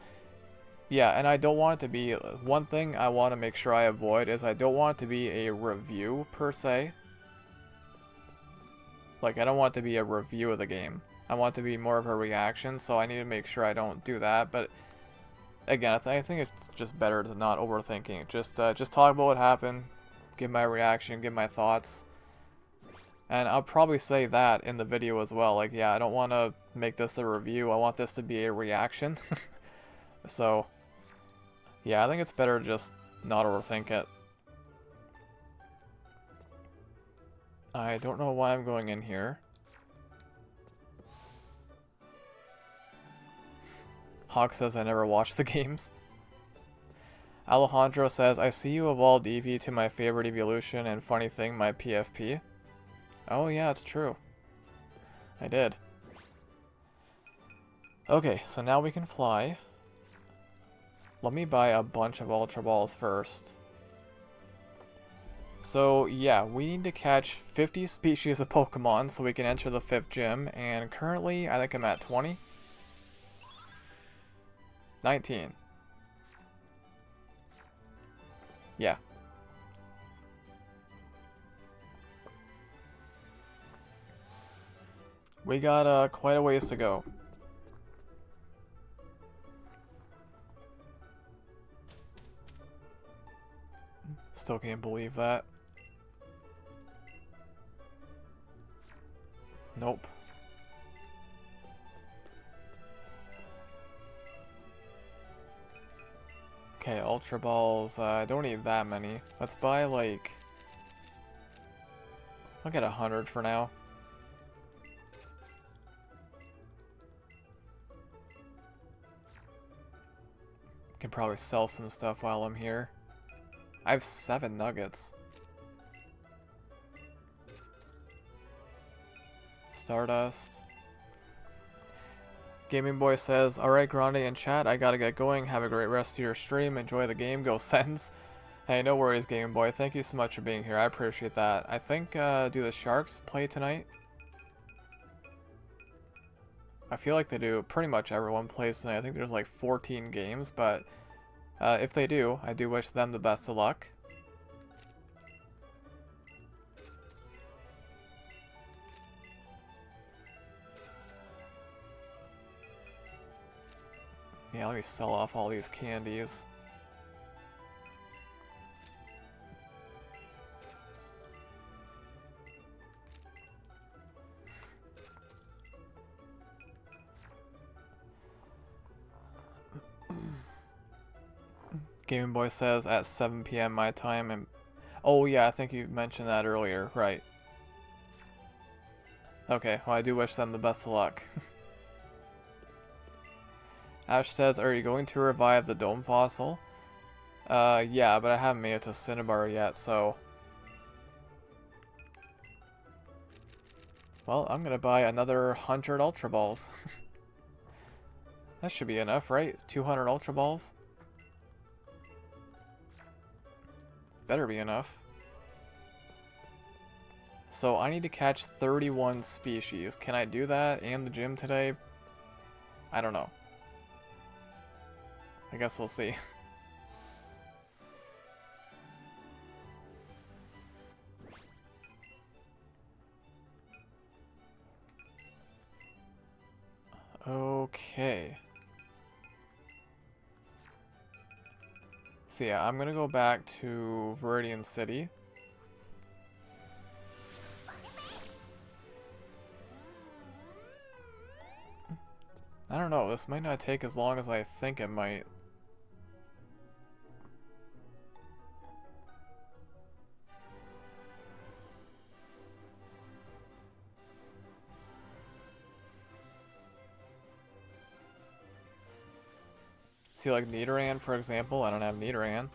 Yeah, and I don't want it to be, one thing I want to make sure I avoid is I don't want it to be a review, per se. Like, I don't want it to be a review of the game. I want it to be more of a reaction, so I need to make sure I don't do that, but again, I think it's just better to not overthinking it. Just talk about what happened, give my reaction, give my thoughts. And I'll probably say that in the video as well. Like, yeah, I don't want to make this a review. I want this to be a reaction. So, yeah, I think it's better to just not overthink it. I don't know why I'm going in here. Hawk says I never watched the games. Alejandro says, I see you evolved Eevee to my favorite evolution, and funny thing, my PFP. Oh yeah, it's true. I did. Okay, so now we can fly. Let me buy a bunch of Ultra Balls first. So yeah, we need to catch 50 species of Pokemon so we can enter the 5th gym, and currently I think I'm at 20. 19. Yeah. We got quite a ways to go. Still can't believe that. Nope. Okay, Ultra Balls. I don't need that many. Let's buy like... I'll get 100 for now. Can probably sell some stuff while I'm here. I have 7 nuggets. Stardust. Gaming Boy says, alright Grande in chat, I gotta get going. Have a great rest of your stream. Enjoy the game. Go Sens. Hey, no worries Gaming Boy. Thank you so much for being here. I appreciate that. I think, do the Sharks play tonight? I feel like they do. Pretty much everyone plays tonight. I think there's like 14 games, but if they do, I do wish them the best of luck. Yeah, let me sell off all these candies. Gaming Boy says at 7 PM my time, and oh yeah, I think you mentioned that earlier, right. Okay, well I do wish them the best of luck. Ash says, are you going to revive the Dome Fossil? Yeah, but I haven't made it to Cinnabar yet, so... Well, I'm gonna buy another 100 Ultra Balls. That should be enough, right? 200 Ultra Balls? Better be enough. So I need to catch 31 species. Can I do that in the gym today? I don't know. I guess we'll see. Okay. So yeah, I'm gonna go back to Viridian City. I don't know, this might not take as long as I think it might. See, like Nidoran, for example, I don't have Nidoran.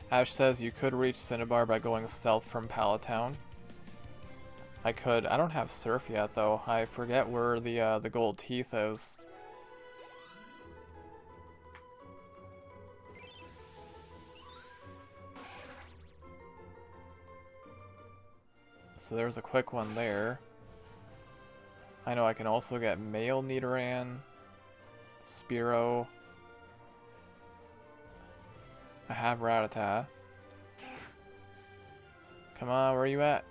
Ash says you could reach Cinnabar by going stealth from Palatown. I could. I don't have Surf yet, though. I forget where the gold teeth is. So there's a quick one there. I know I can also get male Nidoran, Spearow. I have Rattata. Come on, where are you at?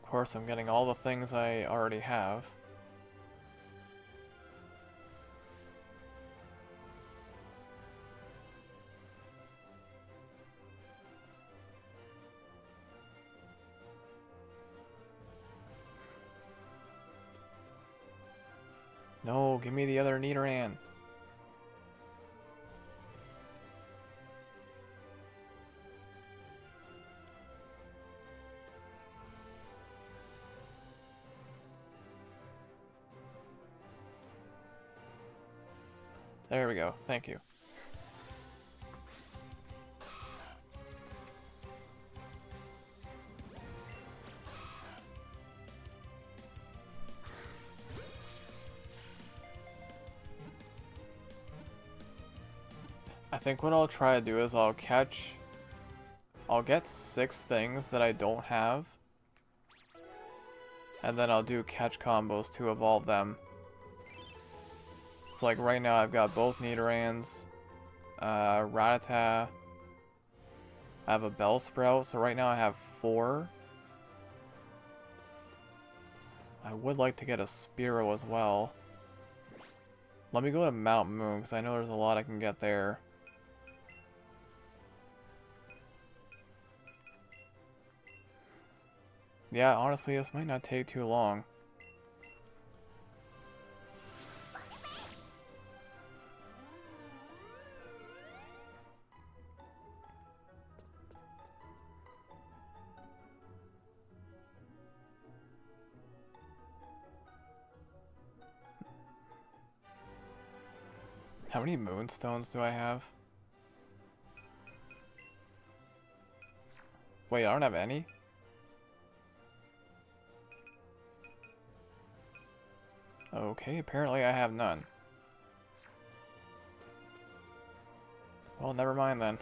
Of course, I'm getting all the things I already have. No, give me the other Nidoran. There we go. Thank you. I think what I'll try to do is I'll get 6 things that I don't have, and then I'll do catch combos to evolve them. So like right now I've got both Nidorans, Rattata, I have a Bellsprout, so right now I have 4. I would like to get a Spearow as well. Let me go to Mount Moon, because I know there's a lot I can get there. Yeah, honestly, this might not take too long. How many Moonstones do I have? Wait, I don't have any? Okay, apparently I have none. Well, never mind then.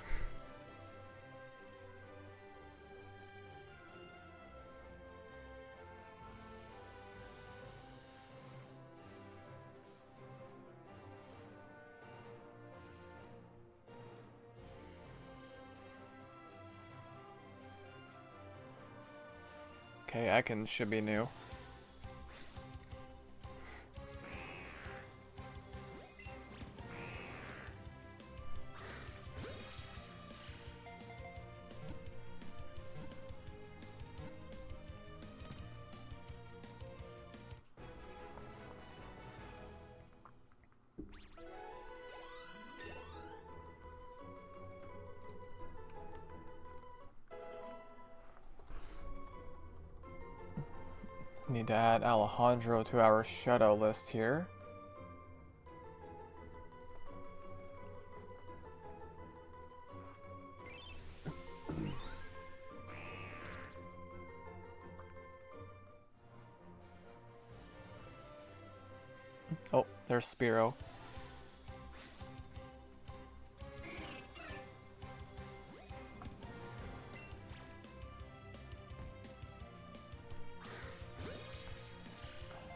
Okay, should be new. Need to add Alejandro to our shadow list here. Oh, there's Spearow.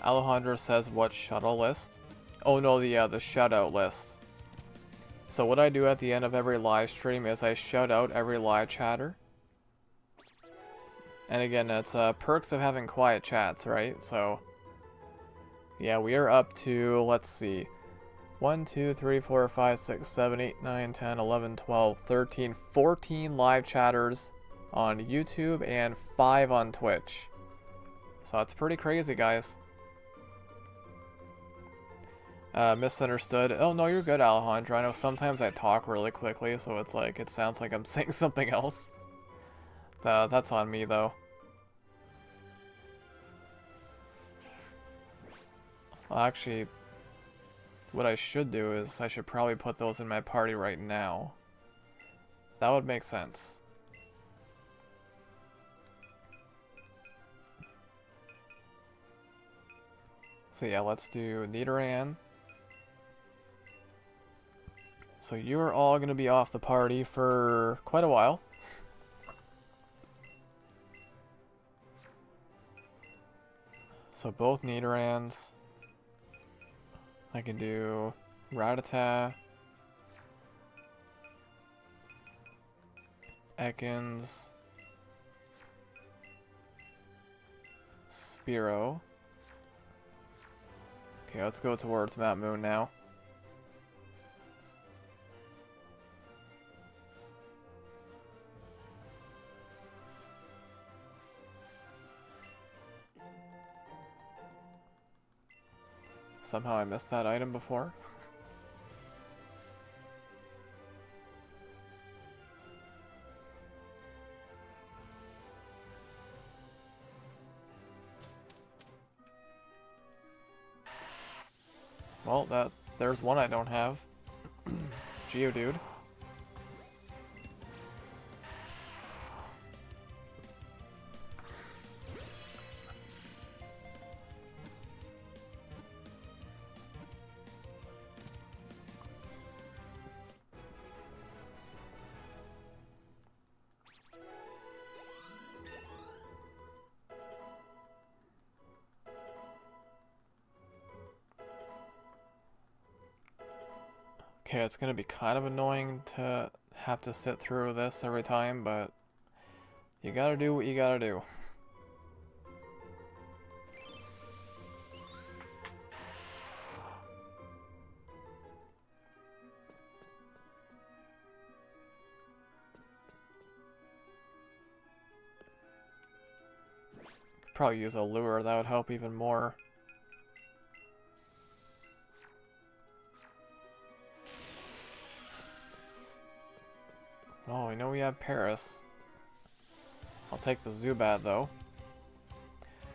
Alejandro says what shuttle list? Oh no, the shutout list. So what I do at the end of every live stream is I shout out every live chatter. And again, it's perks of having quiet chats, right? So yeah, we are up to, let's see, 1, 2, 3, 4, 5, 6, 7, 8, 9, 10, 11, 12, 13, 14 live chatters on YouTube and 5 on Twitch. So it's pretty crazy, guys. Misunderstood. Oh no, you're good, Alejandro. I know sometimes I talk really quickly, so it's like, it sounds like I'm saying something else. That's on me, though. Well, actually, what I should do is I should probably put those in my party right now. That would make sense. So yeah, let's do Nidoran. So you are all going to be off the party for quite a while. So both Nidorans. I can do Rattata, Ekans, Spearow. Okay, let's go towards Mount Moon now. Somehow I missed that item before. Well, there's one I don't have. Geodude. Okay, it's gonna be kind of annoying to have to sit through this every time, but you gotta do what you gotta do. Could probably use a lure, that would help even more. Oh, I know we have Paris. I'll take the Zubat, though.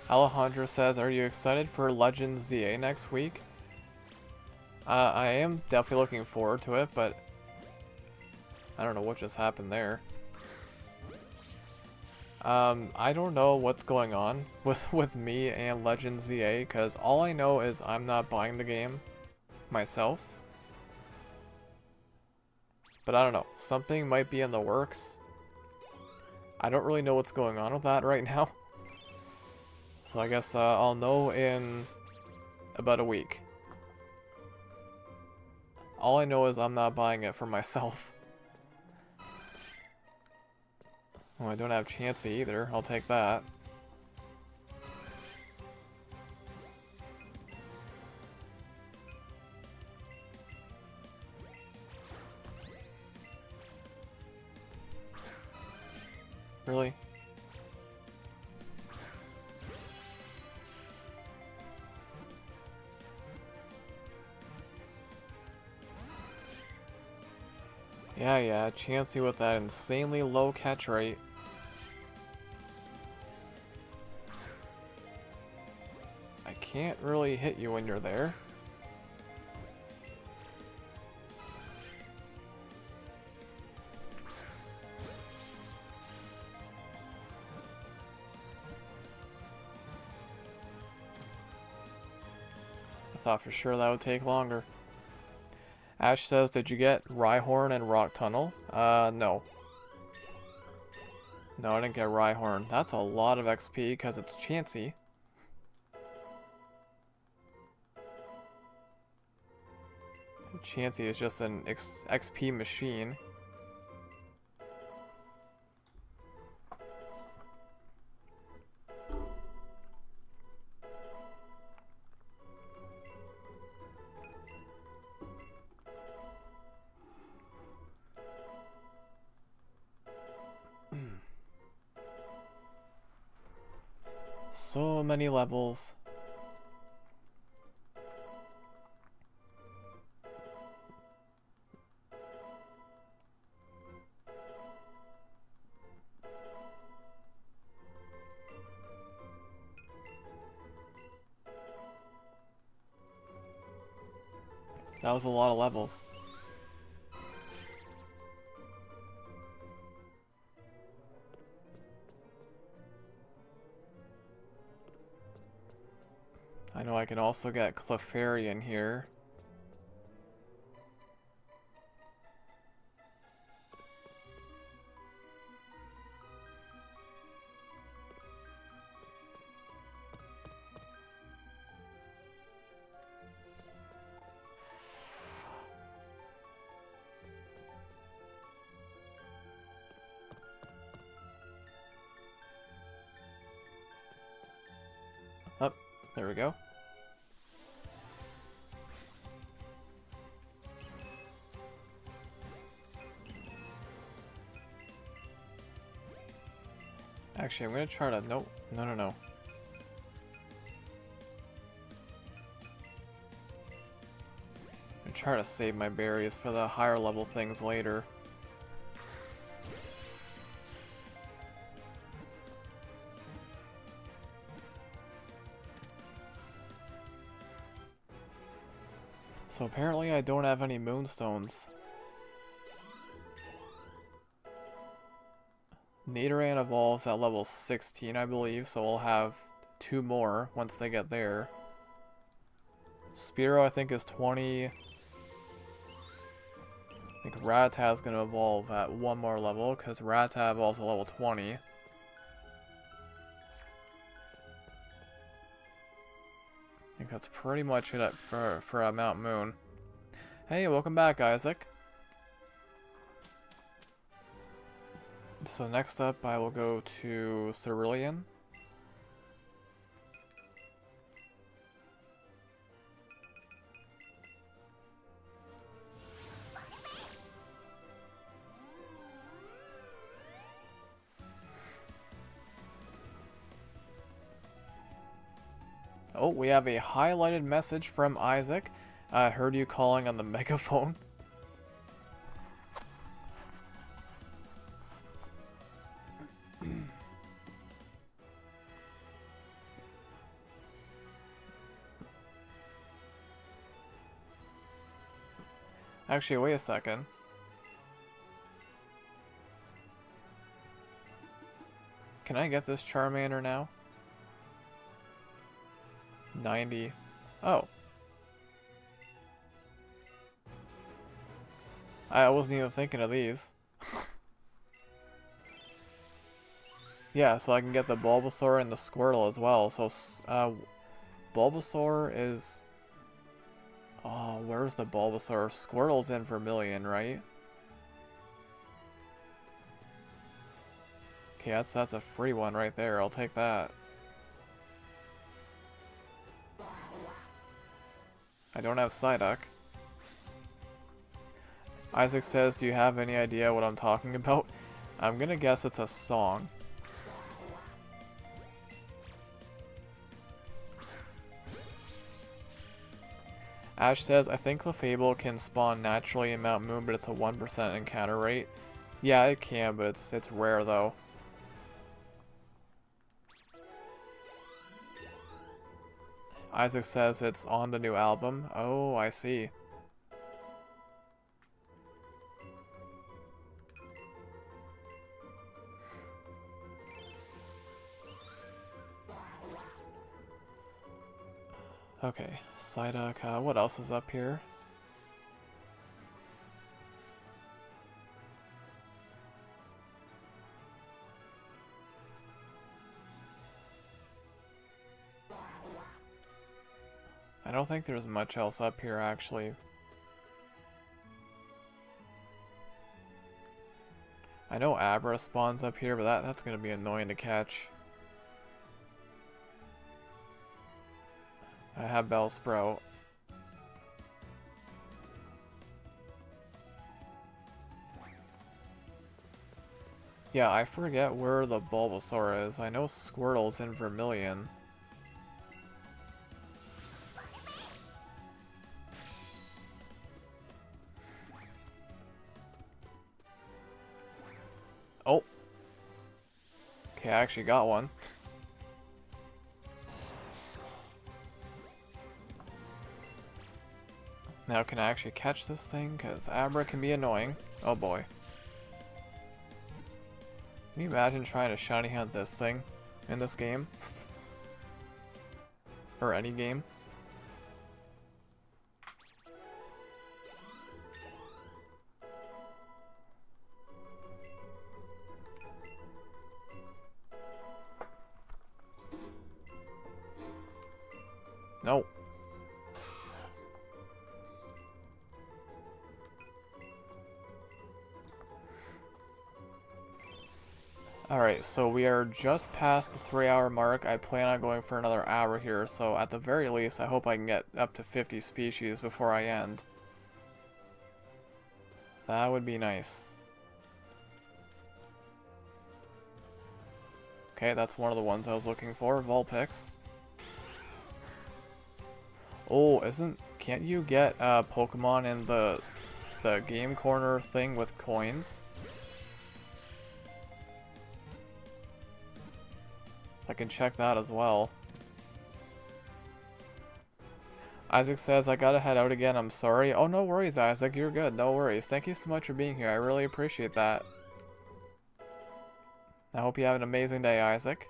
Alejandro says, are you excited for Legends ZA next week? I am definitely looking forward to it, but I don't know what just happened there. I don't know what's going on with me and Legends ZA, because all I know is I'm not buying the game myself. But I don't know. Something might be in the works. I don't really know what's going on with that right now. So I guess I'll know in about a week. All I know is I'm not buying it for myself. Oh, I don't have Chansey either. I'll take that. Really? Yeah, Chansey with that insanely low catch rate. I can't really hit you when you're there. I thought for sure that would take longer. Ash says, did you get Rhyhorn and Rock Tunnel? No. No, I didn't get Rhyhorn. That's a lot of XP because it's Chansey. Chansey is just an XP machine. So many levels. That was a lot of levels. I know I can also get Clefairy in here. There we go. Actually, I'm gonna try to... Nope. No, no, no. I'm gonna try to save my berries for the higher level things later. So apparently I don't have any moonstones. Nidoran evolves at level 16, I believe, so we'll have 2 more once they get there. Spearow, I think, is 20. I think Rattata is going to evolve at 1 more level, because Rattata evolves at level 20. I think that's pretty much it for Mount Moon. Hey, welcome back, Isaac. So next up, I will go to Cerulean. Oh, we have a highlighted message from Isaac. I heard you calling on the megaphone. Actually, wait a second. Can I get this Charmander now? 90. Oh. I wasn't even thinking of these. Yeah, so I can get the Bulbasaur and the Squirtle as well. So, Bulbasaur is... Oh, where's the Bulbasaur? Squirtle's in Vermilion, right? Okay, that's a free one right there. I'll take that. I don't have Psyduck. Isaac says, do you have any idea what I'm talking about? I'm gonna guess it's a song. Ash says, I think Clefable can spawn naturally in Mount Moon, but it's a 1% encounter rate. Yeah, it can, but it's rare though. Isaac says it's on the new album. Oh, I see. Okay, Psyduck, what else is up here? I don't think there's much else up here, actually. I know Abra spawns up here, but that's gonna be annoying to catch. I have Bellsprout. Yeah, I forget where the Bulbasaur is. I know Squirtle's in Vermilion. Oh. Okay, I actually got one. Now can I actually catch this thing? Because Abra can be annoying. Oh boy. Can you imagine trying to shiny hunt this thing in this game? Or any game? No. Alright, so we are just past the 3-hour mark. I plan on going for another hour here, so at the very least, I hope I can get up to 50 species before I end. That would be nice. Okay, that's one of the ones I was looking for, Vulpix. Oh, can't you get Pokemon in the game corner thing with coins? I can check that as well. Isaac says, I gotta head out again, I'm sorry. Oh, no worries, Isaac, you're good, no worries. Thank you so much for being here, I really appreciate that. I hope you have an amazing day, Isaac.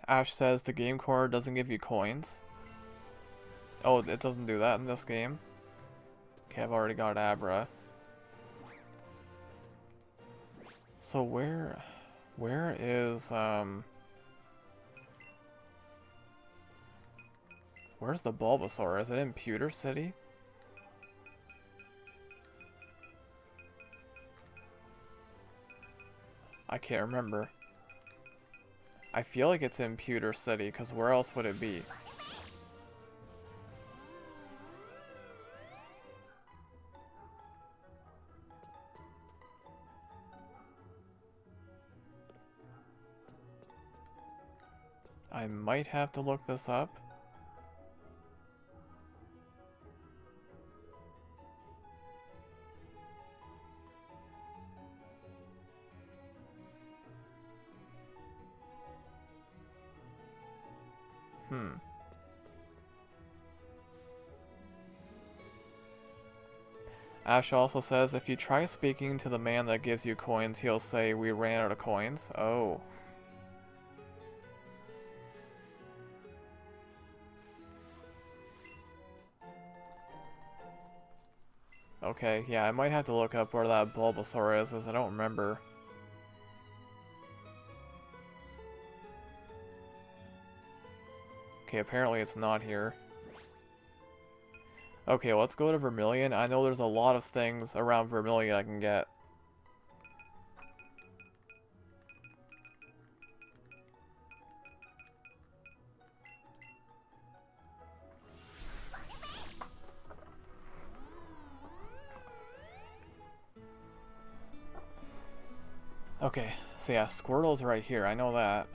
Ash says the game corner doesn't give you coins. Oh, it doesn't do that in this game. Okay, I've already got Abra. So where is where's the Bulbasaur? Is it in Pewter City? I can't remember. I feel like it's in Pewter City, because where else would it be? I might have to look this up. Ash also says, if you try speaking to the man that gives you coins, he'll say, we ran out of coins. Oh. Okay, yeah, I might have to look up where that Bulbasaur is, as I don't remember. Okay, apparently it's not here. Okay, let's go to Vermilion. I know there's a lot of things around Vermilion I can get. Okay, so yeah, Squirtle's right here. I know that.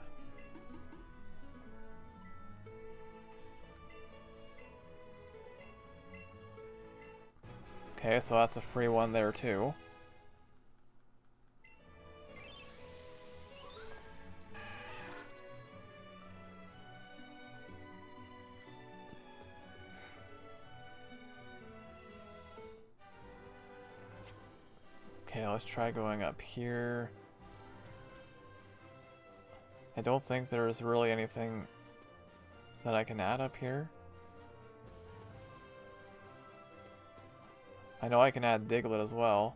Okay, so that's a free one there too. Okay, let's try going up here. I don't think there's really anything that I can add up here. I know I can add Diglett as well.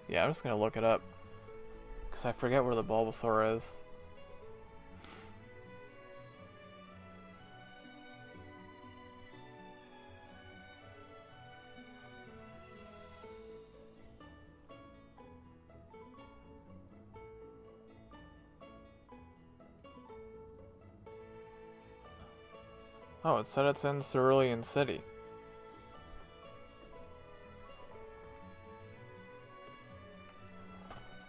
Yeah, I'm just gonna look it up, because I forget where the Bulbasaur is. Oh, it said it's in Cerulean City.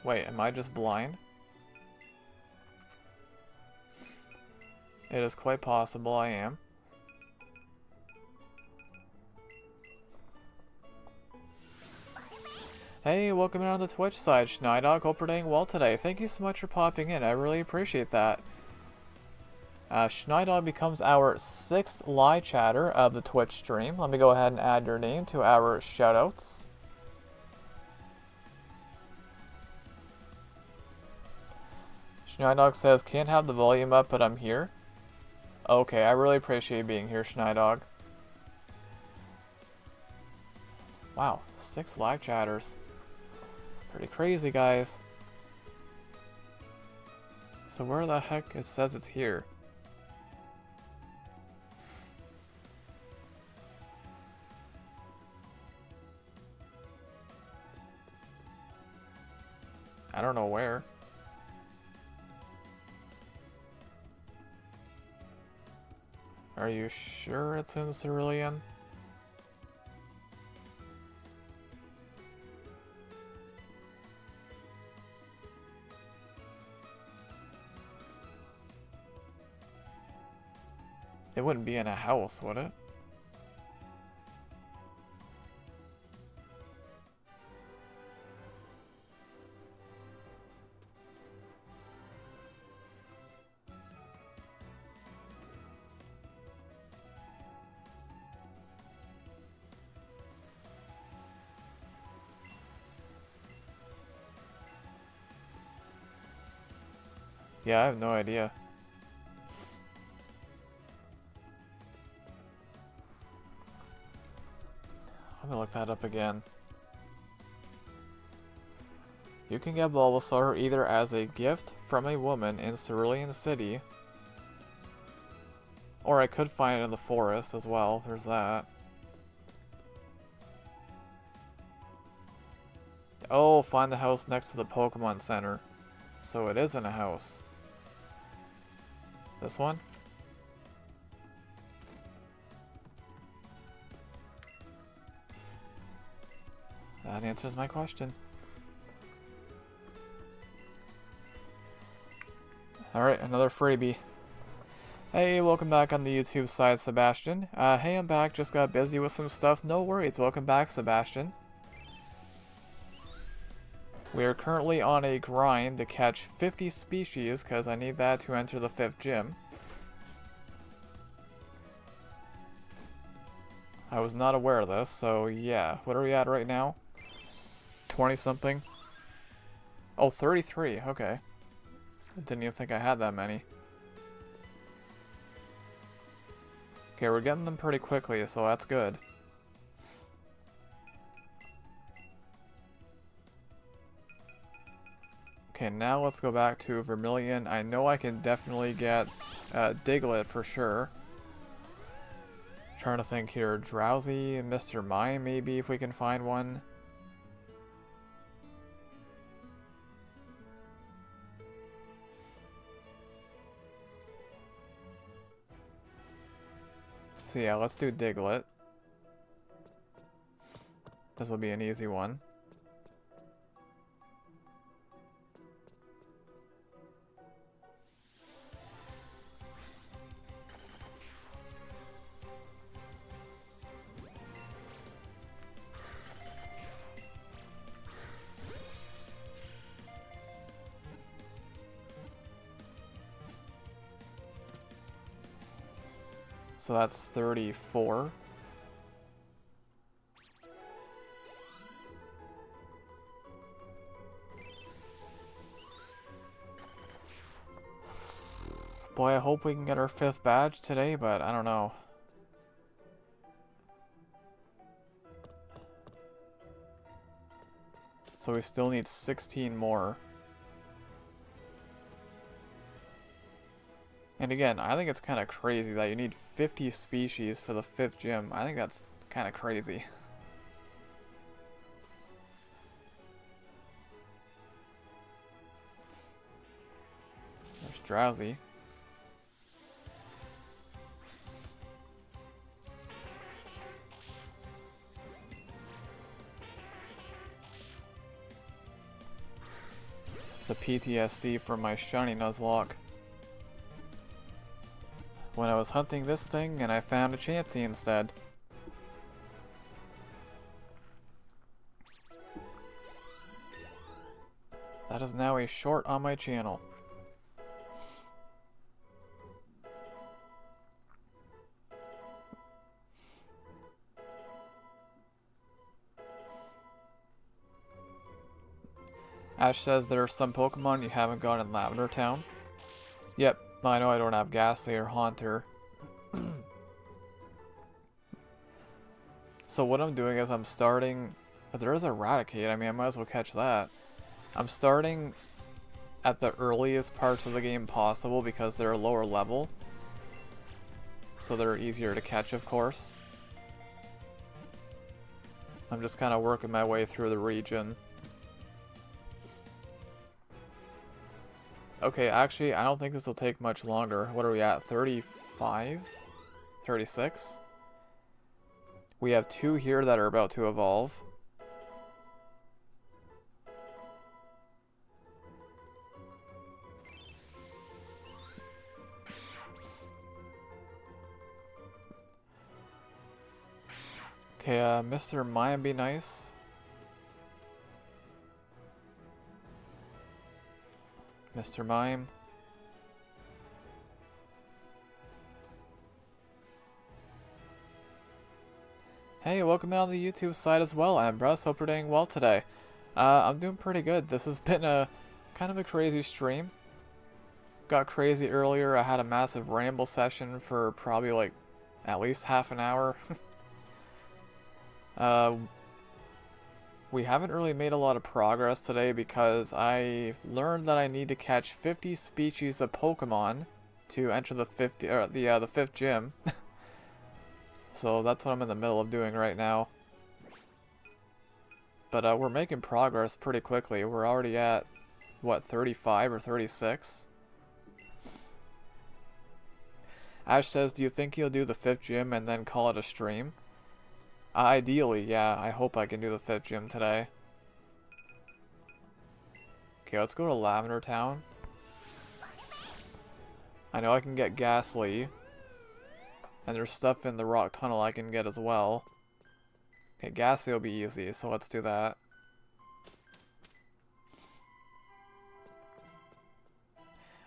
Wait, am I just blind? It is quite possible I am. Hey, welcome in on the Twitch side, Schneidog. Hope you're doing well today. Thank you so much for popping in. I really appreciate that. Schneidog becomes our 6th live chatter of the Twitch stream. Let me go ahead and add your name to our shoutouts. Schneidog says, can't have the volume up, but I'm here. Okay, I really appreciate being here, Schneidog. Wow, 6 live chatters. Pretty crazy, guys. So where the heck it says it's here? I don't know where. Are you sure it's in Cerulean? It wouldn't be in a house, would it? Yeah, I have no idea. Let me look that up again. You can get Bulbasaur either as a gift from a woman in Cerulean City, or I could find it in the forest as well. There's that. Oh, find the house next to the Pokemon Center. So it is in a house. This one? That answers my question. Alright, another freebie. Hey, welcome back on the YouTube side, Sebastian. Hey, I'm back. Just got busy with some stuff. No worries. Welcome back, Sebastian. We are currently on a grind to catch 50 species, because I need that to enter the 5th gym. I was not aware of this, so yeah. What are we at right now? 20-something? Oh, 33. Okay. I didn't even think I had that many. Okay, we're getting them pretty quickly, so that's good. Okay, now let's go back to Vermilion. I know I can definitely get Diglett for sure. Trying to think here. Drowsy, Mr. Mime, maybe, if we can find one. So yeah, let's do Diglett. This will be an easy one. So that's 34. Boy, I hope we can get our 5th badge today, but I don't know. So we still need 16 more. And again, I think it's kind of crazy that you need 50 species for the 5th gym. I think that's kind of crazy. There's Drowsy. The PTSD from my shiny Nuzlocke. When I was hunting this thing and I found a Chansey instead. That is now a short on my channel. Ash says there are some Pokemon you haven't got in Lavender Town. Yep, I know I don't have Ghastly or Haunter. So what I'm doing is I'm starting... There is Eradicate, I mean I might as well catch that. I'm starting at the earliest parts of the game possible because they're lower level. So they're easier to catch, of course. I'm just kind of working my way through the region. Okay, actually, I don't think this will take much longer. What are we at? 35? 36? We have 2 here that are about to evolve. Okay, Mr. Mime be nice. Mr. Mime. Hey, welcome out on the YouTube side as well, Ambrose. Hope you're doing well today. I'm doing pretty good. This has been a kind of a crazy stream. Got crazy earlier. I had a massive ramble session for probably like at least half an hour. We haven't really made a lot of progress today because I learned that I need to catch 50 species of Pokemon to enter the 5th gym. So that's what I'm in the middle of doing right now. But we're making progress pretty quickly. We're already at, what, 35 or 36? Ash says, do you think you'll do the 5th gym and then call it a stream? Ideally, yeah. I hope I can do the 5th gym today. Okay, let's go to Lavender Town. I know I can get Ghastly. And there's stuff in the rock tunnel I can get as well. Okay, Ghastly will be easy, so let's do that.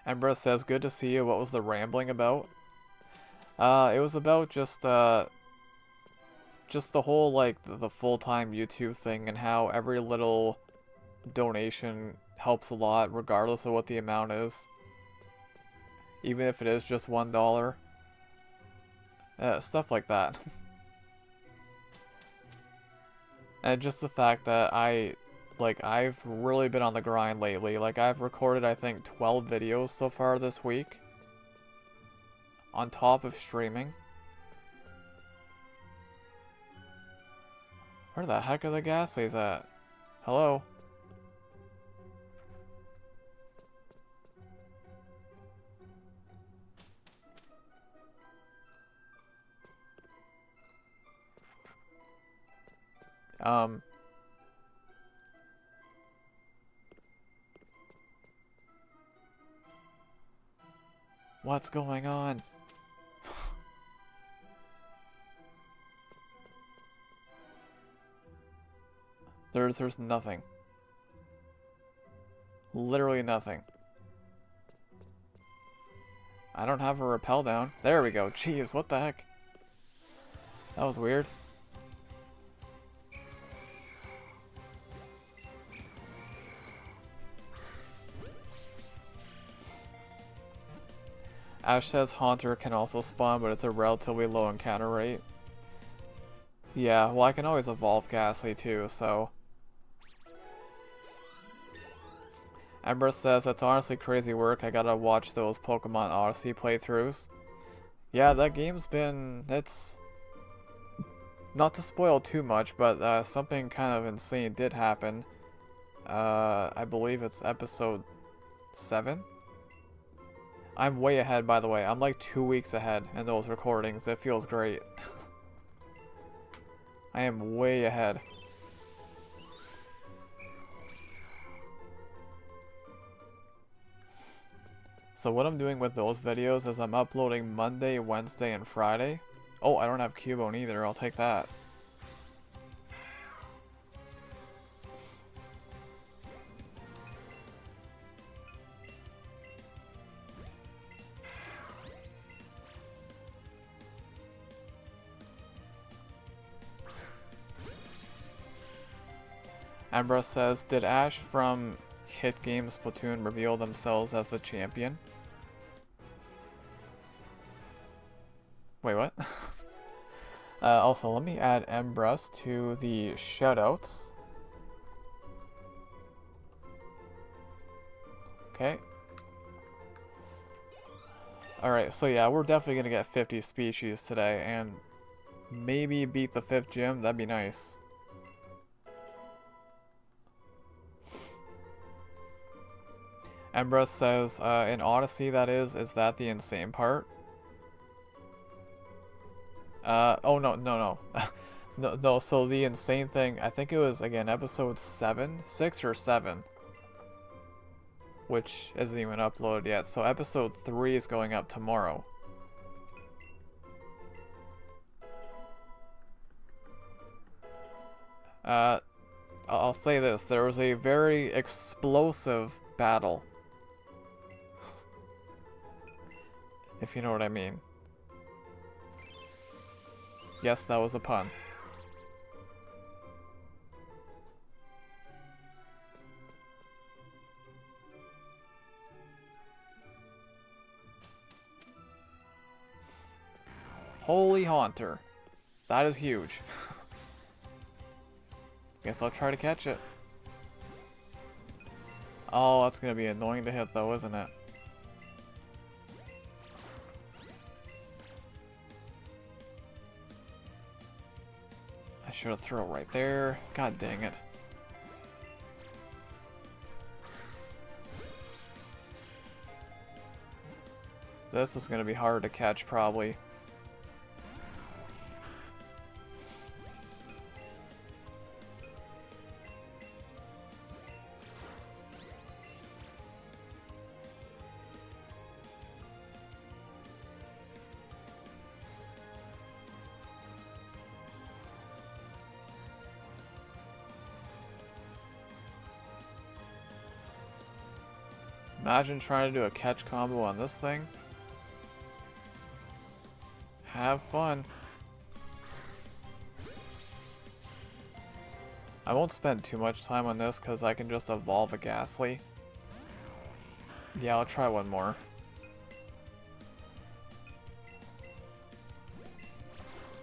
Embra says, good to see you. What was the rambling about? It was about just the whole, like, the full-time YouTube thing and how every little donation helps a lot, regardless of what the amount is. Even if it is just $1. Stuff like that. And just the fact that I've really been on the grind lately. Like, I've recorded, I think, 12 videos so far this week. On top of streaming. Where the heck are the Ghastlies at? Hello? What's going on? There's nothing. Literally nothing. I don't have a repel down. There we go. Jeez, what the heck? That was weird. Ash says Haunter can also spawn, but it's a relatively low encounter rate. Yeah, well I can always evolve Ghastly too, so... Ember says, that's honestly crazy work. I gotta watch those Pokemon Odyssey playthroughs. Yeah, that game's been... It's... Not to spoil too much, but something kind of insane did happen. I believe it's episode 7? I'm way ahead, by the way. I'm like 2 weeks ahead in those recordings. It feels great. I am way ahead. So what I'm doing with those videos is I'm uploading Monday, Wednesday, and Friday. Oh, I don't have Cubone either. I'll take that. Ambrose says, did Ash from hit game Splatoon reveal themselves as the champion. Wait, what? Also, let me add Embrus to the shoutouts. Okay. Alright, so yeah, we're definitely gonna get 50 species today, and maybe beat the 5th gym. That'd be nice. Embrus says, in Odyssey, that is that the insane part? Oh no, no, no. No, so the insane thing, I think it was, again, episode 6 or 7. Which isn't even uploaded yet. So episode 3 is going up tomorrow. I'll say this. There was a very explosive battle. If you know what I mean. Yes, that was a pun. Holy Haunter. That is huge. Guess I'll try to catch it. Oh, that's gonna be annoying to hit though, isn't it? I should have thrown it right there. God dang it. This is gonna be hard to catch probably. Imagine trying to do a catch combo on this thing. Have fun. I won't spend too much time on this because I can just evolve a Ghastly. Yeah, I'll try one more.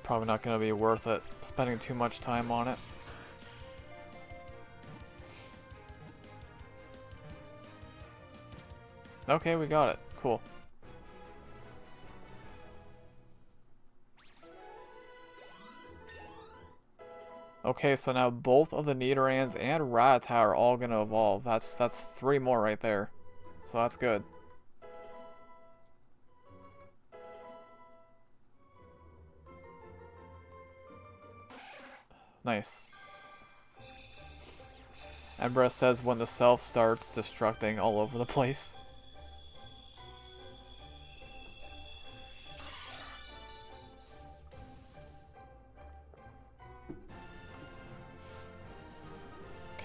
Probably not going to be worth it spending too much time on it. Okay, we got it. Cool. Okay, so now both of the Nidorans and Rattata are all gonna evolve. That's 3 more right there. So that's good. Nice. Embrus says when the self starts destructing all over the place.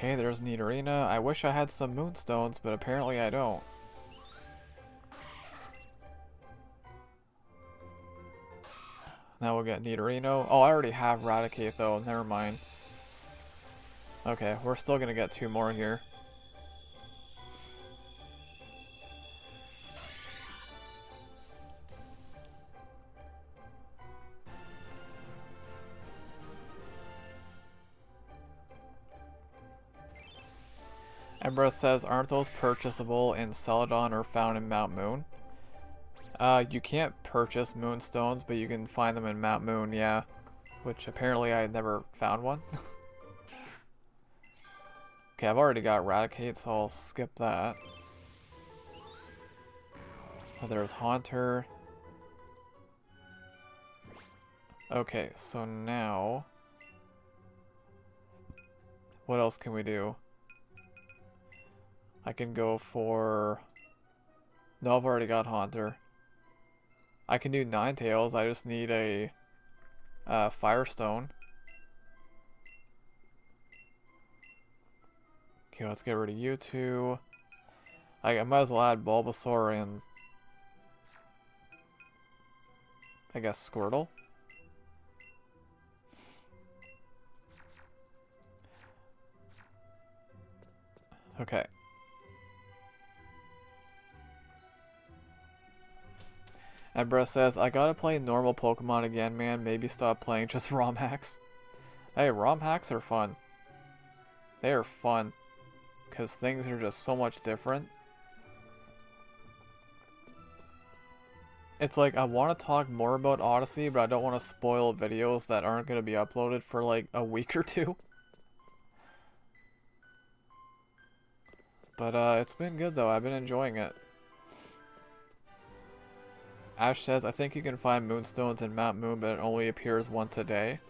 Okay, there's Nidorina. I wish I had some Moonstones, but apparently I don't. Now we'll get Nidorino. Oh, I already have Raticate though. Never mind. Okay, we're still gonna get 2 more here. Embrus says, aren't those purchasable in Celadon or found in Mount Moon? You can't purchase Moonstones, but you can find them in Mount Moon, yeah. Which apparently I had never found one. Okay, I've already got Raticate, so I'll skip that. Oh, there's Haunter. Okay, so now... what else can we do? I can go for... no, I've already got Haunter. I can do Ninetales, I just need a Firestone. Okay, let's get rid of you two. I might as well add Bulbasaur and... I guess Squirtle. Okay. Ebra says, I gotta play normal Pokemon again, man. Maybe stop playing just ROM hacks. Hey, ROM hacks are fun. They are fun. Because things are just so much different. It's like, I want to talk more about Odyssey, but I don't want to spoil videos that aren't going to be uploaded for like a week or two. But it's been good though, I've been enjoying it. Ash says, I think you can find moonstones in Mount Moon, but it only appears once a day.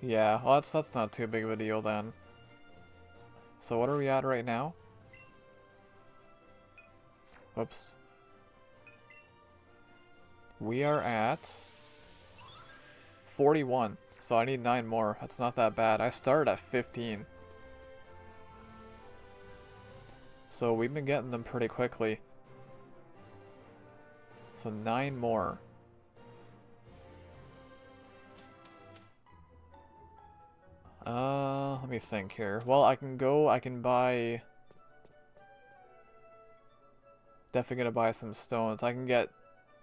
Yeah, well that's not too big of a deal then. So what are we at right now? Whoops. We are at 41, so I need 9 more. That's not that bad. I started at 15. So we've been getting them pretty quickly. So 9 more. Let me think here. Well, I can buy... Definitely gonna buy some stones. I can get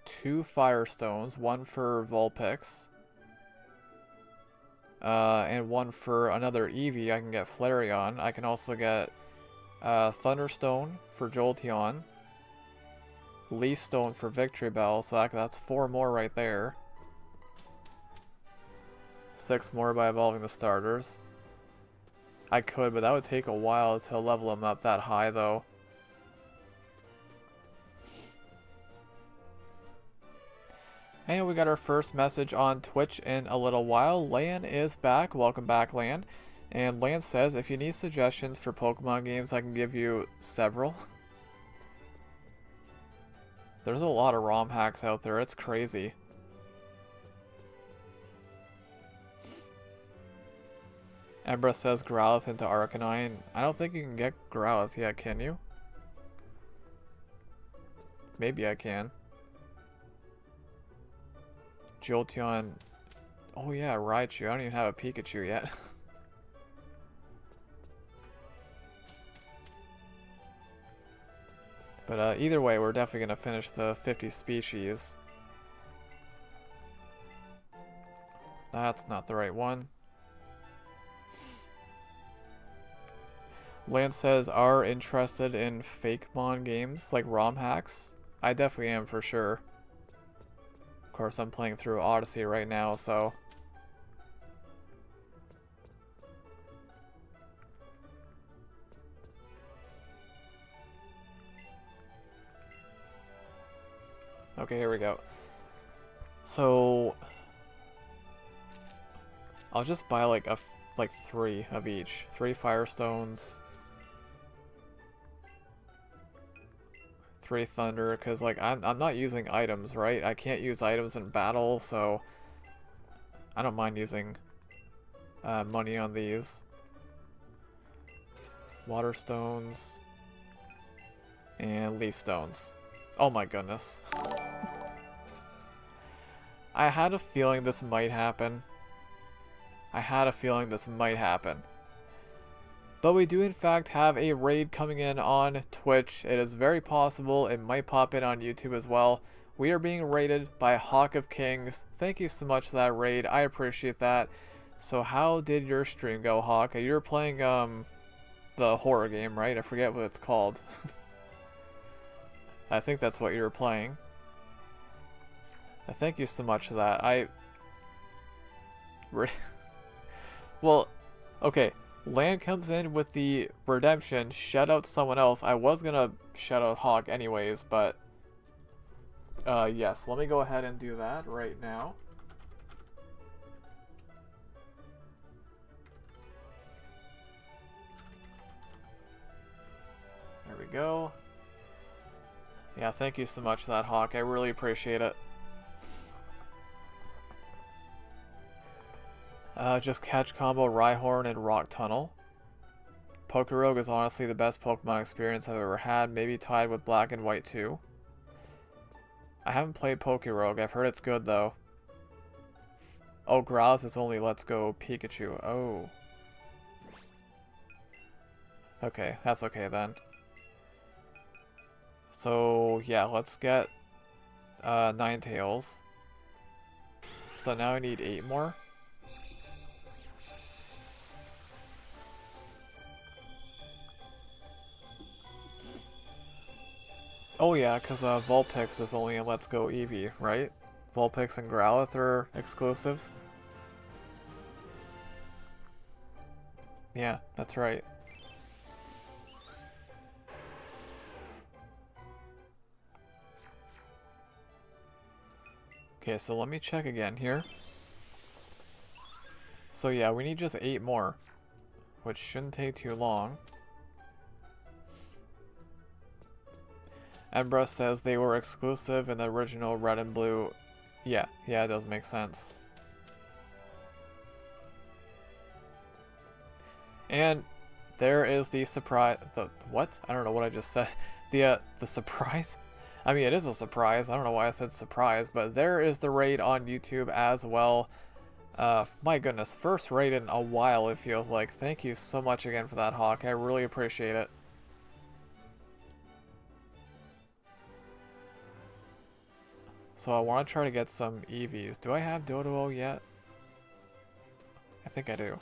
2 fire stones, 1 for Vulpix. And 1 for another Eevee. I can get Flareon. I can also get Thunderstone for Jolteon. Leaf Stone for Victory Bell, so that's 4 more right there. 6 more by evolving the starters. I could, but that would take a while to level them up that high, though. And we got our first message on Twitch in a little while. Lan is back. Welcome back, Lan. And Lan says, if you need suggestions for Pokemon games, I can give you several. There's a lot of ROM hacks out there. It's crazy. Embra says Growlithe into Arcanine. I don't think you can get Growlithe yet, can you? Maybe I can. Jolteon. Oh yeah, Raichu. I don't even have a Pikachu yet. But either way, we're definitely going to finish the 50 species. That's not the right one. Lance says, are interested in Fakemon games, like ROM hacks? I definitely am for sure. Of course, I'm playing through Odyssey right now, so... Okay, here we go. So... I'll just buy like 3 of each. 3 Firestones. 3 Thunder, because like I'm not using items, right? I can't use items in battle, so I don't mind using money on these. Water Stones and Leaf Stones. Oh my goodness. I had a feeling this might happen. But we do in fact have a raid coming in on Twitch. It is very possible it might pop in on YouTube as well. We are being raided by Hawk of Kings. Thank you so much for that raid. I appreciate that. So how did your stream go, Hawk? You were playing the horror game, right? I forget what it's called. I think that's what you were playing. Thank you so much for that. Well, okay. Land comes in with the redemption. Shout out someone else. I was gonna shout out Hawk anyways, but yes. Let me go ahead and do that right now. There we go. Yeah, thank you so much for that, Hawk. I really appreciate it. Just catch combo Rhyhorn and Rock Tunnel. Pokerogue is honestly the best Pokemon experience I've ever had, maybe tied with Black and White too. I haven't played Pokerogue, I've heard it's good though. Oh, Growlithe is only Let's Go Pikachu. Oh. Okay, that's okay then. So, yeah, let's get Ninetales. So now I need 8 more. Oh yeah, because Vulpix is only in Let's Go Eevee, right? Vulpix and Growlithe are exclusives. Yeah, that's right. Okay, so let me check again here. So yeah, we need just 8 more, which shouldn't take too long. Embra says they were exclusive in the original Red and Blue. Yeah, it does make sense. And there is the surprise. What? I don't know what I just said. The surprise. I mean, it is a surprise. I don't know why I said surprise, but there is the raid on YouTube as well. My goodness, first raid in a while, it feels like. Thank you so much again for that, Hawk. I really appreciate it. So I want to try to get some Eevees. Do I have Doduo yet? I think I do.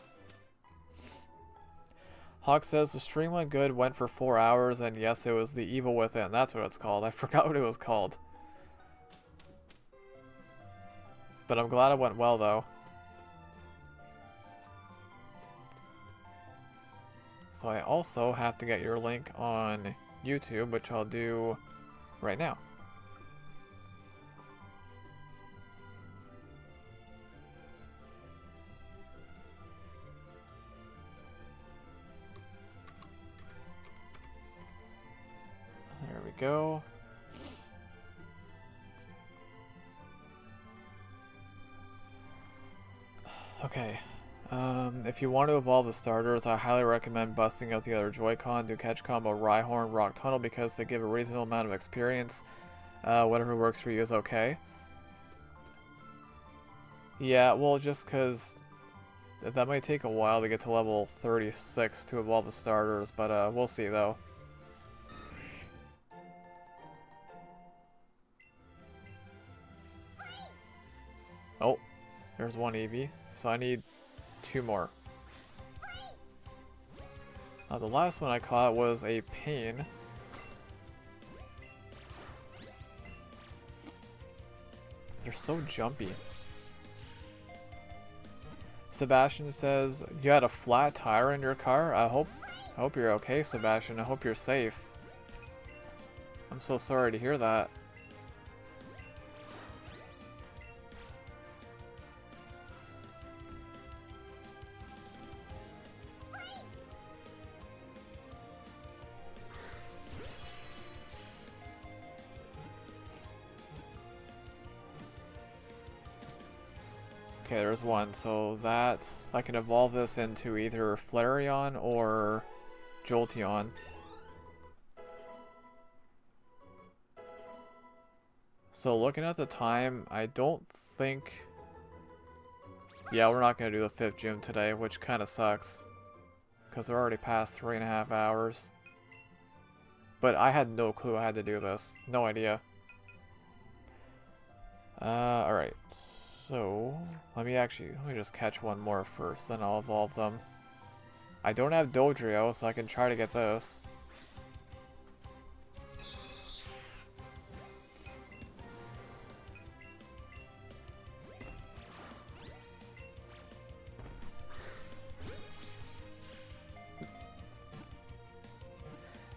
Hawk says the stream went good, went for 4 hours, and yes, it was the Evil Within. That's what it's called. I forgot what it was called. But I'm glad it went well, though. So I also have to get your link on YouTube, which I'll do right now. There we go. Okay. If you want to evolve the starters, I highly recommend busting out the other Joy-Con, do catch combo Rhyhorn, Rock Tunnel because they give a reasonable amount of experience. Whatever works for you is okay. Yeah, well, just because that might take a while to get to level 36 to evolve the starters, but we'll see though. Oh, there's one Eevee, so I need 2 more. The last one I caught was a pain. They're so jumpy. Sebastian says, you had a flat tire in your car? I hope you're okay, Sebastian. I hope you're safe. I'm so sorry to hear that. Okay, there's one. So that's... I can evolve this into either Flareon or Jolteon. So looking at the time, I don't think... Yeah, we're not going to do the 5th gym today, which kind of sucks. Because we're already past 3.5 hours. But I had no clue I had to do this. No idea. Alright. So, let me just catch one more first, then I'll evolve them. I don't have Dodrio, so I can try to get this.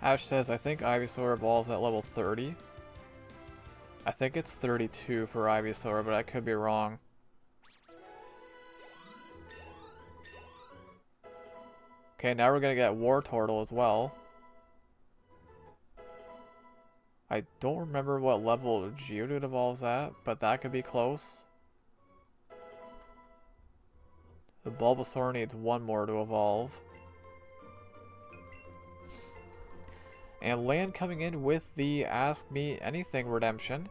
Ash says, I think Ivysaur evolves at level 30. I think it's 32 for Ivysaur, but I could be wrong. Okay, now we're gonna get Wartortle as well. I don't remember what level Geodude evolves at, but that could be close. The Bulbasaur needs 1 more to evolve. And Land coming in with the Ask Me Anything redemption.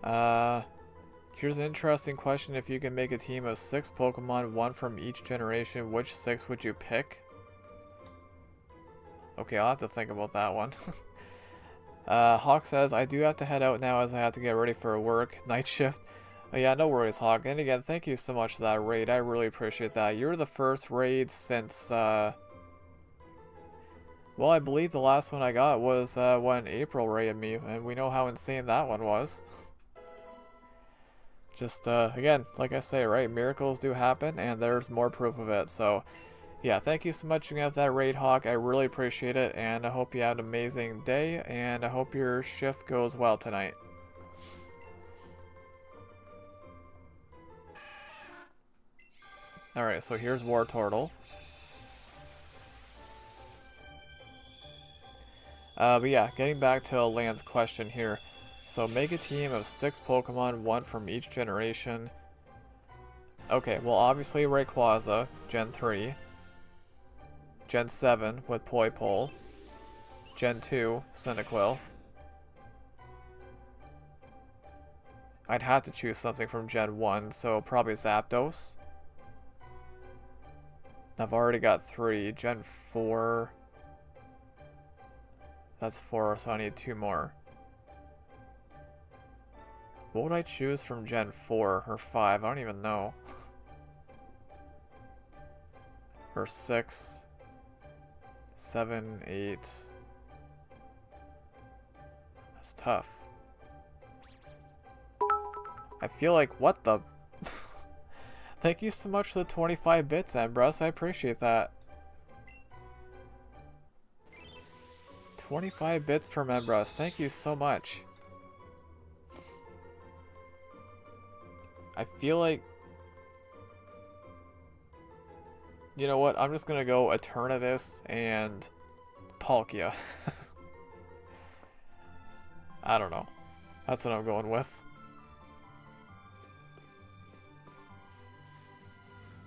Here's an interesting question. If you can make a team of 6 Pokemon, 1 from each generation, which 6 would you pick? Okay, I'll have to think about that one. Hawk says, I do have to head out now as I have to get ready for work. Night shift. Yeah, no worries, Hawk. And again, thank you so much for that raid. I really appreciate that. You're the first raid since, well, I believe the last one I got was when April raided me, and we know how insane that one was. Just, again, like I say, right, miracles do happen, and there's more proof of it, so, yeah, thank you so much for that raid, Hawk. I really appreciate it, and I hope you have an amazing day, and I hope your shift goes well tonight. Alright, so here's War Turtle. But yeah, getting back to Land's question here. So make a team of 6 Pokemon, 1 from each generation. Okay, well obviously Rayquaza, Gen 3. Gen 7 with Poipole. Gen 2, Cyndaquil. I'd have to choose something from Gen 1, so probably Zapdos. I've already got 3. Gen 4. That's 4, so I need 2 more. What would I choose from Gen 4 or 5? I don't even know. Or 6, 7, 8. That's tough. I feel like, what the? Thank you so much for the 25 bits, Ambrose. I appreciate that. 25 bits from Ambrose. Thank you so much. I feel like... You know what? I'm just gonna go Eternatus and Palkia. I don't know. That's what I'm going with.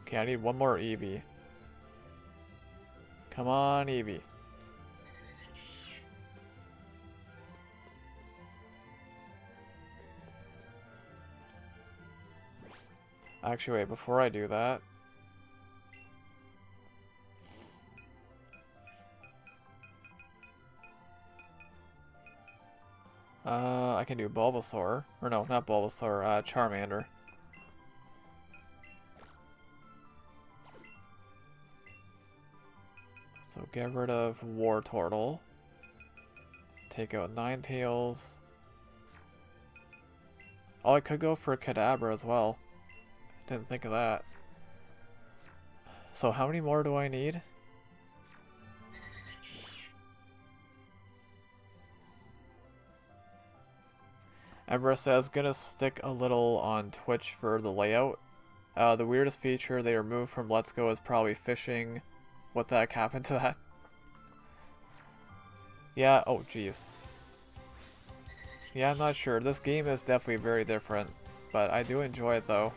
Okay, I need one more Eevee. Come on, Eevee. Actually, wait, before I do that... I can do Bulbasaur. Or no, not Bulbasaur, Charmander. So get rid of War Turtle. Take out Ninetales. Oh, I could go for Kadabra as well. Didn't think of that. So how many more do I need? Ember says, gonna stick a little on Twitch for the layout. The weirdest feature they removed from Let's Go is probably fishing. What the heck happened to that? Yeah, oh jeez. Yeah, I'm not sure. This game is definitely very different, but I do enjoy it though.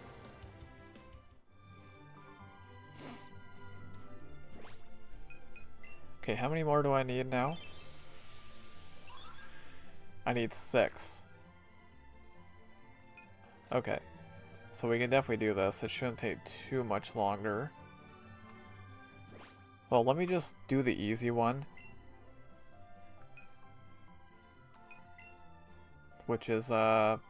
Okay, how many more do I need now? I need 6. Okay, so we can definitely do this. It shouldn't take too much longer. Well, let me just do the easy one. Which is, either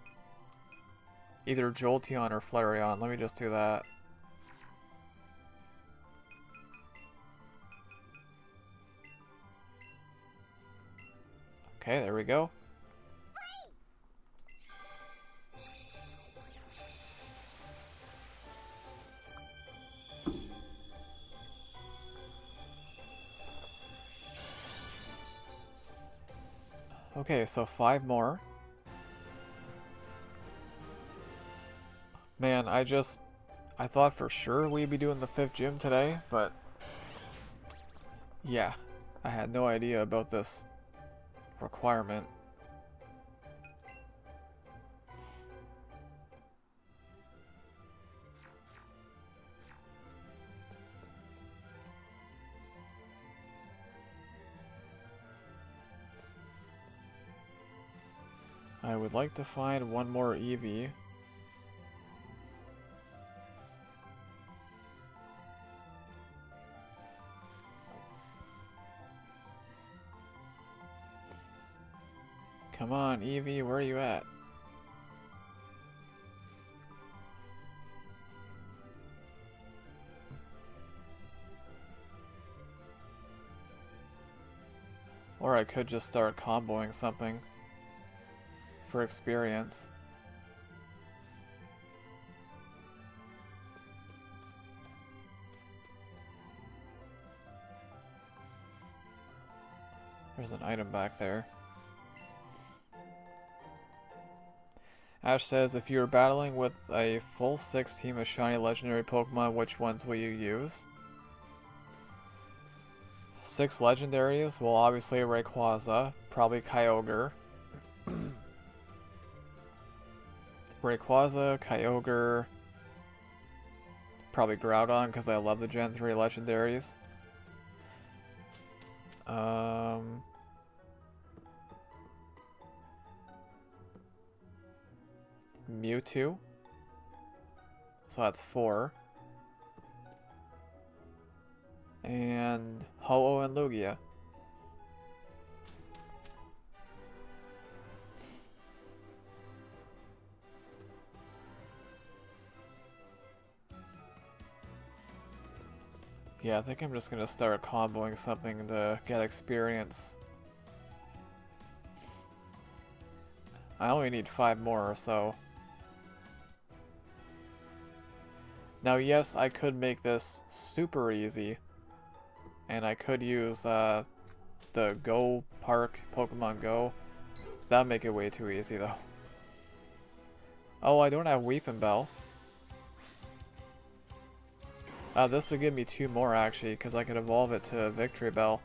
Jolteon or Flareon. Let me just do that. Okay, there we go. Okay, so 5 more. Man, I thought for sure we'd be doing the 5th gym today, but yeah, I had no idea about this requirement. I would like to find one more Eevee. Come on, Eevee, where are you at? Or I could just start comboing something for experience. There's an item back there. Ash says, if you're battling with a full 6 team of shiny legendary Pokemon, which ones will you use? 6 legendaries? Well, obviously Rayquaza, probably Kyogre. Rayquaza, Kyogre, probably Groudon because I love the Gen 3 legendaries. Mewtwo. So that's 4. And Ho-Oh and Lugia. Yeah, I think I'm just gonna start comboing something to get experience. I only need 5 more, so... Now, yes, I could make this super easy. And I could use the Go Park, Pokemon Go. That'd make it way too easy, though. Oh, I don't have Weepinbell. This will give me 2 more, actually, because I could evolve it to Victory Bell.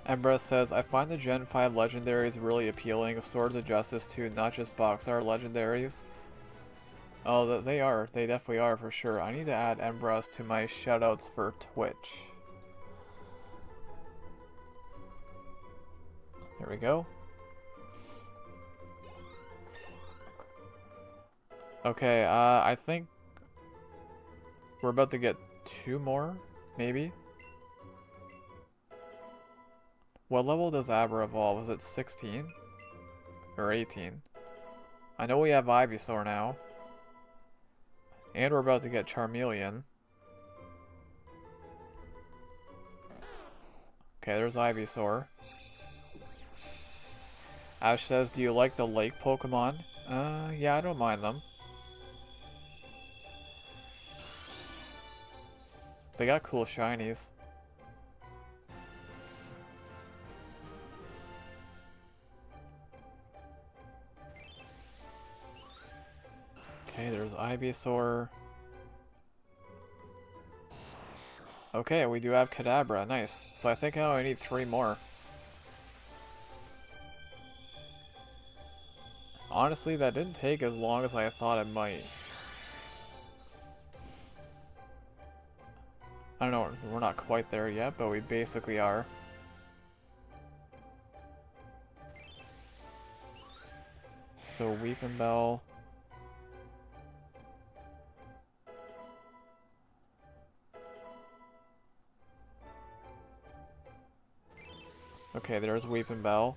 Embra says, I find the Gen 5 legendaries really appealing. Swords of Justice too, not just box art legendaries. Oh, they are. They definitely are for sure. I need to add Embras to my shoutouts for Twitch. There we go. Okay, I think we're about to get 2 more, maybe? What level does Abra evolve? Is it 16? Or 18? I know we have Ivysaur now. And we're about to get Charmeleon. Okay, there's Ivysaur. Ash says, do you like the lake Pokemon? Yeah, I don't mind them. They got cool shinies. Okay, there's Ivysaur. Okay, we do have Kadabra. Nice. So I think I only need 3 more. Honestly, that didn't take as long as I thought it might. I don't know, we're not quite there yet, but we basically are. So Weepinbell. Okay, there's Weepinbell.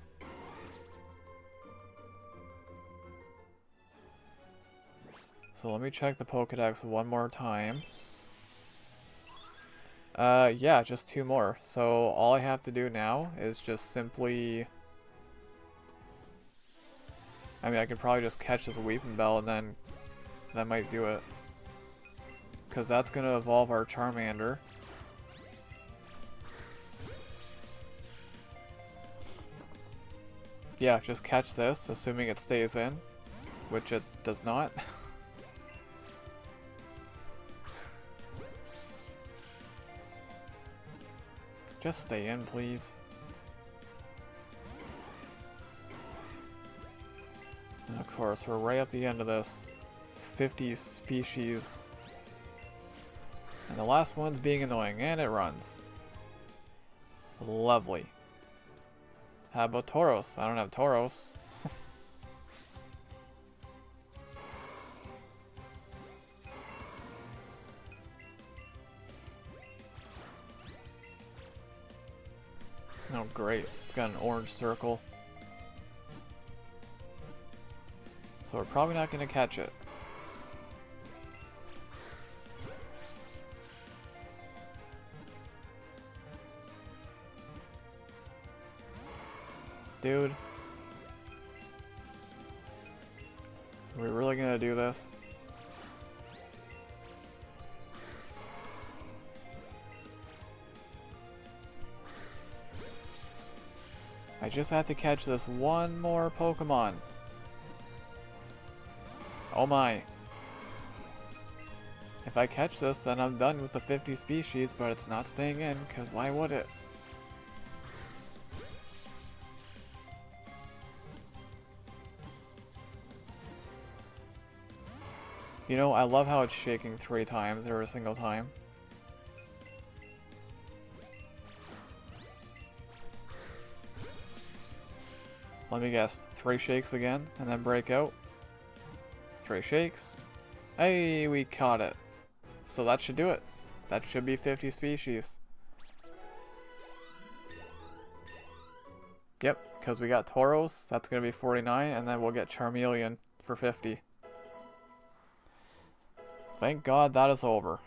So let me check the Pokedex one more time. Yeah, just 2 more. So all I have to do now is just simply... I mean, I could probably just catch this Weepinbell and then that might do it. Because that's going to evolve our Charmander. Yeah, just catch this, assuming it stays in, which it does not. Just stay in, please. And of course, we're right at the end of this. 50 species. And the last one's being annoying, and it runs. Lovely. How about Tauros? I don't have Tauros. Oh great, it's got an orange circle. So we're probably not going to catch it. Dude. Are we really going to do this? I just have to catch this one more Pokemon. Oh my. If I catch this, then I'm done with the 50 species, but it's not staying in, because why would it? You know, I love how it's shaking 3 times every single time. Let me guess, 3 shakes again, and then break out. 3 shakes. Hey, we caught it. So that should do it. That should be 50 species. Yep, because we got Tauros, that's going to be 49, and then we'll get Charmeleon for 50. Thank God that is over.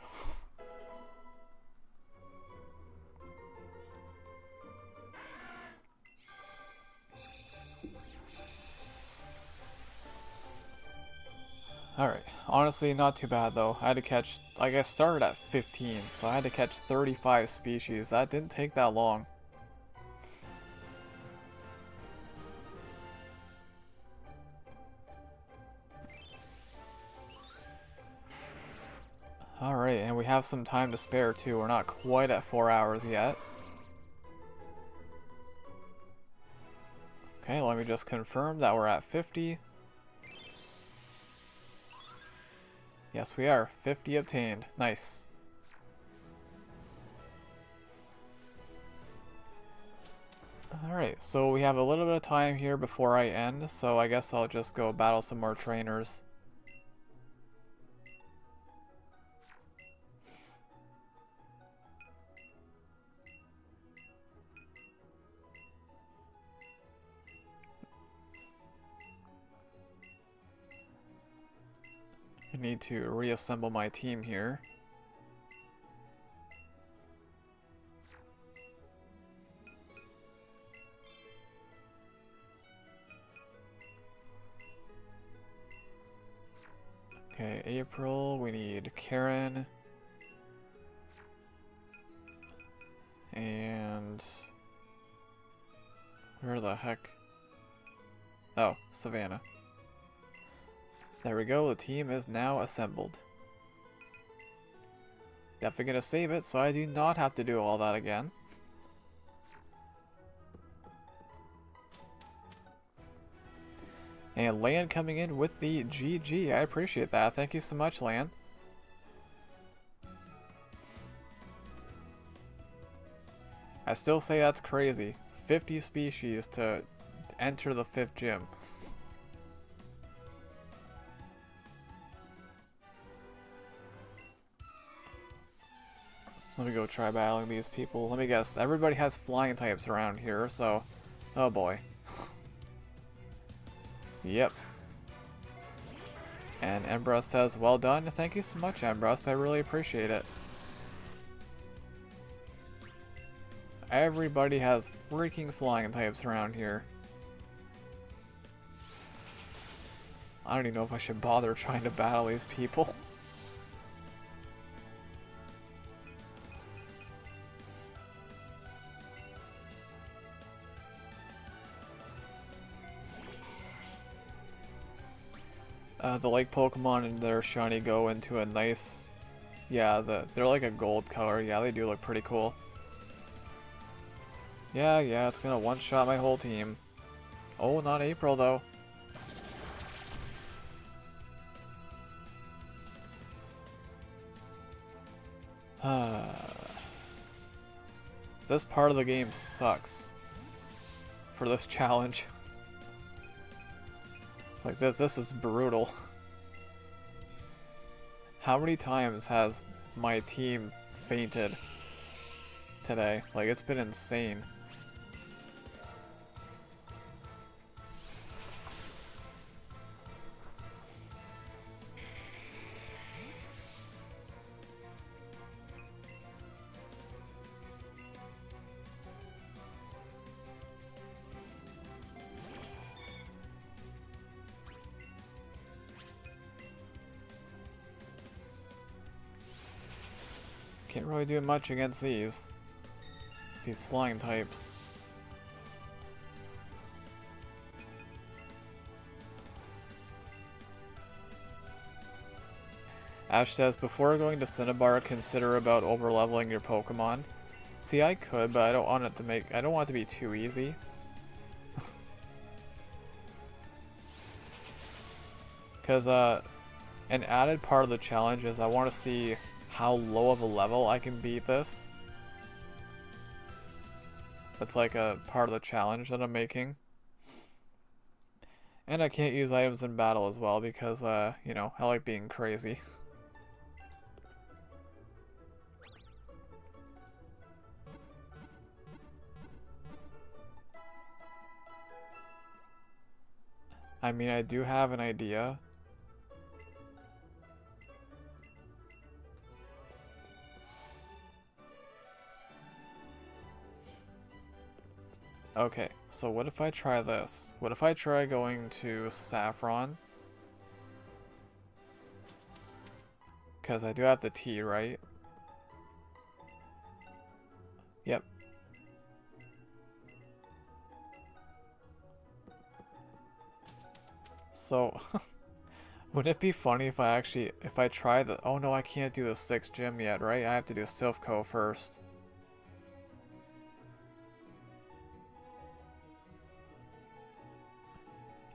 Alright, honestly not too bad though. I had to catch, like I started at 15, so I had to catch 35 species. That didn't take that long. Alright, and we have some time to spare too. We're not quite at 4 hours yet. Okay, let me just confirm that we're at 50. Yes, we are. 50 obtained. Nice. Alright, so we have a little bit of time here before I end, so I guess I'll just go battle some more trainers. I need to reassemble my team here. Okay, April, we need Karen. And where the heck? Oh, Savannah. There we go, the team is now assembled. Definitely gonna save it so I do not have to do all that again. And Land coming in with the GG. I appreciate that. Thank you so much, Land. I still say that's crazy. 50 species to enter the 5th gym. Let me go try battling these people. Let me guess. Everybody has flying types around here, so... Oh boy. Yep. And Embrus says, well done. Thank you so much, Embrus. I really appreciate it. Everybody has freaking flying types around here. I don't even know if I should bother trying to battle these people. The lake Pokemon and their shiny go into a nice... Yeah, they're like a gold color. Yeah, they do look pretty cool. Yeah, it's gonna one-shot my whole team. Oh, not April, though. This part of the game sucks. For this challenge. Like, this is brutal. How many times has my team fainted today? Like, it's been insane. Can't really do much against these flying types. Ash says, before going to Cinnabar, consider about overleveling your Pokemon. See, I could, but I don't want it to be too easy. Because an added part of the challenge is I want to see how low of a level I can beat this. That's like a part of the challenge that I'm making. And I can't use items in battle as well because, you know, I like being crazy. I mean, I do have an idea. Okay, so what if I try this? What if I try going to Saffron? Because I do have the T, right? Yep. So, would it be funny if I try the... Oh no, I can't do the 6th gym yet, right? I have to do Silphco first.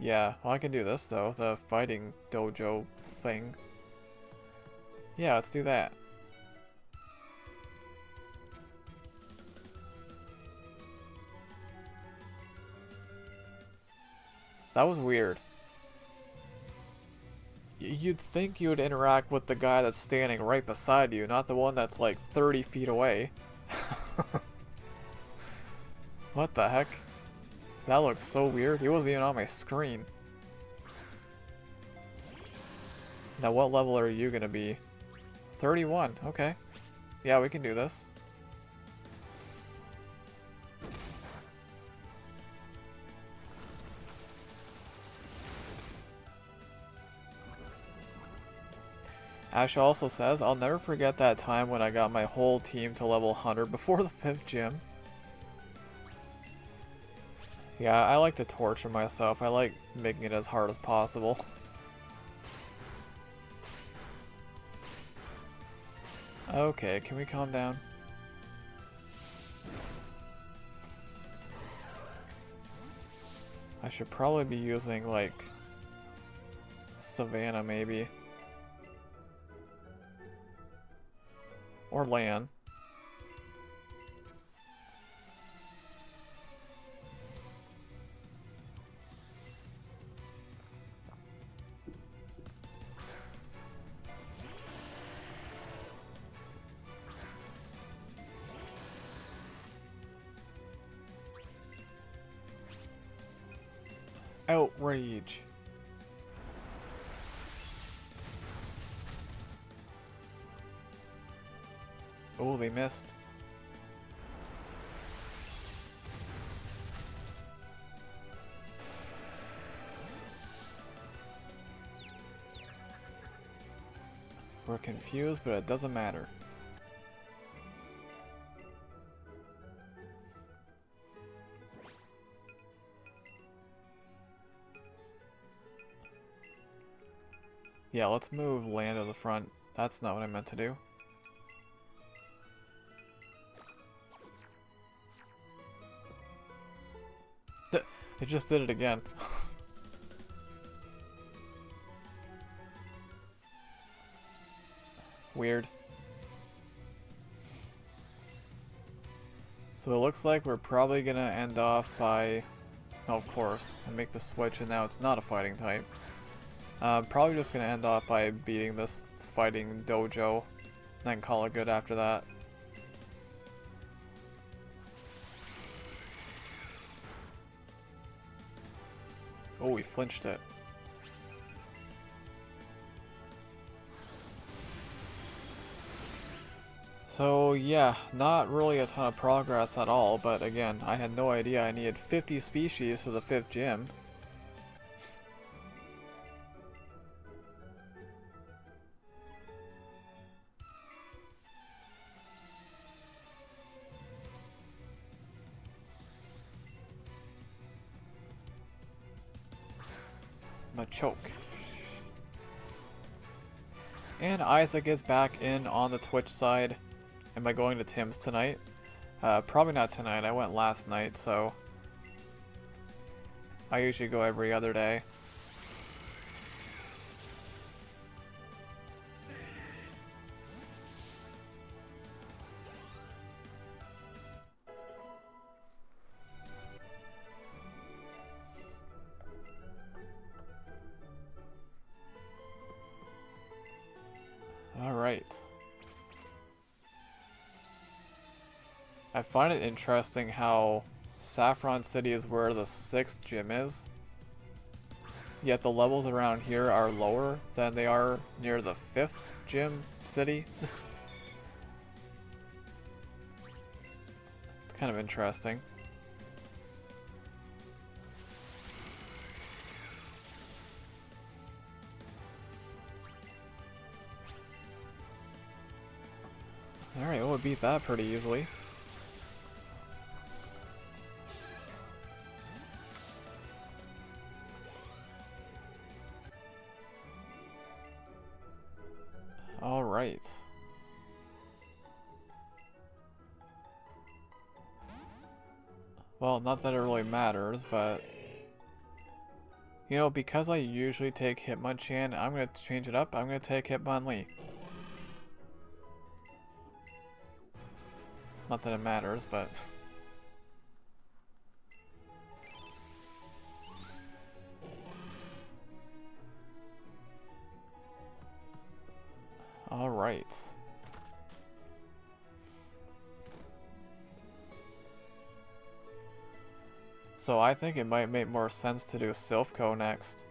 Yeah, well I can do this though, the fighting dojo thing. Yeah, let's do that. That was weird. You'd think you would interact with the guy that's standing right beside you, not the one that's like 30 feet away. What the heck? That looks so weird. He wasn't even on my screen. Now what level are you gonna be? 31, okay. Yeah, we can do this. Ash also says, I'll never forget that time when I got my whole team to level 100 before the 5th gym. Yeah, I like to torture myself. I like making it as hard as possible. Okay, can we calm down? I should probably be using, like, Savannah, maybe. Or Lan. Outrage. Oh, they missed. We're confused, but it doesn't matter. Yeah, let's move Lan to the front. That's not what I meant to do. It just did it again. Weird. So it looks like we're probably gonna end off by... Oh, of course, and make the switch, and now it's not a fighting type. Probably just gonna end off by beating this fighting dojo, and then call it good after that. Oh, we flinched it. So yeah, not really a ton of progress at all, but again, I had no idea I needed 50 species for the 5th gym. Machoke. And Isaac is back in on the Twitch side. Am I going to Tim's tonight? Probably not tonight. I went last night, so I usually go every other day. Alright. I find it interesting how Saffron City is where the 6th gym is, yet the levels around here are lower than they are near the 5th gym city. It's kind of interesting. Alright, well, we beat that pretty easily. Alright. Well, not that it really matters, but you know, because I usually take Hitmonchan, I'm gonna change it up. I'm gonna take Hitmonlee. Not that it matters, but alright. So I think it might make more sense to do Silphco next,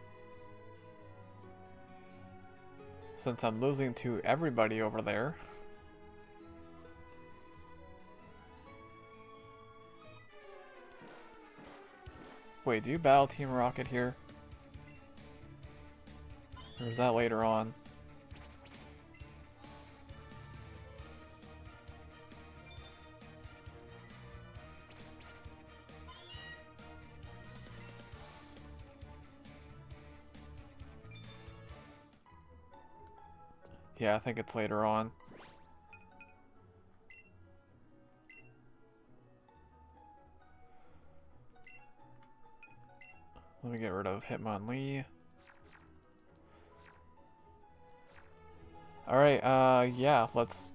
since I'm losing to everybody over there. Wait, do you battle Team Rocket here? Or is that later on? Yeah, I think it's later on. Let me get rid of Hitmonlee. Alright, yeah, let's...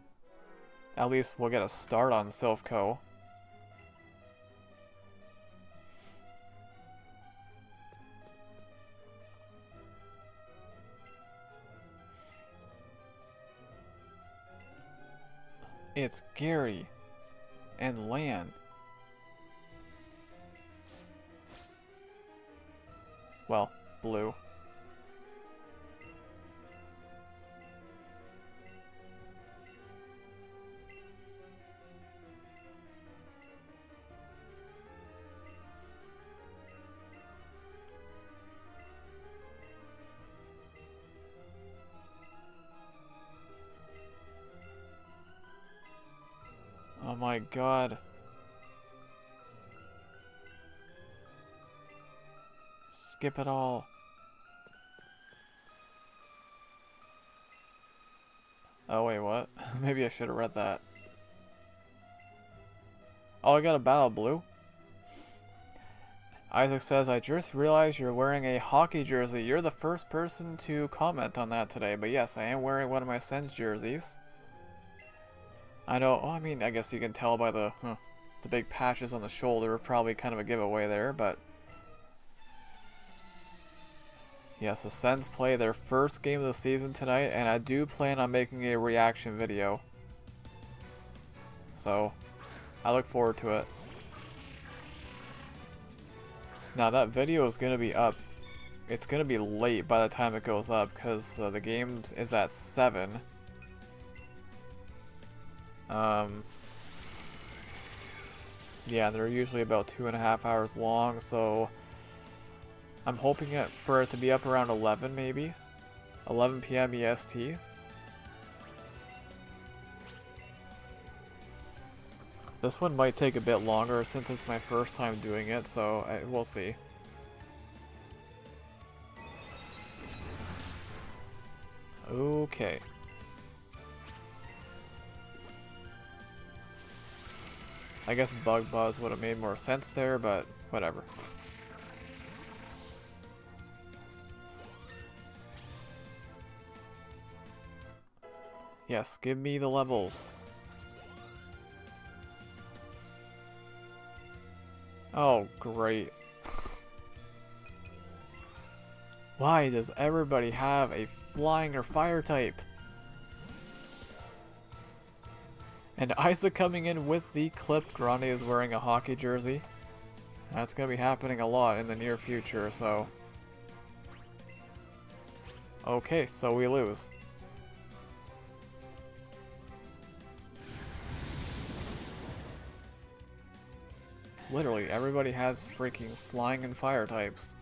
At least we'll get a start on Silphco. It's Gary and Lan. Well, blue. Oh my god. Skip it all. Oh wait, what? Maybe I should have read that. Oh, I got a battle blue. Isaac says, I just realized you're wearing a hockey jersey. You're the first person to comment on that today. But yes, I am wearing one of my Sens jerseys. I know, oh, I mean, I guess you can tell by the big patches on the shoulder. Probably kind of a giveaway there, but... Yes, the Sens play their first game of the season tonight, and I do plan on making a reaction video. So, I look forward to it. Now, that video is going to be up. It's going to be late by the time it goes up, because the game is at 7. Yeah, they're usually about 2.5 hours long, so... I'm hoping for it to be up around 11, maybe. 11 p.m. EST. This one might take a bit longer since it's my first time doing it, so we'll see. Okay. I guess Bug Buzz would have made more sense there, but whatever. Yes, give me the levels. Oh, great. Why does everybody have a flying or fire type? And Isaac coming in with the clip. Grande is wearing a hockey jersey. That's going to be happening a lot in the near future, so... Okay, so we lose. Literally, everybody has freaking flying and fire types.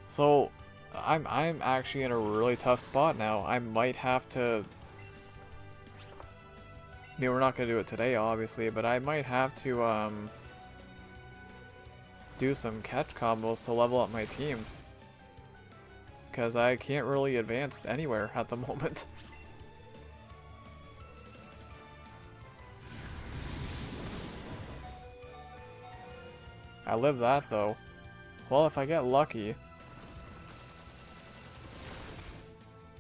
So, I'm actually in a really tough spot now. I might have to... I mean, we're not going to do it today, obviously, but I might have to, do some catch combos to level up my team. Because I can't really advance anywhere at the moment. I live that, though. Well, if I get lucky...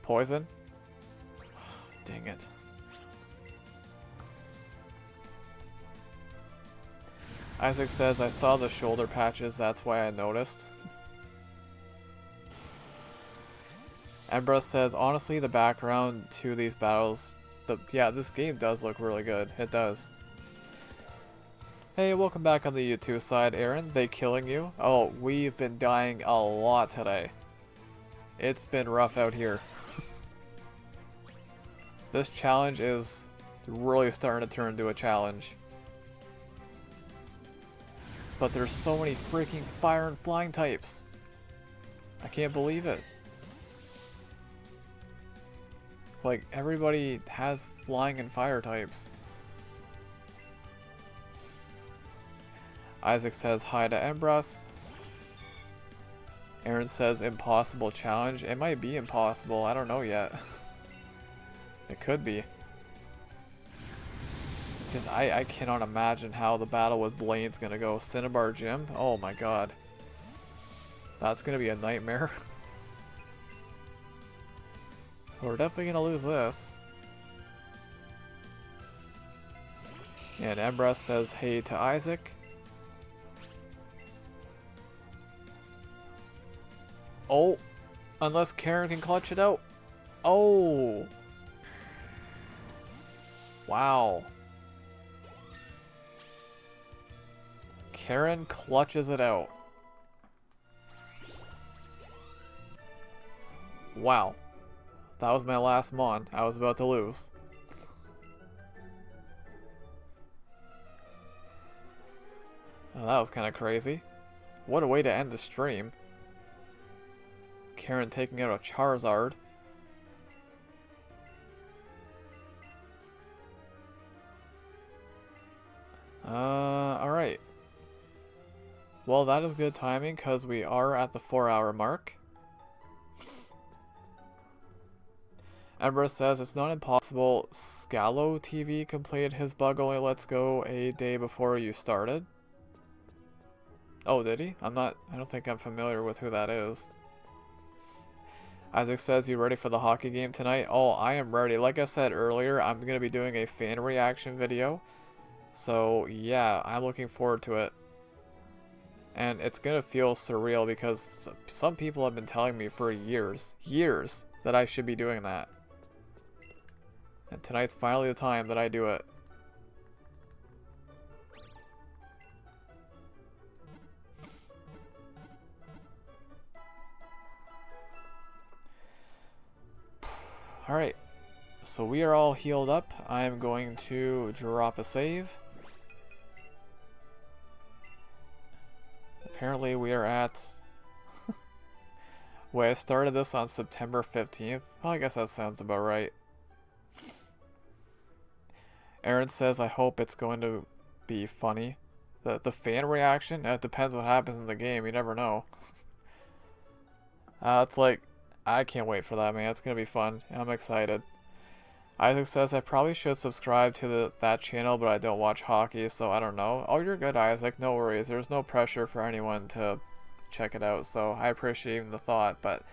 Poison? Dang it. Isaac says, I saw the shoulder patches, that's why I noticed. Embra says, honestly, the background to these battles... yeah, this game does look really good. It does. Hey, welcome back on the YouTube side, Aaron. They killing you? Oh, we've been dying a lot today. It's been rough out here. This challenge is really starting to turn into a challenge. But there's so many freaking fire and flying types. I can't believe it. It's like everybody has flying and fire types. Isaac says hi to Embras. Aaron says impossible challenge. It might be impossible, I don't know yet. It could be. Because I cannot imagine how the battle with Blaine's gonna go. Cinnabar Gym? Oh my god. That's gonna be a nightmare. We're definitely gonna lose this. And Embras says hey to Isaac. Oh! Unless Karen can clutch it out. Oh! Wow. Karen clutches it out. Wow. That was my last mon. I was about to lose. Oh, that was kind of crazy. What a way to end the stream. Karen taking out a Charizard. Alright. Well, that is good timing because we are at the 4-hour mark. Ember says it's not impossible. Scallo TV completed his bug only Let's Go a day before you started. Oh, did he? I don't think I'm familiar with who that is. Isaac says, you ready for the hockey game tonight? Oh, I am ready. Like I said earlier, I'm going to be doing a fan reaction video. So, yeah, I'm looking forward to it. And it's going to feel surreal because some people have been telling me for years, that I should be doing that. And tonight's finally the time that I do it. Alright, so we are all healed up. I am going to drop a save. Apparently we are at... Wait, I started this on September 15th. Well, I guess that sounds about right. Aaron says, I hope it's going to be funny. the fan reaction. It depends what happens in the game. You never know. It's like, I can't wait for that, man. It's gonna be fun. I'm excited. Isaac says I probably should subscribe to that channel, but I don't watch hockey, so I don't know. Oh, you're good, Isaac. No worries. There's no pressure for anyone to check it out, so I appreciate even the thought. But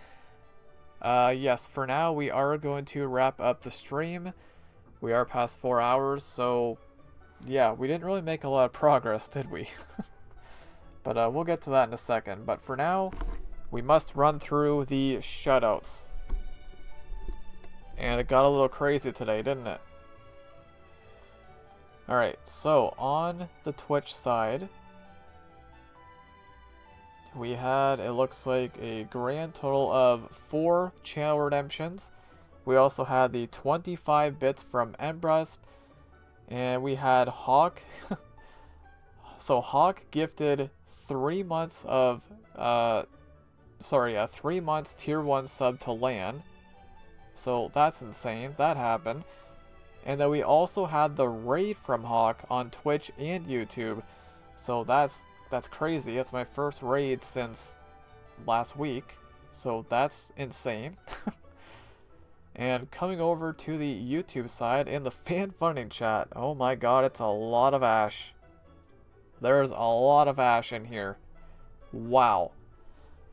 yes, for now we are going to wrap up the stream. We are past 4 hours, so yeah, we didn't really make a lot of progress, did we? But we'll get to that in a second. But for now, we must run through the shutouts. And it got a little crazy today, didn't it? Alright, so on the Twitch side, we had, it looks like, a grand total of 4 channel redemptions. We also had the 25 bits from Embrus, and we had Hawk. So Hawk gifted 3 months of, 3 months tier 1 sub to LAN. So that's insane. That happened. And then we also had the raid from Hawk on Twitch and YouTube. So that's crazy. It's my first raid since last week. So that's insane. And coming over to the YouTube side in the fan funding chat. Oh my god, it's a lot of Ash. There's a lot of Ash in here. Wow.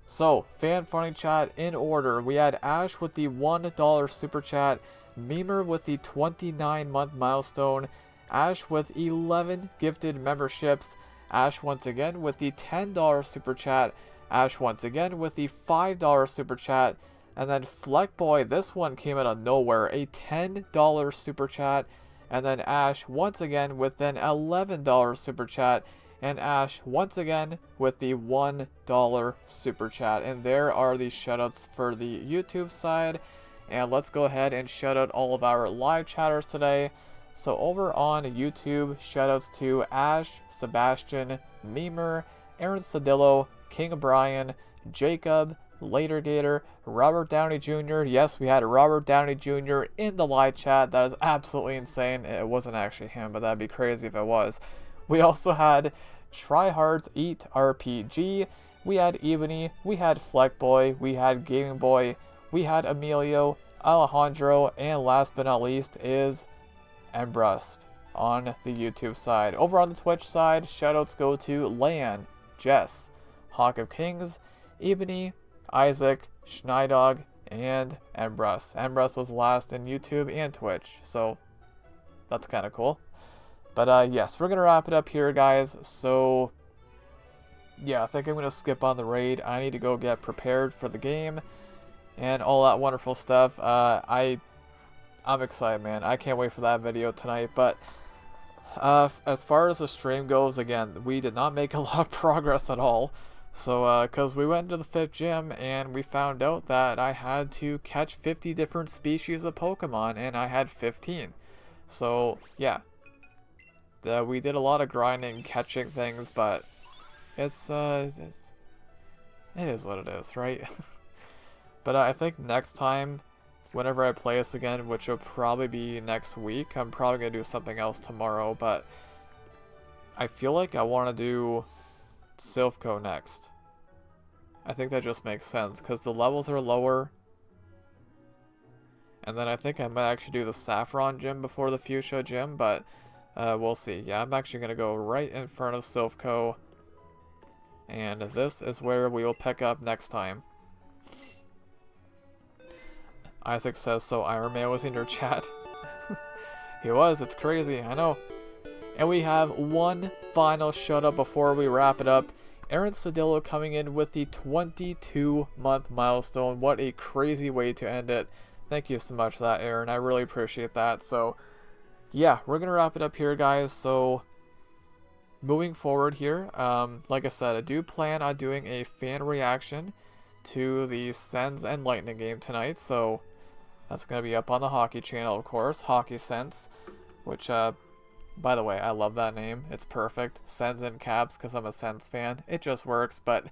So, fan funding chat in order. We had Ash with the $1 super chat, Memer with the 29-month milestone, Ash with 11 gifted memberships, Ash once again with the $10 super chat, Ash once again with the $5 super chat, and then Fleckboy, this one came out of nowhere, a $10 super chat, and then Ash once again with an $11 super chat, and Ash once again with the $1 super chat. And there are the shoutouts for the YouTube side. And let's go ahead and shout out all of our live chatters today. So over on YouTube, shoutouts to Ash, Sebastian, Memer, Aaron Sedillo, King Brian, Jacob, Later Gator, Robert Downey Jr. Yes, we had Robert Downey Jr. in the live chat. That is absolutely insane. It wasn't actually him, but that'd be crazy if it was. We also had Tryhards Eat RPG, we had Eevee, we had Fleckboy, we had Gaming Boy, we had Emilio, Alejandro, and last but not least is Embrus on the YouTube side. Over on the Twitch side, shoutouts go to Lan, Jess, Hawk of Kings, Eevee, Isaac, Schneidog, and Embrus. Embrus was last in YouTube and Twitch, so that's kind of cool. But yes, we're going to wrap it up here, guys. So, yeah, I think I'm going to skip on the raid. I need to go get prepared for the game and all that wonderful stuff. I'm excited, man. I can't wait for that video tonight. But as far as the stream goes, again, we did not make a lot of progress at all. So, because we went to the 5th gym and we found out that I had to catch 50 different species of Pokemon, and I had 15. So, yeah. We did a lot of grinding, catching things, but it is what it is, right? But I think next time, whenever I play this again, which will probably be next week, I'm probably going to do something else tomorrow, but I feel like I want to do Silphco next. I think that just makes sense, because the levels are lower. And then I think I might actually do the Saffron gym before the Fuchsia gym, but we'll see. Yeah, I'm actually going to go right in front of Silphco. And this is where we will pick up next time. Isaac says, so Iron Man was in your chat. He was, it's crazy, I know. And we have one final shut-up before we wrap it up. Aaron Sedillo coming in with the 22-month milestone. What a crazy way to end it. Thank you so much for that, Aaron. I really appreciate that. So, yeah, we're going to wrap it up here, guys. So, moving forward here, like I said, I do plan on doing a fan reaction to the Sens and Lightning game tonight. So, that's going to be up on the hockey channel, of course. Hockey Sense, which, by the way, I love that name. It's perfect. Sens in caps because I'm a Sens fan. It just works. But,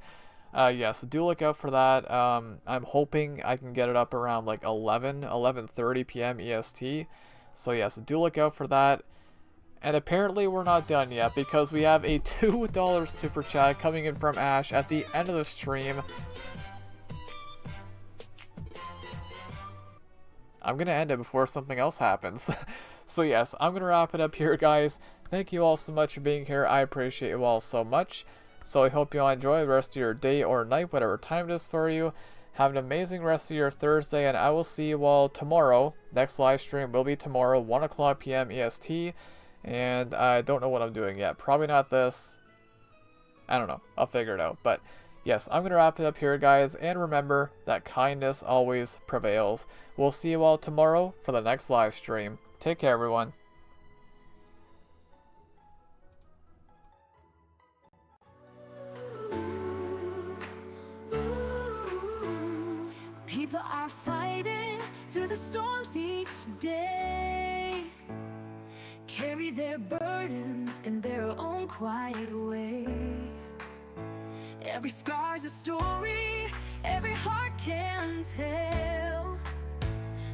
yes, do look out for that. I'm hoping I can get it up around like 11:30 p.m. EST. So yes, do look out for that. And apparently we're not done yet, because we have a $2 super chat coming in from Ash at the end of the stream. I'm gonna end it before something else happens. So yes, I'm gonna wrap it up here, guys. Thank you all so much for being here. I appreciate you all so much. So I hope you all enjoy the rest of your day or night, whatever time it is for you. Have an amazing rest of your Thursday, and I will see you all tomorrow. Next live stream will be tomorrow, 1 o'clock p.m. EST. And I don't know what I'm doing yet. Probably not this. I don't know. I'll figure it out. But yes, I'm going to wrap it up here, guys. And remember that kindness always prevails. We'll see you all tomorrow for the next live stream. Take care, everyone. People are fighting through the storms each day, carry their burdens in their own quiet way. Every scar's a story, every heart can tell.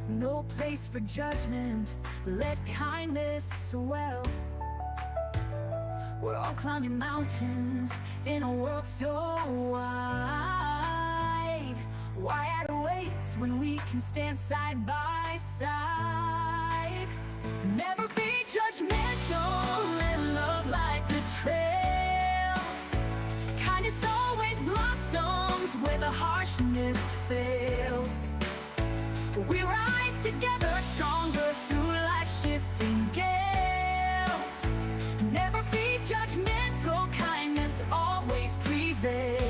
No place for judgment, let kindness swell. We're all climbing mountains in a world so wide. Why add weights when we can stand side by side? Never be judgmental and love like the trails. Kindness always blossoms where the harshness fails. We rise together stronger through life's shifting gales. Never be judgmental, kindness always prevails.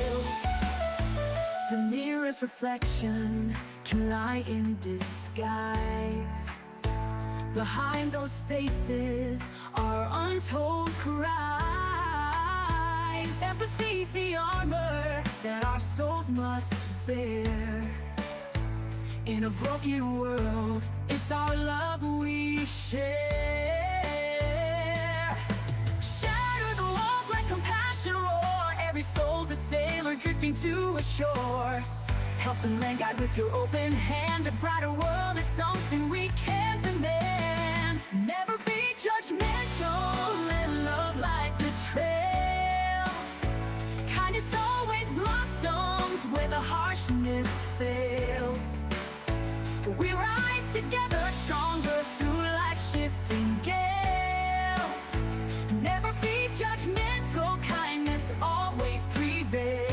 The mirror's reflection can lie in disguise. Behind those faces are untold cries. Empathy's the armor that our souls must bear. In a broken world, it's our love we share. Shatter the walls like compassion roar. Every soul's a sailor drifting to a shore. Help the land guide with your open hand. A brighter world is something we can't demand. Never be judgmental and love like the trails. Kindness always blossoms where the harshness fails. We rise together stronger through life's shifting gales. Never be judgmental, kindness always prevails.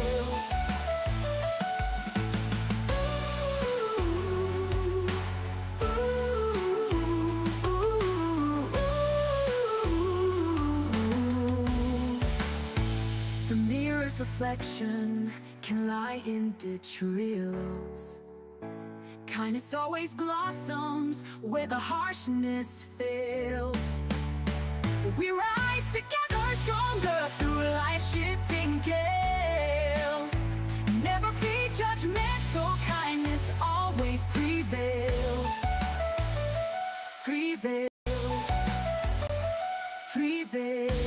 The mirror's reflection can lie in detritus. Kindness always blossoms where the harshness fails. We rise together stronger through life's shifting gales. Never be judgmental, kindness always prevails. Prevails. Prevails.